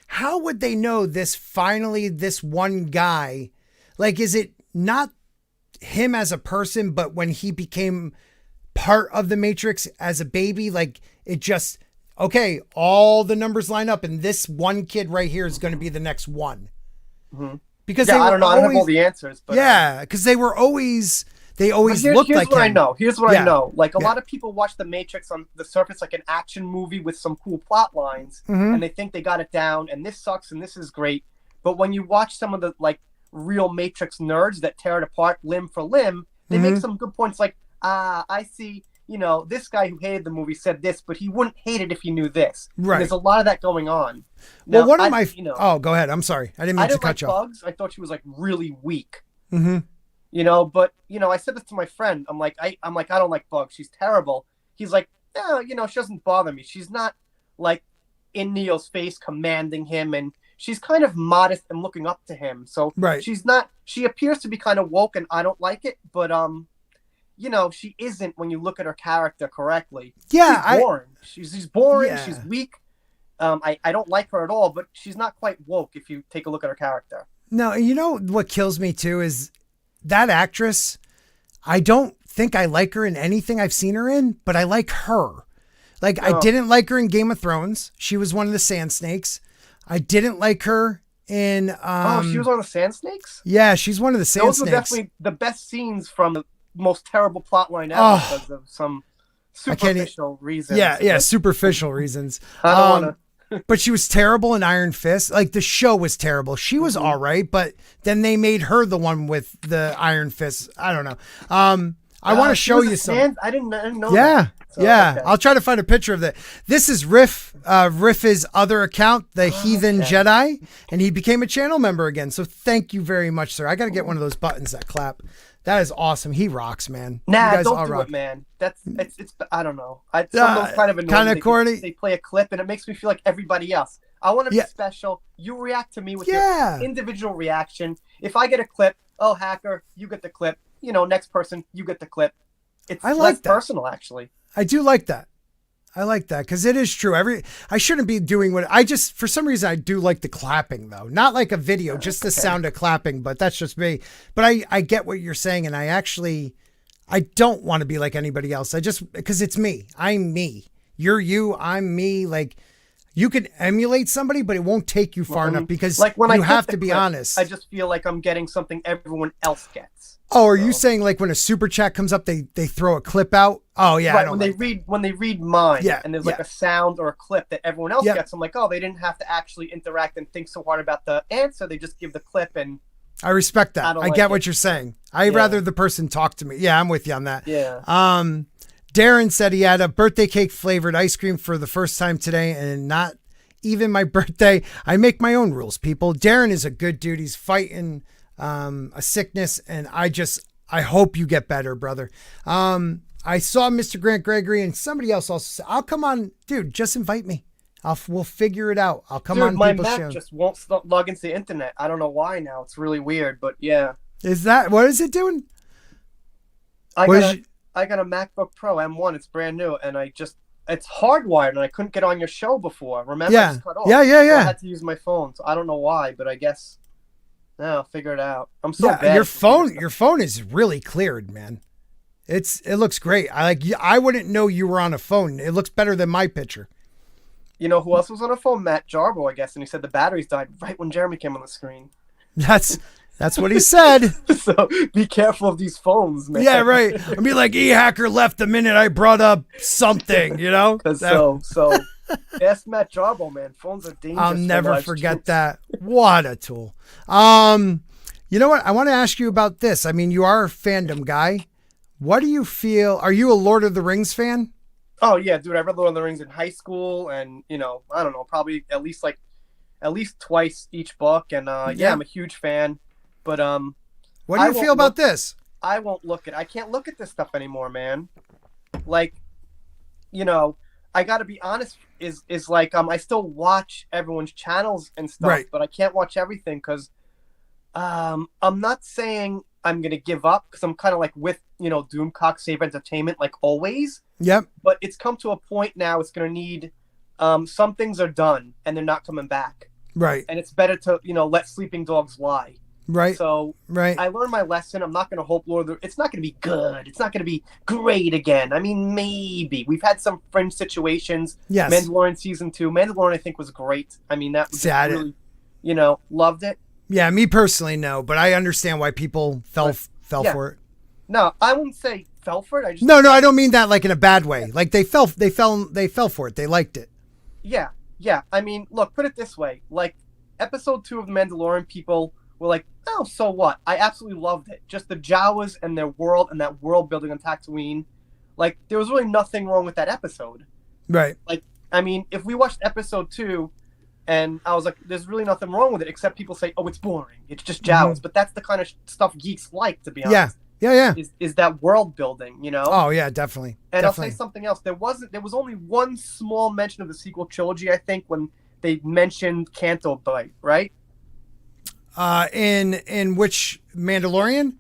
how would they know this one guy? Is it not him as a person, but when he became part of the Matrix as a baby, it just, okay, all the numbers line up and this one kid right here is going to be the next one. Mm-hmm. Because I don't know. I don't have all the answers. But, because they always looked like him. Here's what I know. A Yeah. lot of people watch The Matrix on the surface like an action movie with some cool plot lines, and they think they got it down, and this sucks, and this is great. But when you watch some of the real Matrix nerds that tear it apart limb for limb, they make some good points I see, this guy who hated the movie said this, but he wouldn't hate it if he knew this. Right. And there's a lot of that going on. Well, now, oh, go ahead. I'm sorry. I didn't mean to cut you off. Bugs. I thought she was really weak. Mm-hmm. But I said this to my friend. I'm like, I don't like Bugs. She's terrible. He's like, yeah, she doesn't bother me. She's not in Neo's face commanding him, and she's kind of modest and looking up to him. So she's not. She appears to be kind of woke, and I don't like it. But she isn't when you look at her character correctly. Yeah, she's boring. She's boring. Yeah. She's weak. I don't like her at all. But she's not quite woke if you take a look at her character. No, what kills me too is that actress. I don't think I like her in anything I've seen her in, but I like her. I didn't like her in Game of Thrones. She was one of the Sand Snakes. I didn't like her in. She was one of the Sand Snakes? Yeah, she's one of the Sand Snakes. Those were definitely the best scenes from the most terrible plotline ever because of some superficial reasons. Yeah, superficial reasons. I don't want but she was terrible in Iron Fist. Like the show was terrible. She was all right, but then they made her the one with the Iron Fist. I don't know. I want to show you some. I didn't know. Yeah. That. So, yeah. okay. I'll try to find a picture of that. This is Riff, Riff's other account, the Heathen Jedi, and he became a channel member again. So thank you very much, sir. I got to get one of those buttons that clap. That is awesome. He rocks, man. Nah, you guys don't all do rock. it, man. It's I don't know. Some of those kind of annoying. Kind of corny. They play a clip and it makes me feel like everybody else. I want to be special. You react to me with your individual reaction. If I get a clip, oh hacker, you get the clip. Next person, you get the clip. It's less personal, actually. I do like that. I like that because it is true. I shouldn't be doing what I just, for some reason, I do like the clapping though. Not like a video, just the sound of clapping, but that's just me. But I get what you're saying. And I don't want to be like anybody else. Because it's me. I'm me. You're you. I'm me. Like you can emulate somebody, but it won't take you far enough because like when you I have to be honest. I just feel like I'm getting something everyone else gets. Oh, are you saying like when a super chat comes up, they throw a clip out? Oh yeah, right. When they read mine, and there's like a sound or a clip that everyone else gets, I'm like, oh, they didn't have to actually interact and think so hard about the answer. They just give the clip, and I respect that. I get what you're saying. I'd rather the person talk to me. Yeah, I'm with you on that. Yeah. Darren said he had a birthday cake flavored ice cream for the first time today, and not even my birthday. I make my own rules, people. Darren is a good dude. He's fighting a sickness, and I hope you get better, brother. I saw Mr. Grant Gregory and somebody else also said, I'll come on, dude, just invite me. We'll figure it out. I'll come on my people's Mac show. just won't log into the internet. I don't know why now. It's really weird, but yeah. What is it doing? I got a MacBook Pro M1. It's brand new, and it's hardwired, and I couldn't get on your show before. Remember? Yeah. It just cut off. Yeah. So I had to use my phone, so I don't know why, but I guess I'll figure it out. I'm so bad. Your phone is really cleared, man. It looks great. I wouldn't know you were on a phone. It looks better than my picture. You know who else was on a phone? Matt Jarbo, I guess, and he said the batteries died right when Jeremy came on the screen. That's what he said. So be careful of these phones, man. Yeah, right. I'd be like, E-Hacker left the minute I brought up something, So ask Matt Jarbo, man. Phones are dangerous. I'll never forget that. What a tool. You know what? I want to ask you about this. I mean, you are a fandom guy. What do you feel? Are you a Lord of the Rings fan? Oh yeah, dude. I read Lord of the Rings in high school, and I don't know, probably at least twice each book. And I'm a huge fan. But what do you feel about this? I can't look at this stuff anymore, man. Like, I got to be honest. Is like I still watch everyone's channels and stuff, but I can't watch everything because I'm not saying I'm gonna give up because I'm kind of like with Doomcock Save Entertainment like always. Yep. But it's come to a point now. It's gonna need some things are done and they're not coming back. Right. And it's better to let sleeping dogs lie. Right. So I learned my lesson. I'm not going to hope it's not going to be good. It's not going to be great again. I mean, maybe. We've had some fringe situations. Yes. Mandalorian season 2. Mandalorian I think was great. I mean, that was really, loved it. Yeah, me personally, no, but I understand why people fell for it. No, I wouldn't say fell for it. No, I don't mean that like in a bad way. Like they fell for it. They liked it. Yeah. I mean, look, put it this way. Like episode 2 of The Mandalorian, people were like, oh, so what? I absolutely loved it. Just the Jawas and their world and that world building on Tatooine. Like, there was really nothing wrong with that episode. Right. Like, I mean, if we watched episode 2 and I was like, there's really nothing wrong with it, except people say, oh, it's boring. It's just Jawas. Mm-hmm. But that's the kind of stuff geeks like, to be honest. Yeah. Is that world building, Oh, yeah, definitely. And I'll say something else. There was only one small mention of the sequel trilogy, I think, when they mentioned Canto Bight, right? In which Mandalorian?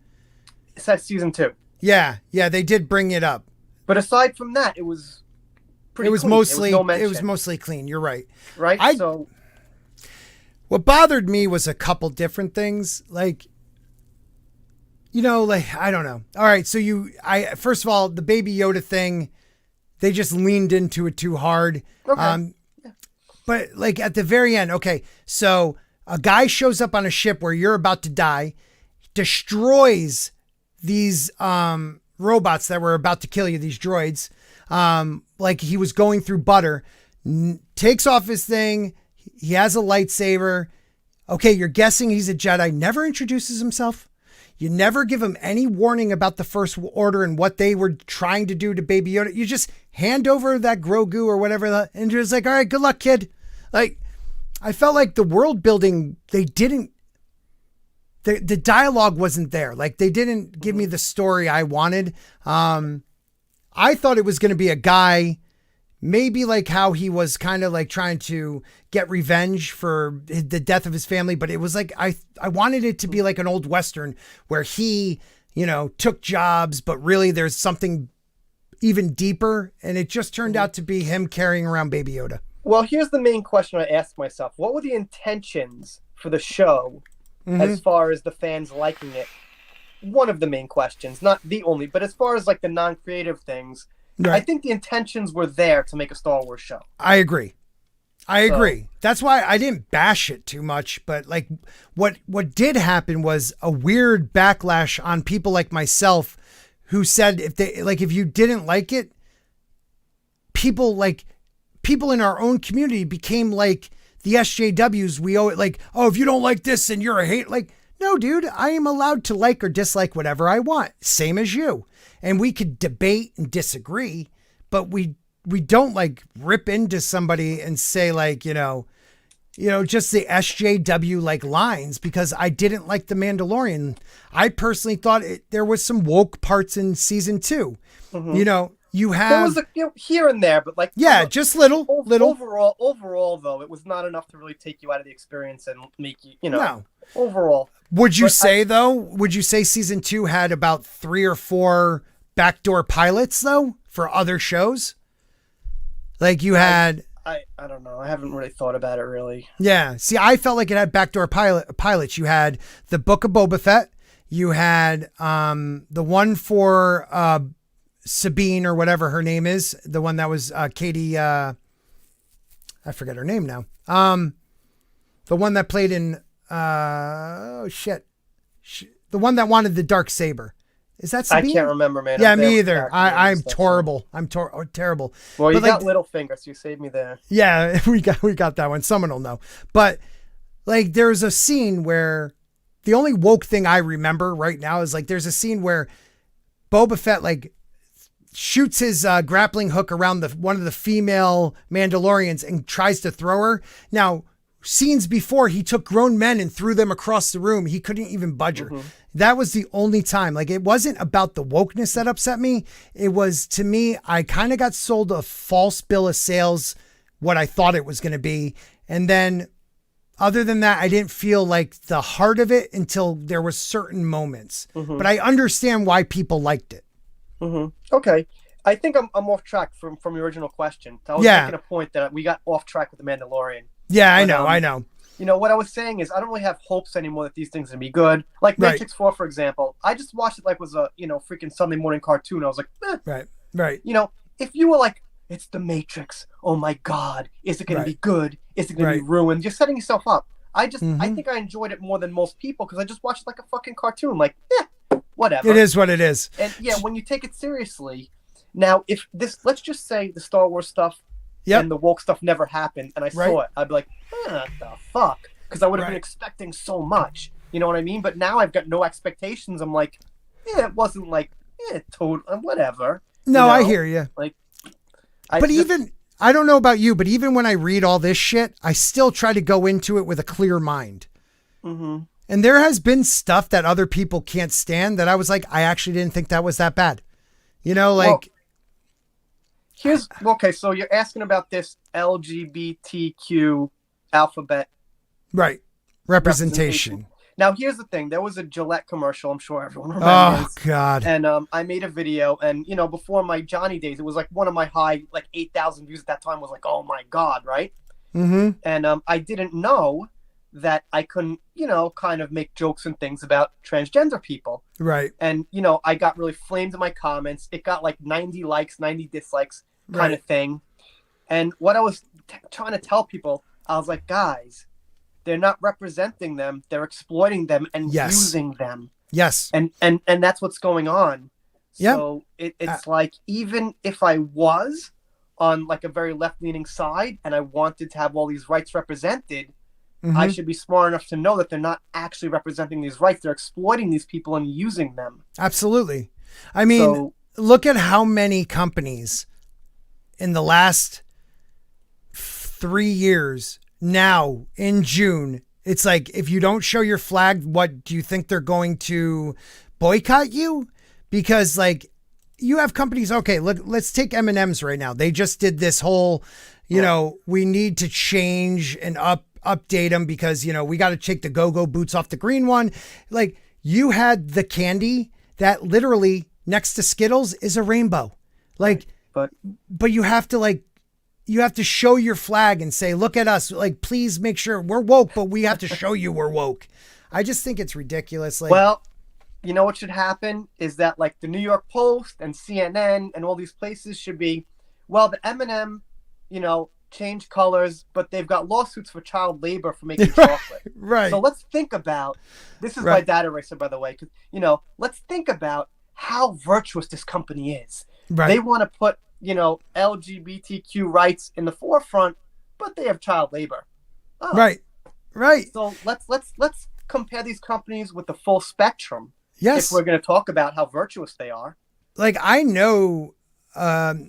It's at season 2. Yeah, they did bring it up. But aside from that, it was pretty clean. It was mostly clean. You're right. Right? What bothered me was a couple different things. Like, I don't know. All right, so first of all, the Baby Yoda thing, they just leaned into it too hard. Okay. But like at the very end, okay, so a guy shows up on a ship where you're about to die, destroys these robots that were about to kill you, these droids, like he was going through butter. takes off his thing. He has a lightsaber. Okay, you're guessing he's a Jedi. Never introduces himself. You never give him any warning about the First Order and what they were trying to do to Baby Yoda. You just hand over that Grogu or whatever, and you're just like, all right, good luck, kid. Like, I felt like the world building, they didn't, the dialogue wasn't there. Like, they didn't give me the story I wanted. I thought it was going to be a guy, maybe like how he was kind of like trying to get revenge for the death of his family. But it was like, I wanted it to be like an old Western where he, took jobs, but really there's something even deeper. And it just turned out to be him carrying around Baby Yoda. Well, here's the main question I asked myself. What were the intentions for the show as far as the fans liking it? One of the main questions, not the only, but as far as like the non-creative things, right. I think the intentions were there to make a Star Wars show. I agree. That's why I didn't bash it too much, but like what did happen was a weird backlash on people like myself who said if you didn't like it, people in our own community became like the SJWs. We owe it like, oh, if you don't like this and you're a hate, like, no, dude, I am allowed to like or dislike whatever I want. Same as you. And we could debate and disagree, but we don't like rip into somebody and say like, just the SJW like lines because I didn't like The Mandalorian. I personally thought there was some woke parts in season 2. You have there was here and there, but like just little. Overall, though, it was not enough to really take you out of the experience and make you, No. Overall. Would you say season 2 had about 3 or 4 backdoor pilots though for other shows? Like you had. I don't know. I haven't really thought about it really. Yeah. See, I felt like it had backdoor pilots. You had the Book of Boba Fett. You had the one for Sabine or whatever her name is, the one that was Katie. I forget her name now. The one that played in the one that wanted the dark saber. Is that Sabine? I can't remember, man. Yeah, me either. I'm terrible. I'm terrible. Well, you got Littlefinger, so you saved me there. Yeah, we got that one. Someone will know. But like, there's a scene where the only woke thing I remember right now is like there's a scene where Boba Fett like shoots his grappling hook around one of the female Mandalorians and tries to throw her. Now, scenes before, he took grown men and threw them across the room. He couldn't even budge her. That was the only time. Like, it wasn't about the wokeness that upset me. It was, to me, I kind of got sold a false bill of sales, what I thought it was going to be. And then other than that, I didn't feel like the heart of it until there was certain moments. But I understand why people liked it. Okay. I think I'm off track from your original question. I was making a point that we got off track with The Mandalorian. Yeah, I know. What I was saying is I don't really have hopes anymore that these things are going to be good. Like Matrix 4, for example. I just watched it like it was a, freaking Sunday morning cartoon. I was like, eh. Right. If you were like, it's The Matrix. Oh my God. Is it going to be good? Is it going to be ruined? You're setting yourself up. I think I enjoyed it more than most people because I just watched it like a fucking cartoon. Like, whatever. It is what it is. And when you take it seriously, now if let's just say the Star Wars stuff and the woke stuff never happened and I saw it, I'd be like, what the fuck? Because I would have been expecting so much. You know what I mean? But now I've got no expectations. I'm like, it wasn't like, whatever. No, I hear you. Like, I don't know about you, but even when I read all this shit, I still try to go into it with a clear mind. And there has been stuff that other people can't stand that I was like, I actually didn't think that was that bad. So you're asking about this LGBTQ alphabet. Right. Representation. Now, here's the thing. There was a Gillette commercial. I'm sure everyone remembers. Oh, God. And I made a video. And, before my Johnny days, it was like one of my high, like 8,000 views at that time was like, oh, my God, right? And I didn't know that I couldn't, kind of make jokes and things about transgender people. Right. And, I got really flamed in my comments. It got like 90 likes, 90 dislikes kind of thing. And what I was trying to tell people, I was like, guys, they're not representing them. They're exploiting them and using them. Yes. And that's what's going on. So it's like, even if I was on like a very left-leaning side and I wanted to have all these rights represented, I should be smart enough to know that they're not actually representing these rights. They're exploiting these people and using them. Absolutely. I mean, look at how many companies in the last 3 years now in June, it's like, if you don't show your flag, what do you think they're going to boycott you? Because like you have companies. Okay, look, let's take M&M's right now. They just did this whole, you know, we need to change and update them because, you know, we got to take the go-go boots off the green one. Like you had the candy that literally next to Skittles is a rainbow. Like, but you have to like, you have to show your flag and say, look at us. Like, please make sure we're woke, but we have to show you we're woke. I just think it's ridiculous. Like, well, you know what should happen is that like the New York Post and CNN and all these places should be, well, the M&M, you know, change colors, but they've got lawsuits for child labor for making chocolate. Right. So let's think about, this is my data racer, by the way, because, you know, let's think about how virtuous this company is. Right. They want to put, you know, LGBTQ rights in the forefront, but they have child labor. Oh. Right. Right. So let's compare these companies with the full spectrum. Yes. If we're going to talk about how virtuous they are. Like I know, I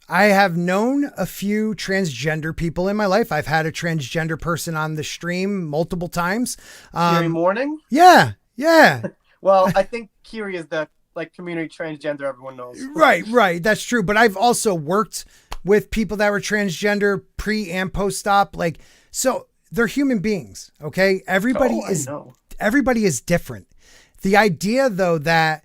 have known a few transgender people in my life. I've had a transgender person on the stream multiple times. Kiri Morning? Yeah. Yeah. Well, I think Kiri is the like community transgender everyone knows. Right. That's true. But I've also worked with people that were transgender pre and post op. Like, so they're human beings. Okay. Everybody is different. The idea though, that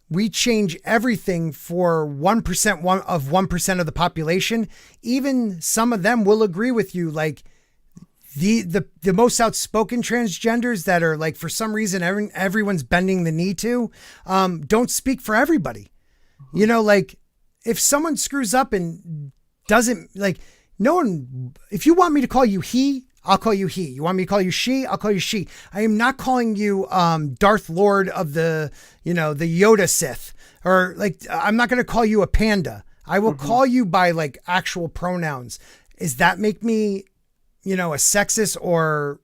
we change everything for 1% of the population, even some of them will agree with you. Like the most outspoken transgenders that are like, for some reason, everyone's bending the knee to, don't speak for everybody. You know, like if someone screws up and doesn't like, no one, if you want me to call you he, I'll call you he. You want me to call you she? I'll call you she. I am not calling you Darth Lord of the, you know, the Yoda Sith, or like, I'm not going to call you a panda. I will call you by like actual pronouns. Does that make me, you know, a sexist or,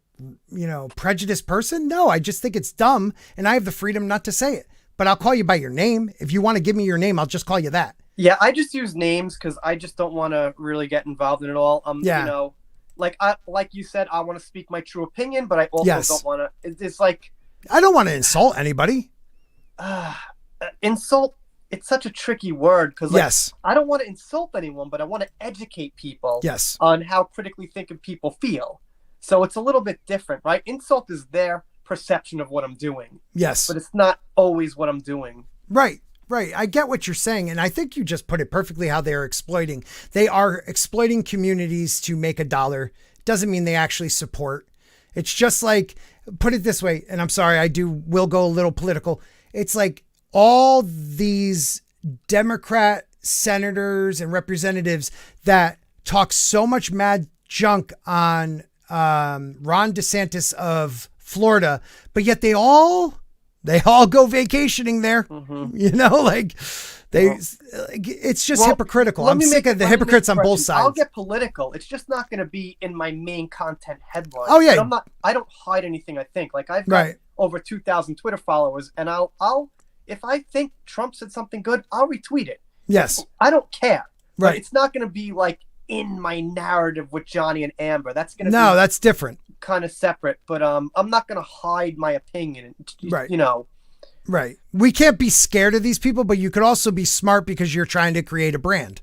you know, prejudiced person? No, I just think it's dumb and I have the freedom not to say it, but I'll call you by your name. If you want to give me your name, I'll just call you that. Yeah. I just use names because I just don't want to really get involved in it all. You know, like you said, I want to speak my true opinion, but I also don't want to. It's like I don't want to insult anybody. Insult. It's such a tricky word because I don't want to insult anyone, but I want to educate people on how critically thinking people feel. So it's a little bit different, right? Insult is their perception of what I'm doing. Yes, but it's not always what I'm doing. Right. Right. I get what you're saying. And I think you just put it perfectly how they are exploiting. They are exploiting communities to make $1. Doesn't mean they actually support. It's just like, put it this way, and I'm sorry, will go a little political. It's like all these Democrat senators and representatives that talk so much mad junk on Ron DeSantis of Florida, but yet they all go vacationing there, you know, like it's just hypocritical. I'm sick of the hypocrites on both sides. I'll get political. It's just not going to be in my main content headline. Oh yeah. I don't hide anything. I think like I've got over 2,000 Twitter followers and I'll, if I think Trump said something good, I'll retweet it. Yes. I don't care. Right. But it's not going to be like in my narrative with Johnny and Amber. That's going to be that's different. Kind of separate, but I'm not going to hide my opinion. You know. Right. We can't be scared of these people, but you could also be smart because you're trying to create a brand.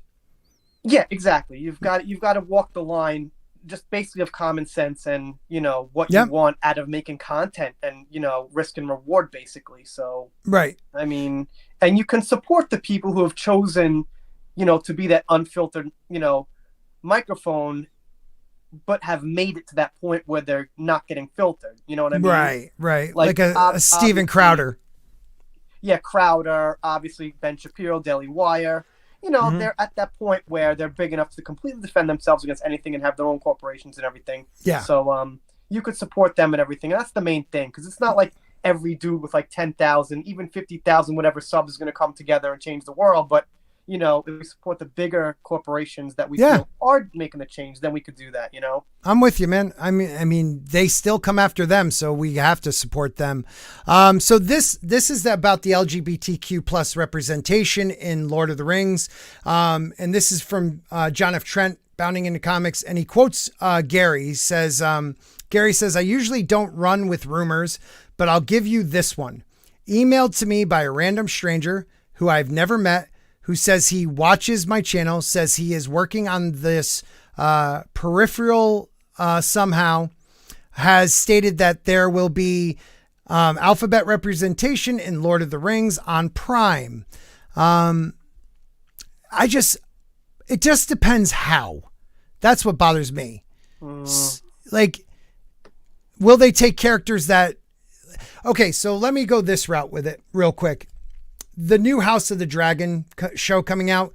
Yeah, exactly. You've got to walk the line just basically of common sense and, you know, what you want out of making content and, you know, risk and reward basically. So, I mean, and you can support the people who have chosen, you know, to be that unfiltered, you know, microphone, but have made it to that point where they're not getting filtered. You know what I mean? Right. Like a Steven Crowder. Yeah, Crowder, obviously Ben Shapiro, Daily Wire. You know, they're at that point where they're big enough to completely defend themselves against anything and have their own corporations and everything. Yeah. So you could support them and everything. And that's the main thing, because it's not like every dude with like 10,000, even 50,000, whatever sub is going to come together and change the world. But, if we support the bigger corporations that we Yeah. feel are making the change, then we could do that. I'm with you, man. I mean, they still come after them, so we have to support them. So this is about the LGBTQ plus representation in Lord of the Rings, and this is from John F. Trent, Bounding into Comics, and he quotes Gary. He says, Gary says, "I usually don't run with rumors, but I'll give you this one. Emailed to me by a random stranger who I've never met, who says he watches my channel, says he is working on this peripheral somehow, has stated that there will be alphabet representation in Lord of the Rings on Prime. It just depends how. That's what bothers me. Like, will they take characters that... Okay, so let me go this route with it real quick. The new House of the Dragon show coming out,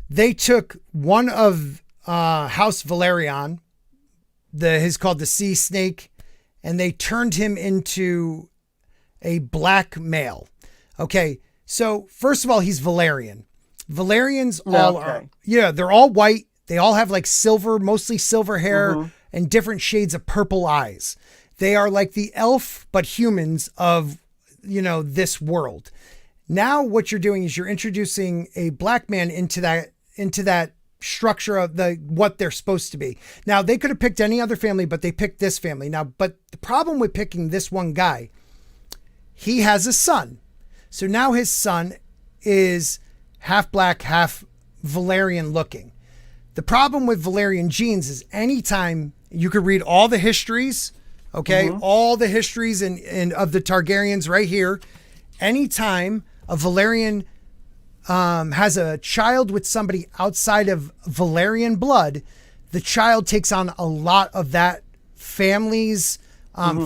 they took one of House Valerian, he's called the Sea Snake, and they turned him into a black male. Okay, so first of all, he's Valerian. Valerians all are, they're all white. They all have like silver, mostly silver hair and different shades of purple eyes. They are like the elf, but humans of, this world. Now what you're doing is you're introducing a black man into that structure of what they're supposed to be. Now they could have picked any other family, but they picked this family. Now, but the problem with picking this one guy, he has a son. So now his son is half black, half Valerian looking. The problem with Valerian genes is anytime you could read all the histories, okay, all the histories and of the Targaryens right here, anytime a Valerian has a child with somebody outside of Valerian blood, the child takes on a lot of that family's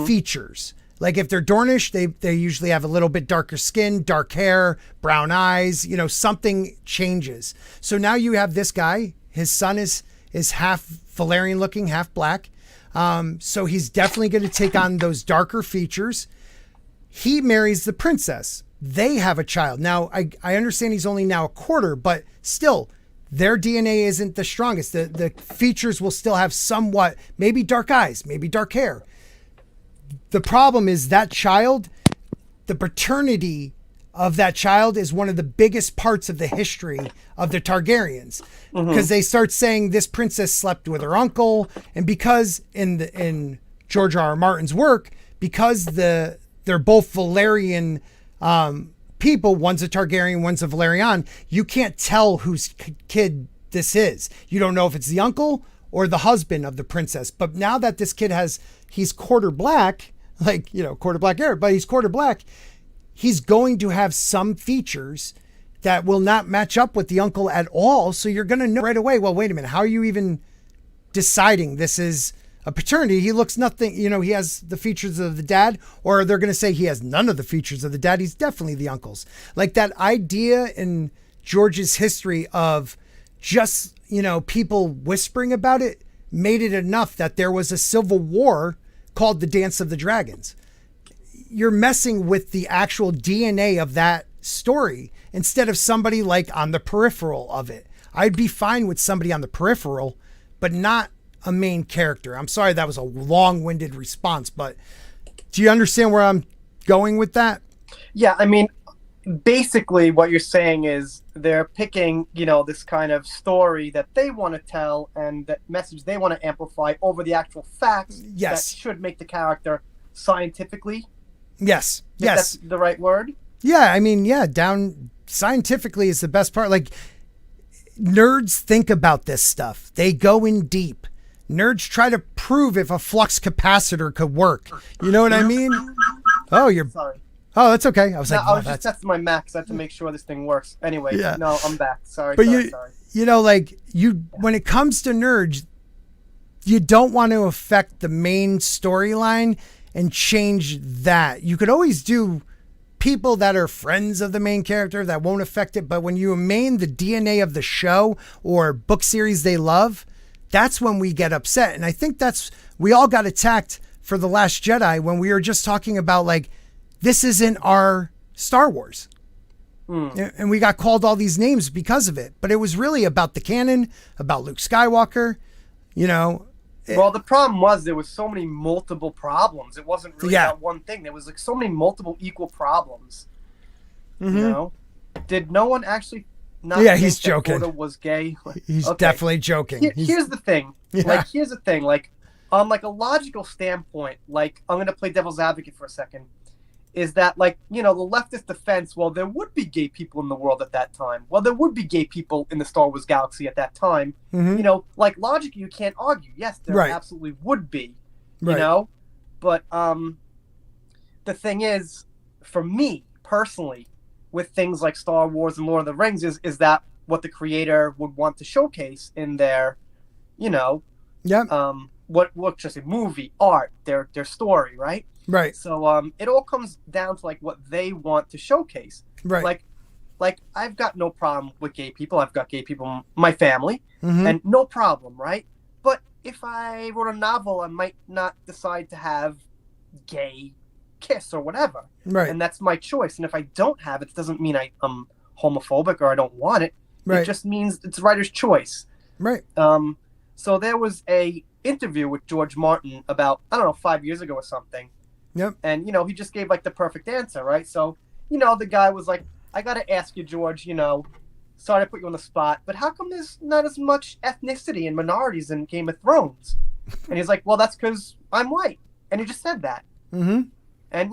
features. Like if they're Dornish, they usually have a little bit darker skin, dark hair, brown eyes, something changes. So now you have this guy, his son is half Valerian looking, half black. So he's definitely going to take on those darker features. He marries the princess. They have a child. Now, I understand he's only now a quarter, but still, their DNA isn't the strongest. The features will still have somewhat, maybe dark eyes, maybe dark hair. The problem is that child, the paternity of that child is one of the biggest parts of the history of the Targaryens. Because they start saying this princess slept with her uncle, and because in George R. R. Martin's work, because they're both Valerian people, one's a Targaryen, one's a Valerian, you can't tell whose kid this is. You don't know if it's the uncle or the husband of the princess. But now that this kid he's quarter black, quarter black hair, but he's quarter black, he's going to have some features that will not match up with the uncle at all. So you're going to know right away, well, wait a minute, how are you even deciding this is a paternity? He looks nothing, he has the features of the dad, or they're going to say he has none of the features of the dad. He's definitely the uncle's. Like that idea in George's history of just, people whispering about it made it enough that there was a civil war called the Dance of the Dragons. You're messing with the actual DNA of that story instead of somebody like on the peripheral of it. I'd be fine with somebody on the peripheral, but not a main character. I'm sorry that was a long-winded response, but do you understand where I'm going with that? Yeah, I mean, basically what you're saying is they're picking, this kind of story that they want to tell and that message they want to amplify over the actual facts that should make the character scientifically. Yes. If that's the right word. Yeah, I mean, down scientifically is the best part. Like, nerds think about this stuff. They go in deep. Nerds try to prove if a flux capacitor could work. You know what I mean? Oh, you're... Sorry. Oh, that's okay. I was like, I was just testing my Mac, so I have to make sure this thing works. Anyway, no, I'm back. Sorry. But sorry. When it comes to nerds, you don't want to affect the main storyline and change that. You could always do people that are friends of the main character that won't affect it. But when you main the DNA of the show or book series they love, that's when we get upset. And I think we all got attacked for The Last Jedi when we were just talking about this isn't our Star Wars. And we got called all these names because of it. But it was really about the canon, about Luke Skywalker, you know. Well, the problem was there was so many multiple problems. It wasn't really that one thing. There was like so many multiple equal problems. You know? Did no one actually not think he's that joking. Oda was gay? He's definitely joking. Here's the thing. Like, here's the thing. Like, on like a logical standpoint, like I'm gonna play devil's advocate for a second. Is that, like, you know, the leftist defense, well, there would be gay people in the world at that time. Well, there would be gay people in the Star Wars galaxy at that time. You know, like, logically, you can't argue. Yes, there absolutely would be, you know? But the thing is, for me, personally, with things like Star Wars and Lord of the Rings, is that what the creator would want to showcase in their, you know, what just a movie, art, their story, right? Right. So it all comes down to like what they want to showcase. Right. Like I've got no problem with gay people. I've got gay people in my family, and no problem, right? But if I wrote a novel, I might not decide to have gay kiss or whatever. Right. And that's my choice. And if I don't have it, it doesn't mean I'm homophobic or I don't want it. Right. It just means it's writer's choice. Right. So there was a interview with George Martin about, I don't know, 5 years ago or something. Yep. And, you know, he just gave, like, the perfect answer, right? So, you know, the guy was like, I got to ask you, George, you know, sorry to put you on the spot, but how come there's not as much ethnicity and minorities in Game of Thrones? And he's like, well, that's because I'm white. And he just said that. And,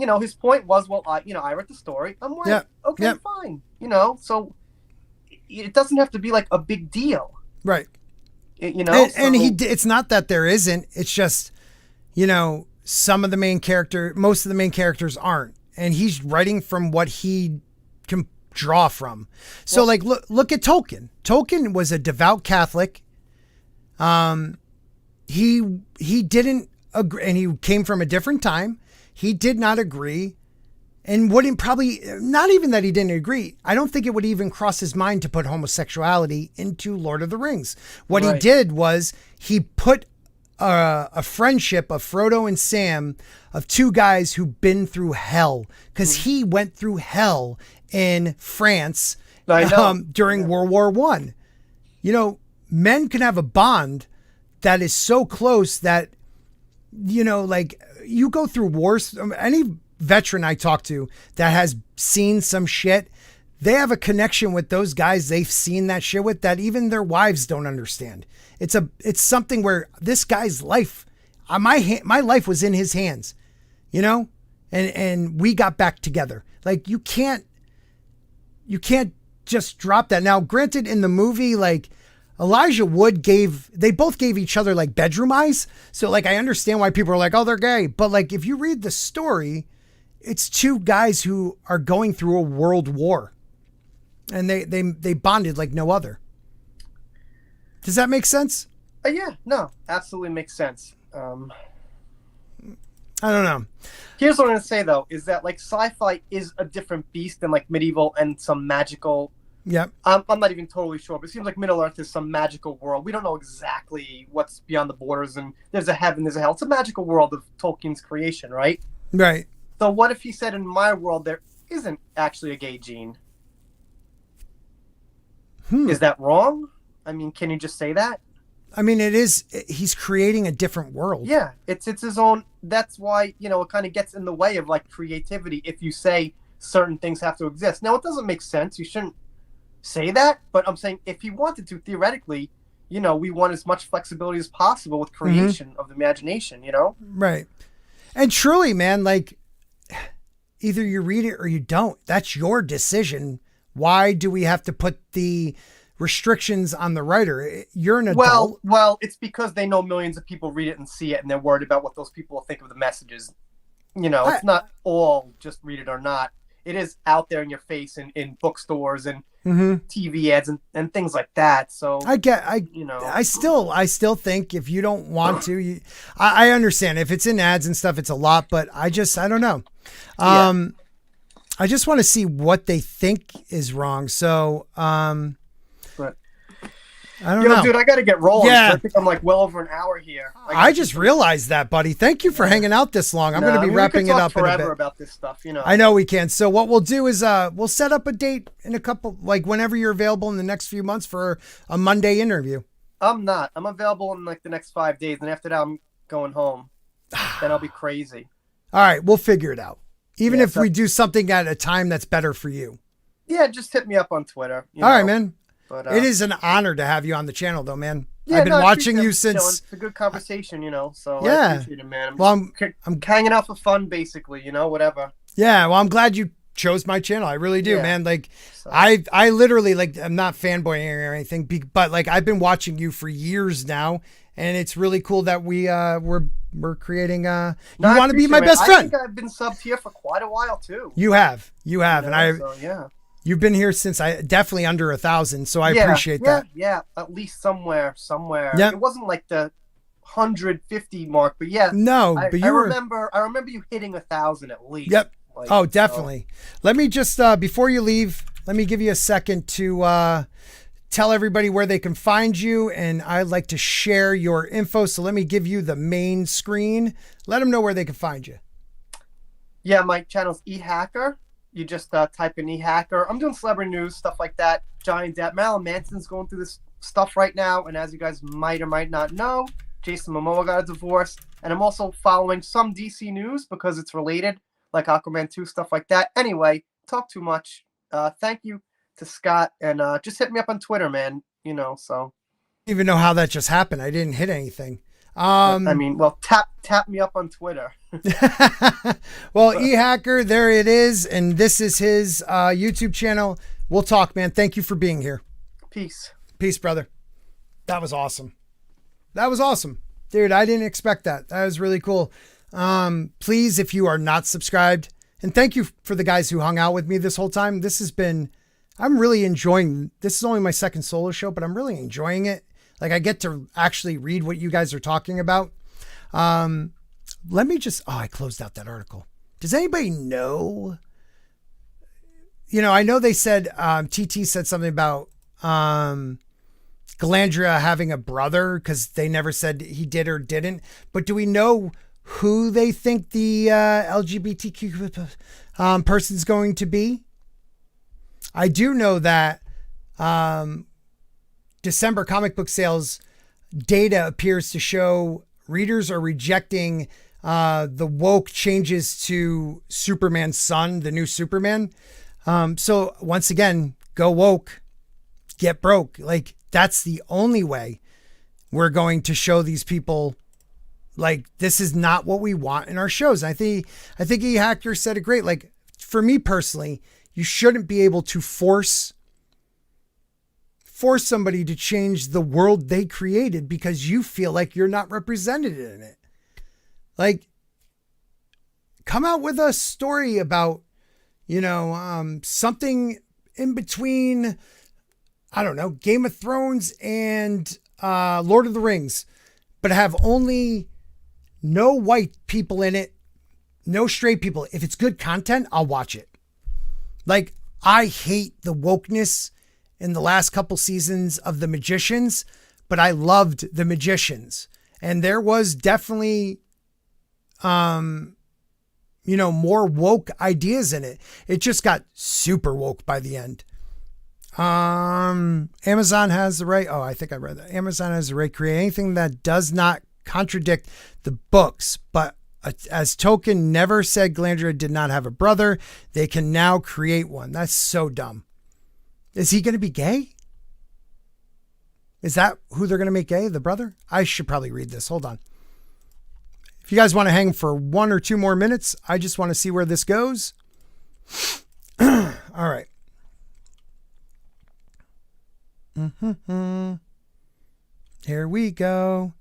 you know, his point was, well, I wrote the story. I'm white. Okay, fine. You know, so it doesn't have to be, like, a big deal. Right. You know? And it's not that there isn't. It's just, you know, most of the main characters aren't, and he's writing from what he can draw from. So like, look at Tolkien. Tolkien was a devout Catholic. He didn't agree, and he came from a different time. He did not agree, and wouldn't probably, not even that he didn't agree. I don't think it would even cross his mind to put homosexuality into Lord of the Rings. What he did was he put a friendship of Frodo and Sam, of two guys who've been through hell, because he went through hell in France during World War I. You know, men can have a bond that is so close that, you know, like, you go through wars. Any veteran I talk to that has seen some shit, they have a connection with those guys they've seen that shit with that even their wives don't understand. It's something where this guy's life, my life was in his hands, you know, and we got back together. Like, you can't just drop that. Now, granted, in the movie, like, Elijah Wood they both gave each other like bedroom eyes. So like, I understand why people are like, oh, they're gay. But like, if you read the story, it's two guys who are going through a world war, and they bonded like no other. Does that make sense? Yeah, no, absolutely makes sense. I don't know. Here's what I'm going to say, though, is that, like, sci-fi is a different beast than, like, medieval and some magical... Yep. I'm not even totally sure, but it seems like Middle-earth is some magical world. We don't know exactly what's beyond the borders, and there's a heaven, there's a hell. It's a magical world of Tolkien's creation, right? Right. So what if he said, in my world, there isn't actually a gay gene? Is that wrong? I mean, can you just say that? I mean, he's creating a different world. Yeah, it's his own. That's why, you know, it kind of gets in the way of, like, creativity if you say certain things have to exist. Now, it doesn't make sense. You shouldn't say that, but I'm saying if he wanted to, theoretically, you know, we want as much flexibility as possible with creation of the imagination, you know? Right. And truly, man, like, either you read it or you don't. That's your decision. Why do we have to put the restrictions on the writer? You're an adult. Well, it's because they know millions of people read it and see it, and they're worried about what those people will think of the messages. You know, it's not all just read it or not. It is out there in your face in bookstores and TV ads and things like that. So I still think if you don't want to, I understand if it's in ads and stuff, it's a lot, but I don't know. I just want to see what they think is wrong. So, I don't know. Dude, I got to get rolling. Yeah. I think I'm like well over an hour here. I just realized that, buddy. Thank you for hanging out this long. I'm going to be wrapping it up in a forever bit. about this stuff, you know. I know we can. So what we'll do is we'll set up a date in a couple, like whenever you're available in the next few months for a Monday interview. I'm not. I'm available in like the next 5 days, and after that, I'm going home. Then I'll be crazy. All right, we'll figure it out. Even Yeah, if we do something at a time that's better for you. Yeah, just hit me up on Twitter. All right, man. But, it is an honor to have you on the channel, though, man. Yeah, I've been I watching appreciate you it, since. It's a good conversation, you know. So Yeah. I appreciate it, man. Well, I'm hanging out for fun, basically. You know, whatever. Yeah, well, I'm glad you chose my channel. I really do, Yeah. man. Like, So. I literally, like, I'm not fanboying or anything, but like, I've been watching you for years now, and it's really cool that we're creating. You want to be my best friend. I think I've been subbed here for quite a while too. You have, You and know, so, yeah. you've been here since definitely under 1,000. So I appreciate that. Yeah, at least somewhere. Yep. It wasn't like the 150 mark, but yeah. No, but you were. I remember you hitting 1,000 at least. Yep. Like, Oh, definitely. Let me just, before you leave, let me give you a second to tell everybody where they can find you. And I'd like to share your info. So let me give you the main screen. Let them know where they can find you. Yeah, my channel's eHacker. You just type in eHacker. I'm doing celebrity news, stuff like that. Giant Debt. Marilyn Manson's going through this stuff right now. And as you guys might or might not know, Jason Momoa got a divorce. And I'm also following some DC news because it's related, like Aquaman 2, stuff like that. Anyway, talk too much. Thank you to Scott. And just hit me up on Twitter, man. You know, so. I don't even know how that just happened. I didn't hit anything. I mean, well, tap me up on Twitter. Well, eHacker, there it is. And this is his YouTube channel. We'll talk, man. Thank you for being here. Peace. Peace, brother. That was awesome. That was awesome. Dude, I didn't expect that. That was really cool. Please, if you are not subscribed, and thank you for the guys who hung out with me this whole time. This has been, I'm really enjoying, this is only my second solo show, but I'm really enjoying it. Like, I get to actually read what you guys are talking about. Let me just, I closed out that article. Does anybody know? You know, I know they said, TT said something about Galandria having a brother because they never said he did or didn't. But do we know who they think the LGBTQ person's going to be? I do know that December comic book sales data appears to show readers are rejecting the woke changes to Superman's son, the new Superman. So once again, go woke, get broke. Like, that's the only way we're going to show these people, like, this is not what we want in our shows. And I think eHacker said it great. Like, for me personally, you shouldn't be able to force somebody to change the world they created because you feel like you're not represented in it. Like, come out with a story about, you know, something in between, I don't know, Game of Thrones and Lord of the Rings, but have only no white people in it, no straight people. If it's good content, I'll watch it. Like, I hate the wokeness in the last couple seasons of The Magicians, but I loved The Magicians. And there was definitely, you know, more woke ideas in it. It just got super woke by the end. Amazon has the right. Oh, I think I read that. Amazon has the right to create anything that does not contradict the books, but as Tolkien never said Galandria did not have a brother, they can now create one. That's so dumb. Is he going to be gay? Is that who they're going to make gay? The brother? I should probably read this. Hold on. If you guys want to hang for 1 or 2 more minutes, I just want to see where this goes. All right. Here we go.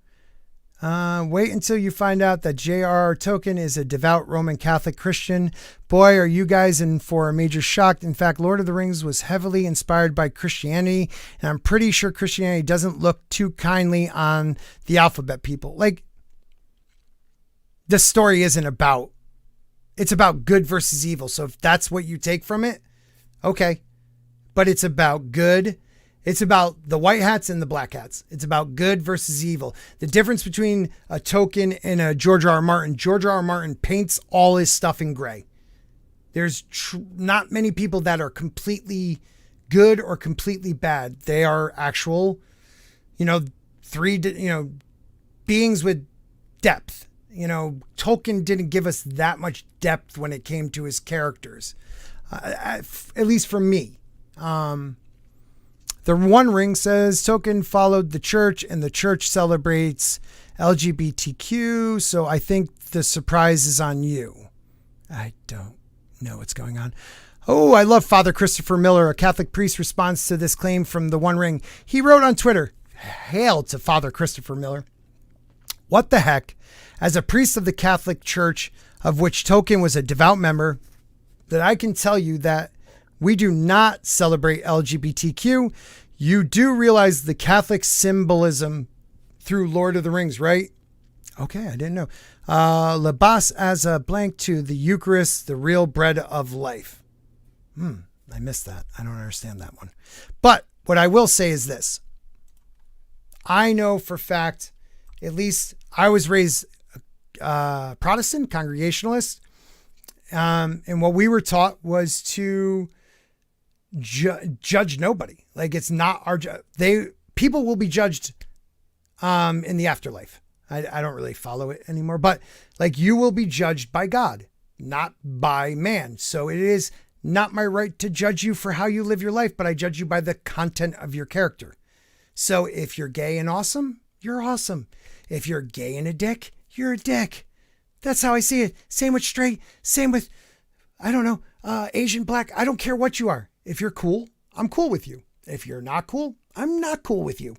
Wait until you find out that J.R.R. Tolkien is a devout Roman Catholic Christian. Boy, are you guys in for a major shock. In fact, Lord of the Rings was heavily inspired by Christianity, and I'm pretty sure Christianity doesn't look too kindly on the alphabet people. Like, the story isn't about, it's about good versus evil. So if that's what you take from it, okay. But it's about good It's about the white hats and the black hats. It's about good versus evil. The difference between a Tolkien and a George R. R. Martin. George R. R. Martin paints all his stuff in gray. There's not many people that are completely good or completely bad. They are actual, beings with depth. Tolkien didn't give us that much depth when it came to his characters, at least for me. The One Ring says Tolkien followed the church, and the church celebrates LGBTQ. So I think the surprise is on you. I don't know what's going on. Oh, I love Father Christopher Miller. A Catholic priest responds to this claim from the One Ring. He wrote on Twitter, "Hail to Father Christopher Miller. What the heck? As a priest of the Catholic Church, of which Tolkien was a devout member, that I can tell you that we do not celebrate LGBTQ. You do realize the Catholic symbolism through Lord of the Rings, right?" Okay, I didn't know. Labas as a blank to the Eucharist, the real bread of life. I missed that. I don't understand that one. But what I will say is this. I know for fact, at least I was raised Protestant, Congregationalist. And what we were taught was to judge nobody. Like, it's not our people will be judged in the afterlife. I don't really follow it anymore, but like, you will be judged by God, not by man. So it is not my right to judge you for how you live your life, but I judge you by the content of your character. So if you're gay and awesome, you're awesome. If you're gay and a dick, you're a dick. That's how I see it. Same with straight, same with, Asian, black. I don't care what you are. If you're cool, I'm cool with you. If you're not cool, I'm not cool with you.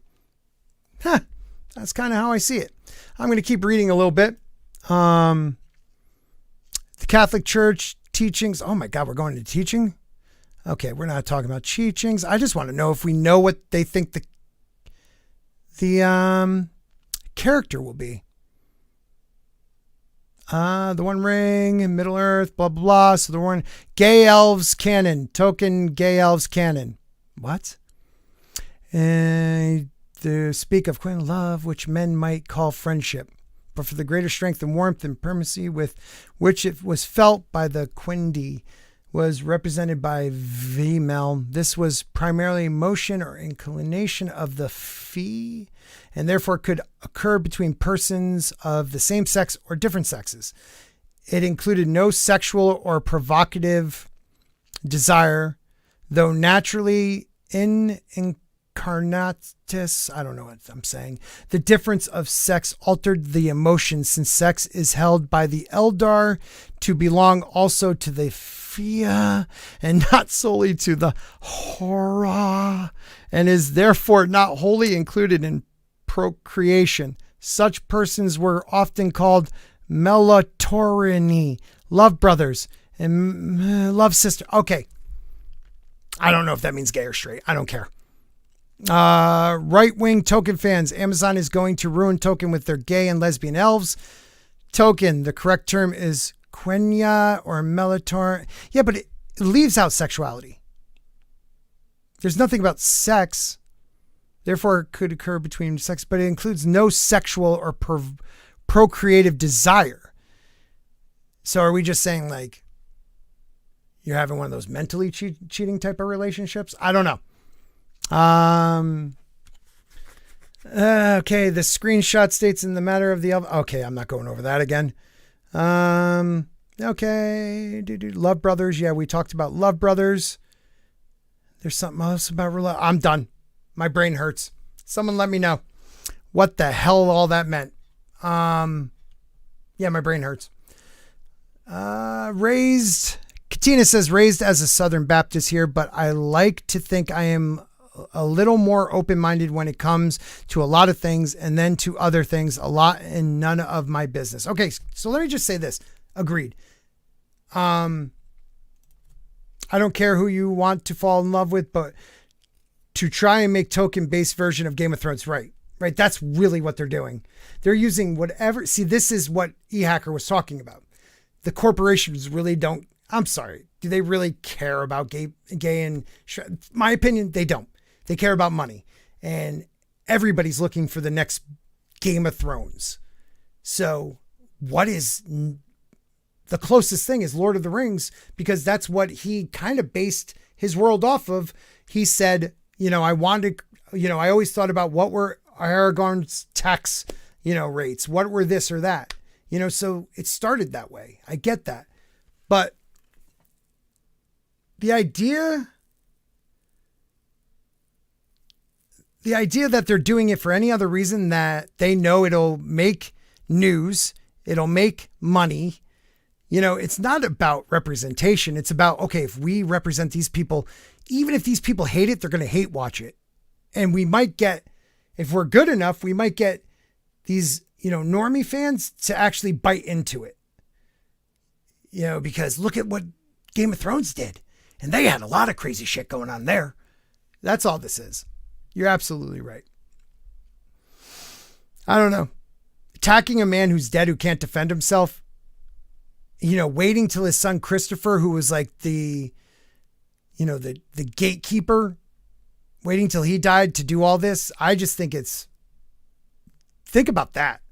That's kind of how I see it. I'm going to keep reading a little bit. The Catholic Church teachings. Oh my God, we're going to teaching? Okay, we're not talking about teachings. I just want to know if we know what they think the character will be. The One Ring, Middle Earth, blah, blah, blah. So the one gay elves canon, Tolkien gay elves canon. What? To speak of Quinn love, which men might call friendship, but for the greater strength and warmth and permanency with which it was felt by the Quindi, was represented by Vimel. This was primarily motion or inclination of the fee, and therefore could occur between persons of the same sex or different sexes. It included no sexual or provocative desire, though naturally incarnatus, I don't know what I'm saying. The difference of sex altered the emotion, since sex is held by the Eldar to belong also to the Fia and not solely to the Hora, and is therefore not wholly included in procreation. Such persons were often called Melatorini, love brothers, and love sister. Okay. I don't know if that means gay or straight. I don't care. Right-wing Tolkien fans. Amazon is going to ruin Tolkien with their gay and lesbian elves. Tolkien, the correct term is Quenya or Melator. Yeah, but it leaves out sexuality. There's nothing about sex. Therefore, it could occur between sex, but it includes no sexual or procreative desire. So are we just saying, like, you're having one of those mentally cheating type of relationships? I don't know. Okay, the screenshot states in the matter of the elf. Okay, I'm not going over that again. Okay, Love Brothers. Yeah, we talked about Love Brothers. There's something else about I'm done. My brain hurts. Someone let me know what the hell all that meant. Yeah, my brain hurts. Katina says, raised as a Southern Baptist here, but I like to think I am a little more open-minded when it comes to a lot of things, and then to other things a lot, and none of my business. Okay, so let me just say this. Agreed. I don't care who you want to fall in love with, but to try and make Tolkien-based version of Game of Thrones, right? That's really what they're doing. They're using whatever. See, this is what eHacker was talking about. The corporations really don't. I'm sorry. Do they really care about gay and? My opinion, they don't. They care about money. And everybody's looking for the next Game of Thrones. So what is the closest thing is Lord of the Rings, because that's what he kind of based his world off of. He said, I always thought about what were Aragorn's tax, rates, what were this or that, so it started that way. I get that. But the idea that they're doing it for any other reason that they know it'll make news, it'll make money, it's not about representation. It's about, okay, if we represent these people, even if these people hate it, they're going to hate watch it. And we might get, if we're good enough, we might get these, normie fans to actually bite into it. Because look at what Game of Thrones did. And they had a lot of crazy shit going on there. That's all this is. You're absolutely right. I don't know. Attacking a man who's dead, who can't defend himself. Waiting till his son Christopher, who was like the gatekeeper, waiting till he died to do all this. I just think think about that.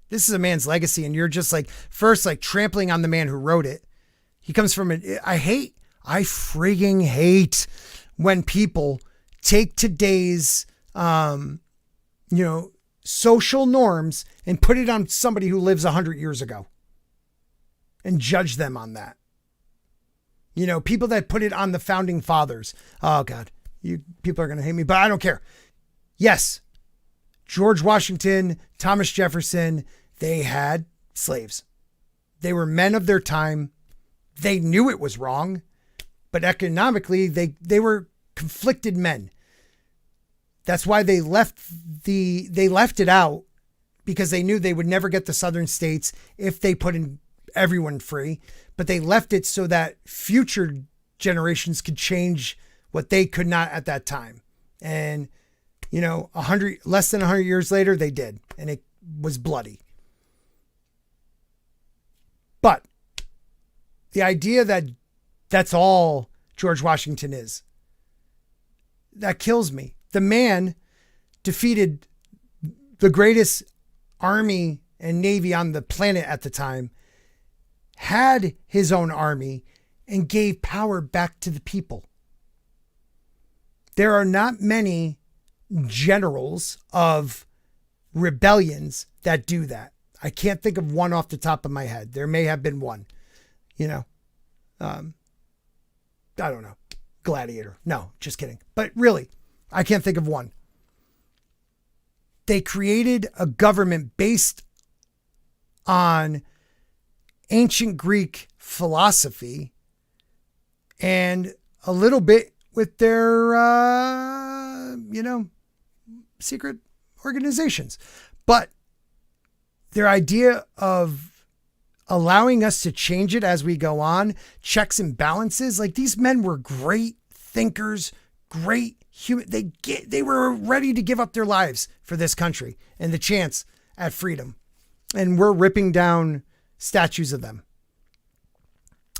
This is a man's legacy, and you're just first trampling on the man who wrote it. He comes from I frigging hate when people take today's, social norms and put it on somebody who lives 100 years ago and judge them on that. People that put it on the founding fathers. Oh God, you people are going to hate me, but I don't care. Yes. George Washington, Thomas Jefferson, they had slaves. They were men of their time. They knew it was wrong, but economically they were conflicted men. That's why they left it out, because they knew they would never get the southern states if they put in everyone free, but they left it so that future generations could change what they could not at that time. And, less than 100 years later, they did, and it was bloody. But the idea that that's all George Washington is, that kills me. The man defeated the greatest army and navy on the planet at the time, had his own army, and gave power back to the people. There are not many generals of rebellions that do that. I can't think of one off the top of my head. There may have been one, I don't know. Gladiator. No, just kidding. But really, I can't think of one. They created a government based on ancient Greek philosophy and a little bit with their, secret organizations. But their idea of allowing us to change it as we go on, checks and balances, these men were great thinkers, great human. They were ready to give up their lives for this country and the chance at freedom. And we're ripping down statues of them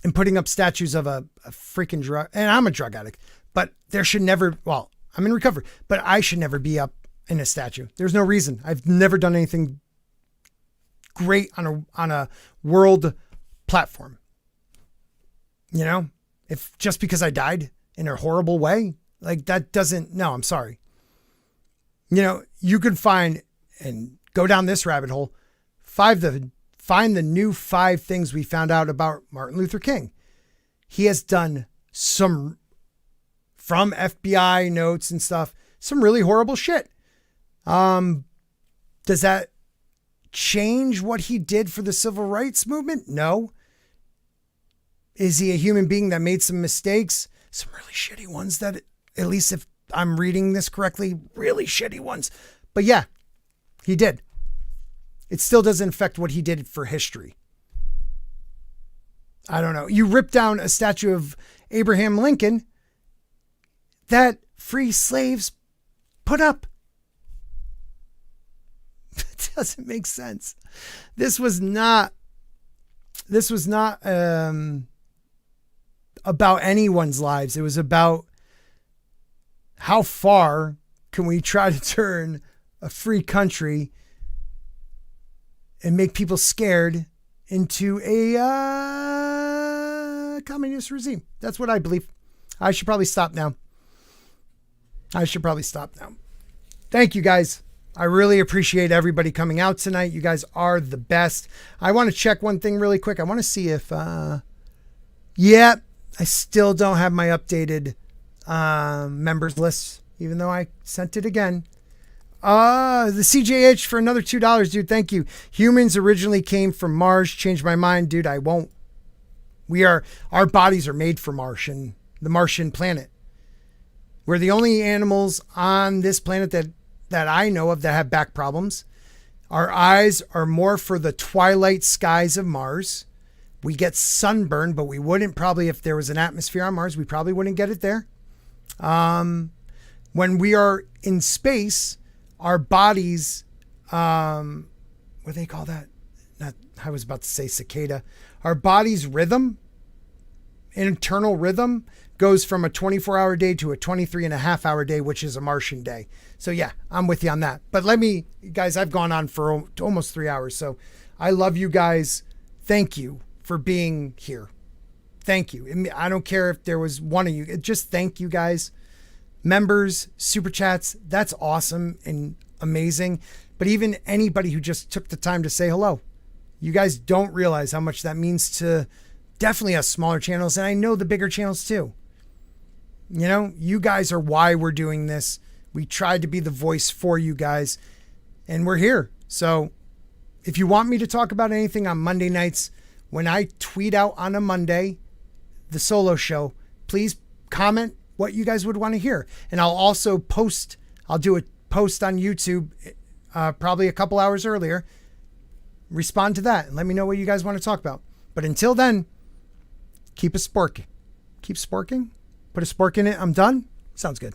and putting up statues of a freaking drug. And I'm a drug addict, but there should never, I'm in recovery, but I should never be up in a statue. There's no reason. I've never done anything great on a world platform. If just because I died in a horrible way, that doesn't, no, I'm sorry. You could find and go down this rabbit hole, find the new 5 things we found out about Martin Luther King. He has done some, from FBI notes and stuff, some really horrible shit. Does that change what he did for the civil rights movement? No. Is he a human being that made some mistakes? Some really shitty ones that, at least if I'm reading this correctly, really shitty ones. But yeah, he did. It still doesn't affect what he did for history. I don't know. You rip down a statue of Abraham Lincoln that free slaves put up. It doesn't make sense. This was not about anyone's lives. It was about how far can we try to turn a free country and make people scared into a communist regime? That's what I believe. I should probably stop now. Thank you, guys. I really appreciate everybody coming out tonight. You guys are the best. I want to check one thing really quick. I want to see if, I still don't have my updated members list, even though I sent it again. The CJH for another $2, dude. Thank you. Humans originally came from Mars. Changed my mind, dude. I won't. Our bodies are made for Martian, the Martian planet. We're the only animals on this planet that I know of that have back problems. Our eyes are more for the twilight skies of Mars. We get sunburn, but we wouldn't probably, if there was an atmosphere on Mars, we probably wouldn't get it there. When we are in space, our bodies, what do they call that? I was about to say cicada. Our body's rhythm, internal rhythm, goes from a 24-hour day to a 23.5-hour day, which is a Martian day. So yeah, I'm with you on that. But guys, I've gone on for almost 3 hours. So I love you guys. Thank you for being here. Thank you. I don't care if there was one of you. Just thank you guys. Members, super chats, that's awesome and amazing. But even anybody who just took the time to say hello, you guys don't realize how much that means to definitely us smaller channels. And I know the bigger channels too. You know, you guys are why we're doing this. We tried to be the voice for you guys, and we're here. So if you want me to talk about anything on Monday nights, when I tweet out on a Monday, the solo show, please comment what you guys would want to hear. And I'll also post, I'll do a post on YouTube probably a couple hours earlier. Respond to that and let me know what you guys want to talk about. But until then, keep a sporking. Keep sporking. Put a spork in it. I'm done. Sounds good.